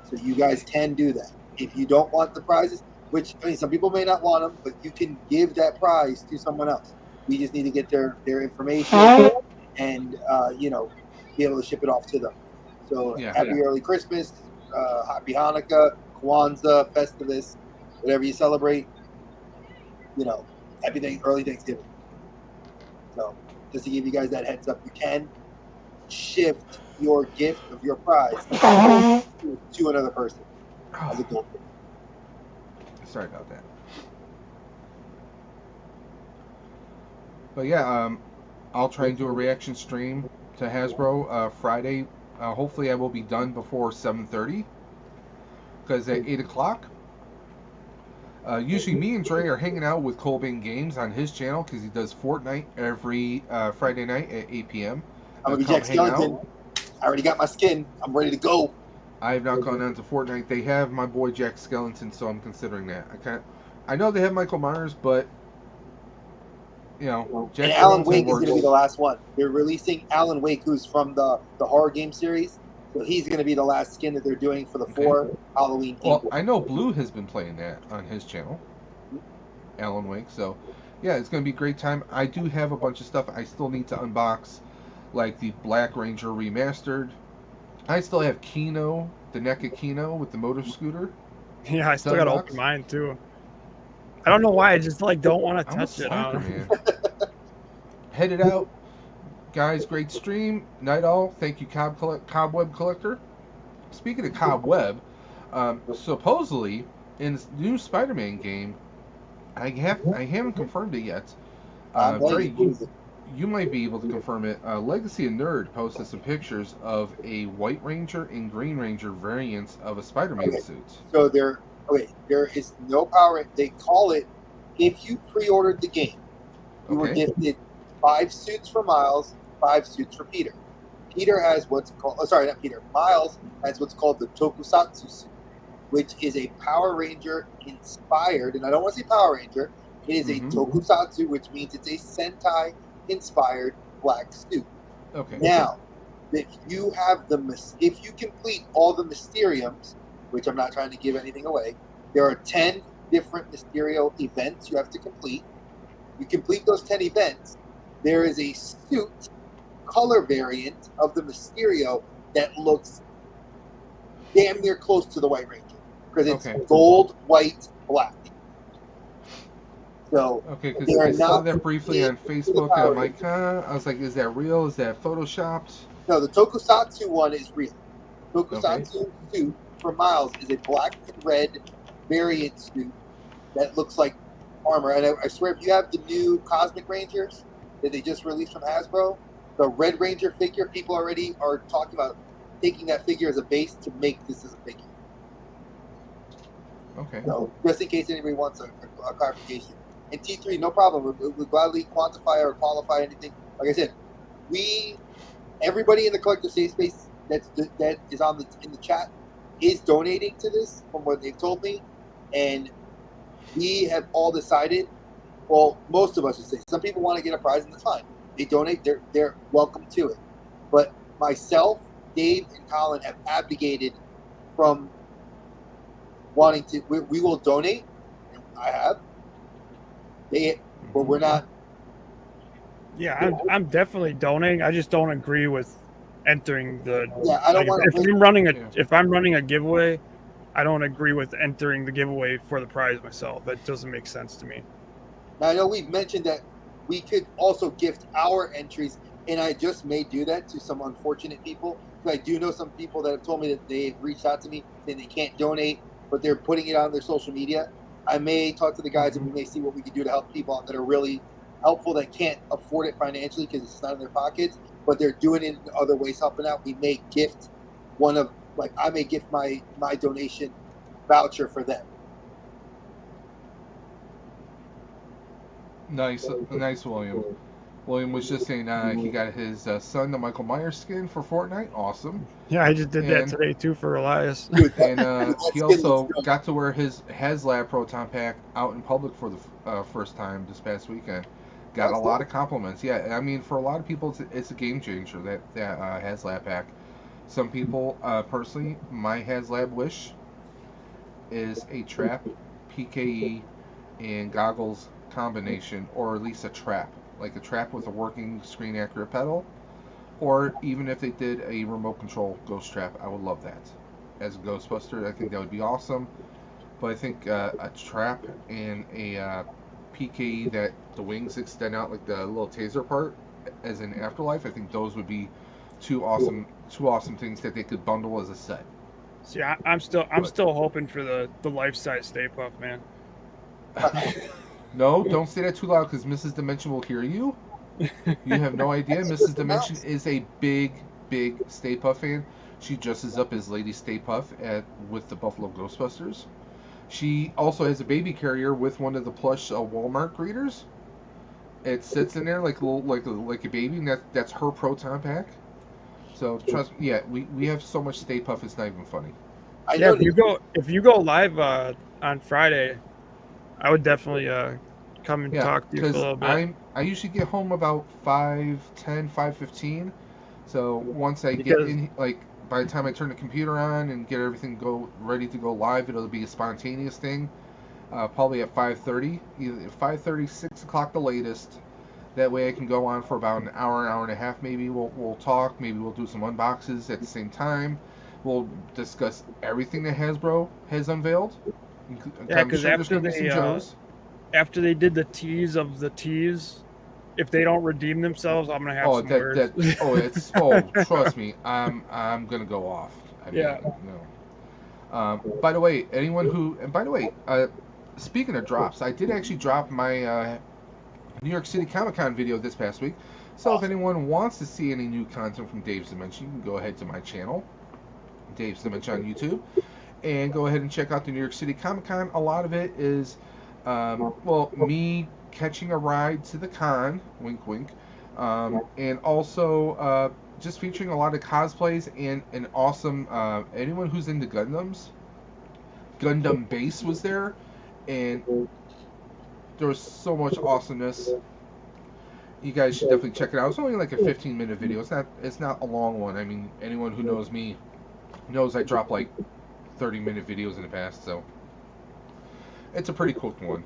So you guys can do that. If you don't want the prizes, which I mean, some people may not want them, but you can give that prize to someone else. We just need to get their information and be able to ship it off to them. So happy early Christmas, happy Hanukkah, Kwanzaa, Festivus, whatever you celebrate. Happy early Thanksgiving. So just to give you guys that heads up, you can shift your gift of your prize to another person as a gold ticket. Sorry about that. But yeah, I'll try and do a reaction stream to Hasbro Friday. Hopefully, I will be done before 7:30. Because at 8 o'clock, usually me and Dre are hanging out with Colbane Games on his channel because he does Fortnite every Friday night at 8 p.m. I'm going to be Jack Skellington. I already got my skin. I'm ready to go. I have not gone on to Fortnite. They have my boy Jack Skellington, so I'm considering that. I know they have Michael Myers, but Jack and Alan Wake is going to be the last one. They're releasing Alan Wake, who's from the horror game series. So he's going to be the last skin that they're doing for the 4 Halloween games. Well, I know Blue has been playing that on his channel, Alan Wake. So, yeah, it's going to be a great time. I do have a bunch of stuff I still need to unbox, like the Black Ranger Remastered. I still have Kino, the NECA Kino with the motor scooter. Yeah, I still got to open mine, too. I don't know why. I just, don't want to touch it. Man. Headed out. Guys, great stream. Night all. Thank you, Cobweb Collector. Speaking of Cobweb, supposedly in this new Spider-Man game, I haven't confirmed it yet. Dre, you might be able to confirm it. Legacy of Nerd posted some pictures of a White Ranger and Green Ranger variants of a Spider-Man suit. So there is no power. They call it, if you pre-ordered the game, you were gifted 5 suits for Miles, 5 suits for Peter. Peter has what's called, not Peter, Miles has what's called the Tokusatsu suit, which is a Power Ranger inspired, and I don't want to say Power Ranger, it is a Tokusatsu, which means it's a Sentai inspired black suit. Okay. Now, if you complete all the Mysteriums, which I'm not trying to give anything away, there are 10 different Mysterio events you have to complete. You complete those 10 events, there is a suit color variant of the Mysterio that looks damn near close to the White Ranger because it's gold, white, black. So because I saw that briefly on Facebook, and I'm like, I was like, is that real? Is that photoshopped? No, the Tokusatsu one is real. Tokusatsu suit for Miles is a black and red variant suit that looks like armor. And I swear, if you have the new Cosmic Rangers that they just released from Hasbro, the Red Ranger figure, people already are talking about taking that figure as a base to make this as a figure. Okay. So just in case anybody wants a clarification. And T3, no problem. We'll gladly quantify or qualify anything. Like I said, everybody in the collector safe space that is in the chat is donating to this from what they've told me, and we have all decided. Well, most of us should say. Some people want to get a prize, and that's fine. They donate; they're welcome to it. But myself, Dave, and Colin have abdicated from wanting to. We will donate. I have. But we're not. Yeah, I'm definitely donating. I just don't agree with entering the. Yeah, I don't want to. If I'm running a giveaway, I don't agree with entering the giveaway for the prize myself. That doesn't make sense to me. Now I know we've mentioned that we could also gift our entries, and I just may do that to some unfortunate people. I do know some people that have told me that they've reached out to me saying they can't donate, but they're putting it on their social media. I may talk to the guys and we may see what we can do to help people out that are really helpful that can't afford it financially because it's not in their pockets, but they're doing it in other ways, helping out. We may gift I may gift my donation voucher for them. Nice, William. William was just saying he got his son the Michael Myers skin for Fortnite. Awesome. Yeah, I just did that today too for Elias. And he also got to wear his HasLab Proton Pack out in public for the first time this past weekend. Got a lot of compliments. Yeah, I mean, for a lot of people, it's a game changer, that HasLab Pack. Some people, personally, my HasLab wish is a trap, PKE, and goggles combination, or at least a trap. Like a trap with a working screen accurate pedal, or even if they did a remote control ghost trap, I would love that. As a Ghostbuster, I think that would be awesome. But I think a trap and a PKE that the wings extend out like the little taser part, as in Afterlife, I think those would be two awesome things that they could bundle as a set. See, I'm still hoping for the life-size Stay Puft, man. No, don't say that too loud because Mrs. Dimension will hear you. You have no idea. Mrs. Dimension is a big Stay Puft fan. She dresses up as Lady Stay Puft with the Buffalo Ghostbusters. She also has a baby carrier with one of the plush Walmart greeters. It sits in there like a baby, and that's her proton pack. So trust me, yeah, we have so much Stay Puft, it's not even funny. Yeah, if you go live on Friday, I would definitely come and talk to you for a little bit. I usually get home about 5:10, 5:15. So once I get in, like by the time I turn the computer on and get everything ready to go live, it'll be a spontaneous thing. Probably at 5:30, either 5:30, 6 o'clock the latest. That way I can go on for about an hour and a half. Maybe we'll talk. Maybe we'll do some unboxes at the same time. We'll discuss everything that Hasbro has unveiled. Yeah, because after they did the tease of the tease, if they don't redeem themselves, I'm gonna have some words. Trust me, I'm gonna go off. I mean, no. By the way, speaking of drops, I did actually drop my New York City Comic Con video this past week. So if anyone wants to see any new content from Dave's Dimension, you can go ahead to my channel, Dave's Dimension on YouTube, and go ahead and check out the New York City Comic Con. A lot of it is, me catching a ride to the con, wink wink, and also just featuring a lot of cosplays and an awesome, anyone who's into Gundams, Gundam Base was there, and there was so much awesomeness. You guys should definitely check it out. It's only like a 15-minute video. It's not a long one. I mean, anyone who knows me knows I drop like 30-minute videos in the past, so it's a pretty quick one.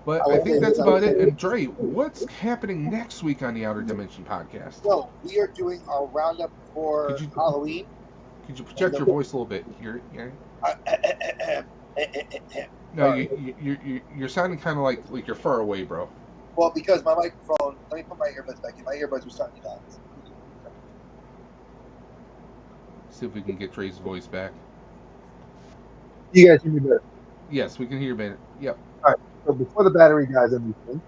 But I think that's about it. And Dre, what's happening next week on the Outer Dimension podcast? So we are doing our roundup for Halloween. Could you project your voice a little bit? No, you're sounding kind of like you're far away, bro. Well, because my microphone. Let me put my earbuds back in. My earbuds were starting to die. See if we can get Dre's voice back. You guys hear me better? Yes, we can hear you better. Yep. All right. So before the battery dies on this thing,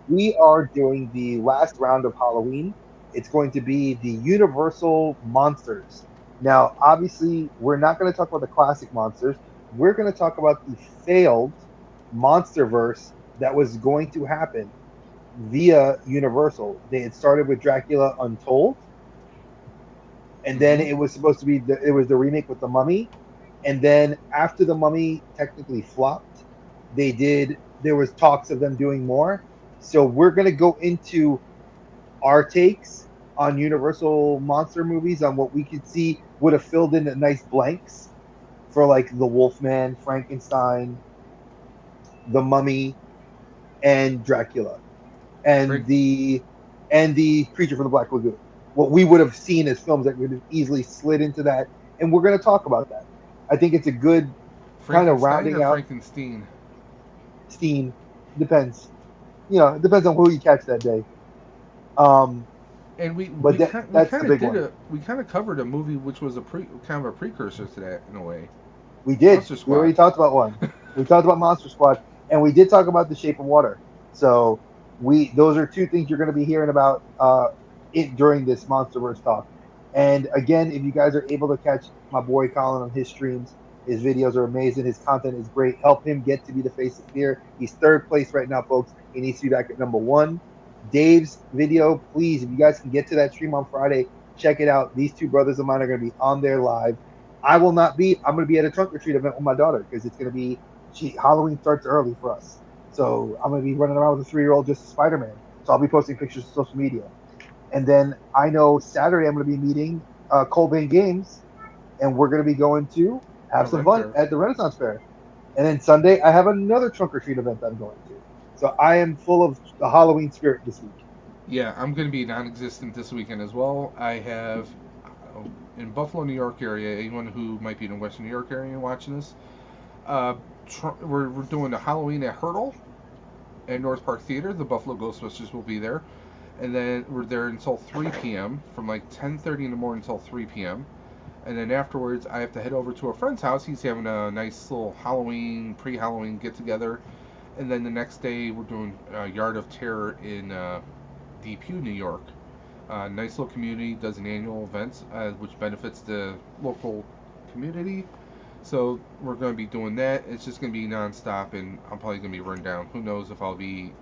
we are doing the last round of Halloween. It's going to be the Universal Monsters. Now, obviously, we're not going to talk about the classic monsters. We're going to talk about the failed Monsterverse that was going to happen via Universal. They had started with Dracula Untold, and then it was supposed to be the remake with the Mummy, and then after the Mummy technically flopped, there was talks of them doing more. So we're going to go into our takes on Universal monster movies, on what we could see would have filled in the nice blanks for like the Wolfman, Frankenstein, the Mummy, and Dracula, and the Creature from the Black Lagoon. What we would have seen as films that would have easily slid into that, and we're going to talk about that. I think it's a good kind of rounding out. Frankenstein. Steam depends. It depends on who you catch that day. And But we that's the kind of big did one. we kind of covered a movie which was a kind of a precursor to that in a way. We did. Monster We already Squad. talked about one. We talked about Monster Squad, and we did talk about The Shape of Water. So those are two things you're going to be hearing about it during this MonsterVerse talk. And again, if you guys are able to catch my boy Colin on his streams, his videos are amazing. His content is great. Help him get to be the face of fear. He's third place right now, folks. He needs to be back at number one. Dave's video, please, if you guys can get to that stream on Friday, check it out. These two brothers of mine are going to be on there live. I will not be. I'm going to be at a trunk or treat event with my daughter because it's going to be. Halloween starts early for us, so I'm going to be running around with a 3-year-old just as Spider-Man. So I'll be posting pictures to social media, and then I know Saturday I'm going to be meeting Colbane Games, and we're going to be going to have A some Ren fun Fair. at the Renaissance Fair, and then Sunday I have another trunk or treat event I'm going to. So I am full of the Halloween spirit this week. Yeah, I'm going to be non-existent this weekend as well. I have in Buffalo, New York area. Anyone who might be in the Western New York area watching this, uh, we're doing a Halloween at Hurdle at North Park Theater. The Buffalo Ghostbusters will be there, and then we're there until 3 p.m. from like 10:30 in the morning until 3 p.m. And then afterwards, I have to head over to a friend's house. He's having a nice little Halloween, pre-Halloween get-together. And then the next day, we're doing Yard of Terror in Depew, New York. Nice little community, does an annual event which benefits the local community. So we're going to be doing that. It's just going to be non-stop, and I'm probably going to be run down. Who knows if I'll be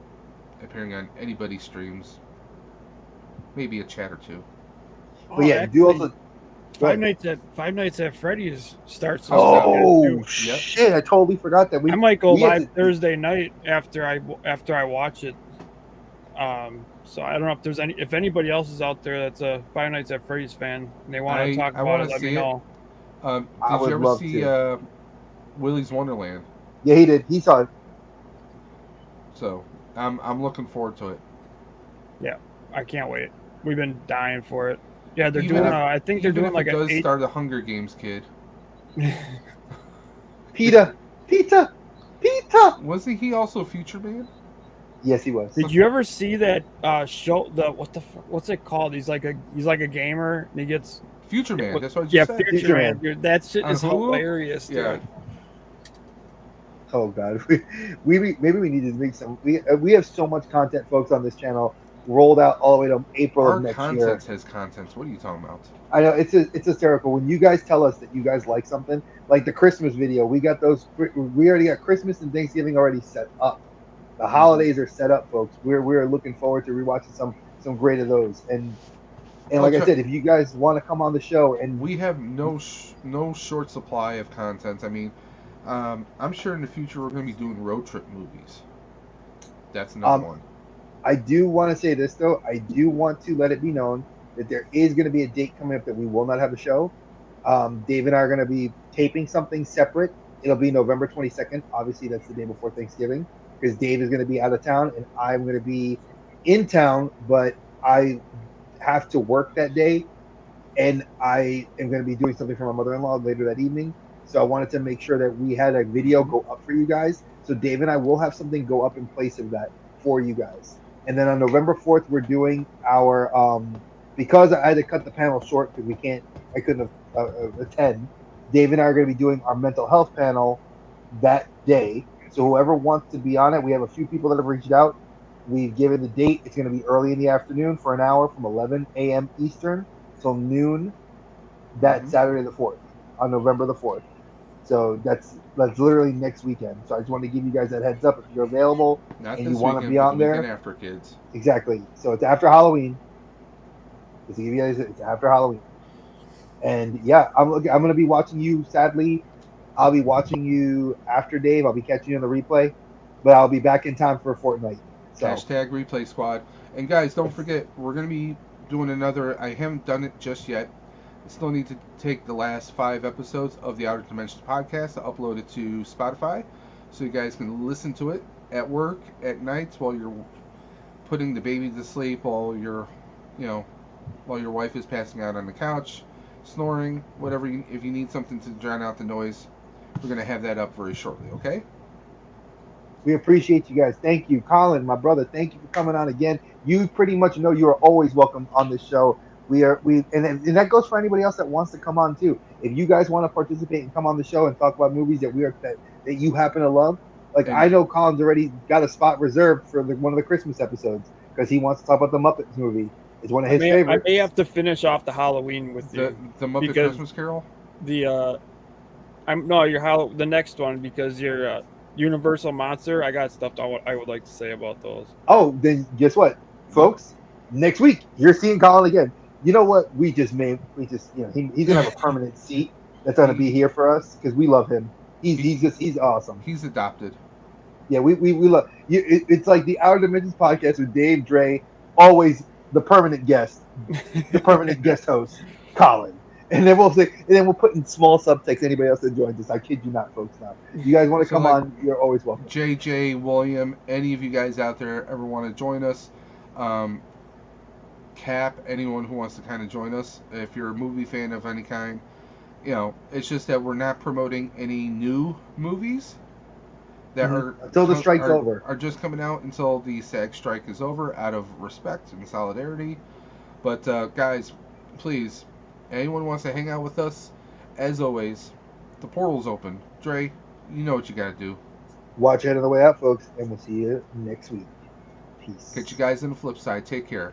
appearing on anybody's streams. Maybe a chat or two. But yeah, you do also. Five Nights at Freddy's starts this weekend Oh too. shit! I totally forgot that I might go live to, Thursday night after I watch it. So I don't know if anybody else is out there that's a Five Nights at Freddy's fan and they want to talk about it. Let me know. Did I would you ever love see to. Willy's Wonderland? Yeah, he did. He saw it. So I'm looking forward to it. Yeah, I can't wait. We've been dying for it. Yeah, they're Even doing. if- I think they're Even doing if like it a does 8. start a Hunger Games, kid. Peter. Wasn't he also Future Man? Yes, he was. Did you ever see that show? What's it called? He's like a gamer and he gets Future Man. That's what I just said. Future Man. Dude, that shit is Hulu? hilarious, dude. Yeah. Oh god, maybe we need to make some. We have so much content, folks, on this channel rolled out all the way to April Our of next content year. has contents. What are you talking about? I know it's hysterical when you guys tell us that you guys like something, like the Christmas video. We got those. We already got Christmas and Thanksgiving already set up. The holidays are set up, folks. We're looking forward to rewatching some great of those. And like I said, if you guys want to come on the show, and we have no short supply of content. I mean, I'm sure in the future we're going to be doing road trip movies. That's another one. I do want to say this though. I do want to let it be known that there is going to be a date coming up that we will not have a show. Dave and I are going to be taping something separate. It'll be November 22nd. Obviously, that's the day before Thanksgiving because Dave is going to be out of town and I'm going to be in town, but I have to work that day and I am going to be doing something for my mother-in-law later that evening. So I wanted to make sure that we had a video go up for you guys. So Dave and I will have something go up in place of that for you guys. And then on November 4th, we're doing our because I had to cut the panel short because I couldn't attend. Dave and I are going to be doing our mental health panel that day. So whoever wants to be on it, we have a few people that have reached out. We've given the date. It's going to be early in the afternoon for an hour from 11 a.m. Eastern till noon that Saturday the 4th, on November the 4th. So that's literally next weekend. So I just want to give you guys that heads up if you're available Not and this you want to weekend, be but on the there. weekend after, kids. Exactly. So it's after Halloween. Just to give you guys, it's after Halloween. And yeah, I'm going to be watching you. Sadly, I'll be watching you after Dave. I'll be catching you on the replay, but I'll be back in time for Fortnite. So. Hashtag replay squad. And guys, don't forget, we're going to be doing another. I haven't done it just yet. I still need to take the last 5 episodes of the Outer Dimensions podcast to upload it to Spotify so you guys can listen to it at work, at nights, while you're putting the baby to sleep, while your wife is passing out on the couch, snoring, whatever. If you need something to drown out the noise, we're going to have that up very shortly, okay? We appreciate you guys. Thank you, Colin, my brother. Thank you for coming on again. You pretty much know you are always welcome on this show. And that goes for anybody else that wants to come on too. If you guys want to participate and come on the show and talk about movies that you happen to love, like And I know Colin's already got a spot reserved for one of the Christmas episodes because he wants to talk about the Muppets movie. It's one of his I favorites. may have to finish off the Halloween with the you the Muppet because Christmas Carol. the the next one because your Universal Monster. I got stuff I would like to say about those. Oh, then guess what, folks? Next week you're seeing Colin again. You know what? He's gonna have a permanent seat that's gonna He be here for us because we love him. he He's awesome. he's adopted. Yeah, we love you. It's like the Outer Dimensions podcast with Dave Dre, always the permanent guest, the permanent guest host, Colin. And then we'll put in small subtext anybody else that joins us. I kid you not, folks. Now, you guys want to So come like on? You're always welcome. JJ, William, any of you guys out there ever want to join us? Cap, anyone who wants to kind of join us, if you're a movie fan of any kind, it's just that we're not promoting any new movies that Until the strike's over. are just coming out until the SAG strike is over, out of respect and solidarity. But guys, please, anyone wants to hang out with us, as always, the portal's open. Dre, you know what you gotta do. Watch Head on the Way Out, folks, and we'll see you next week. Peace. Catch you guys on the flip side. Take care.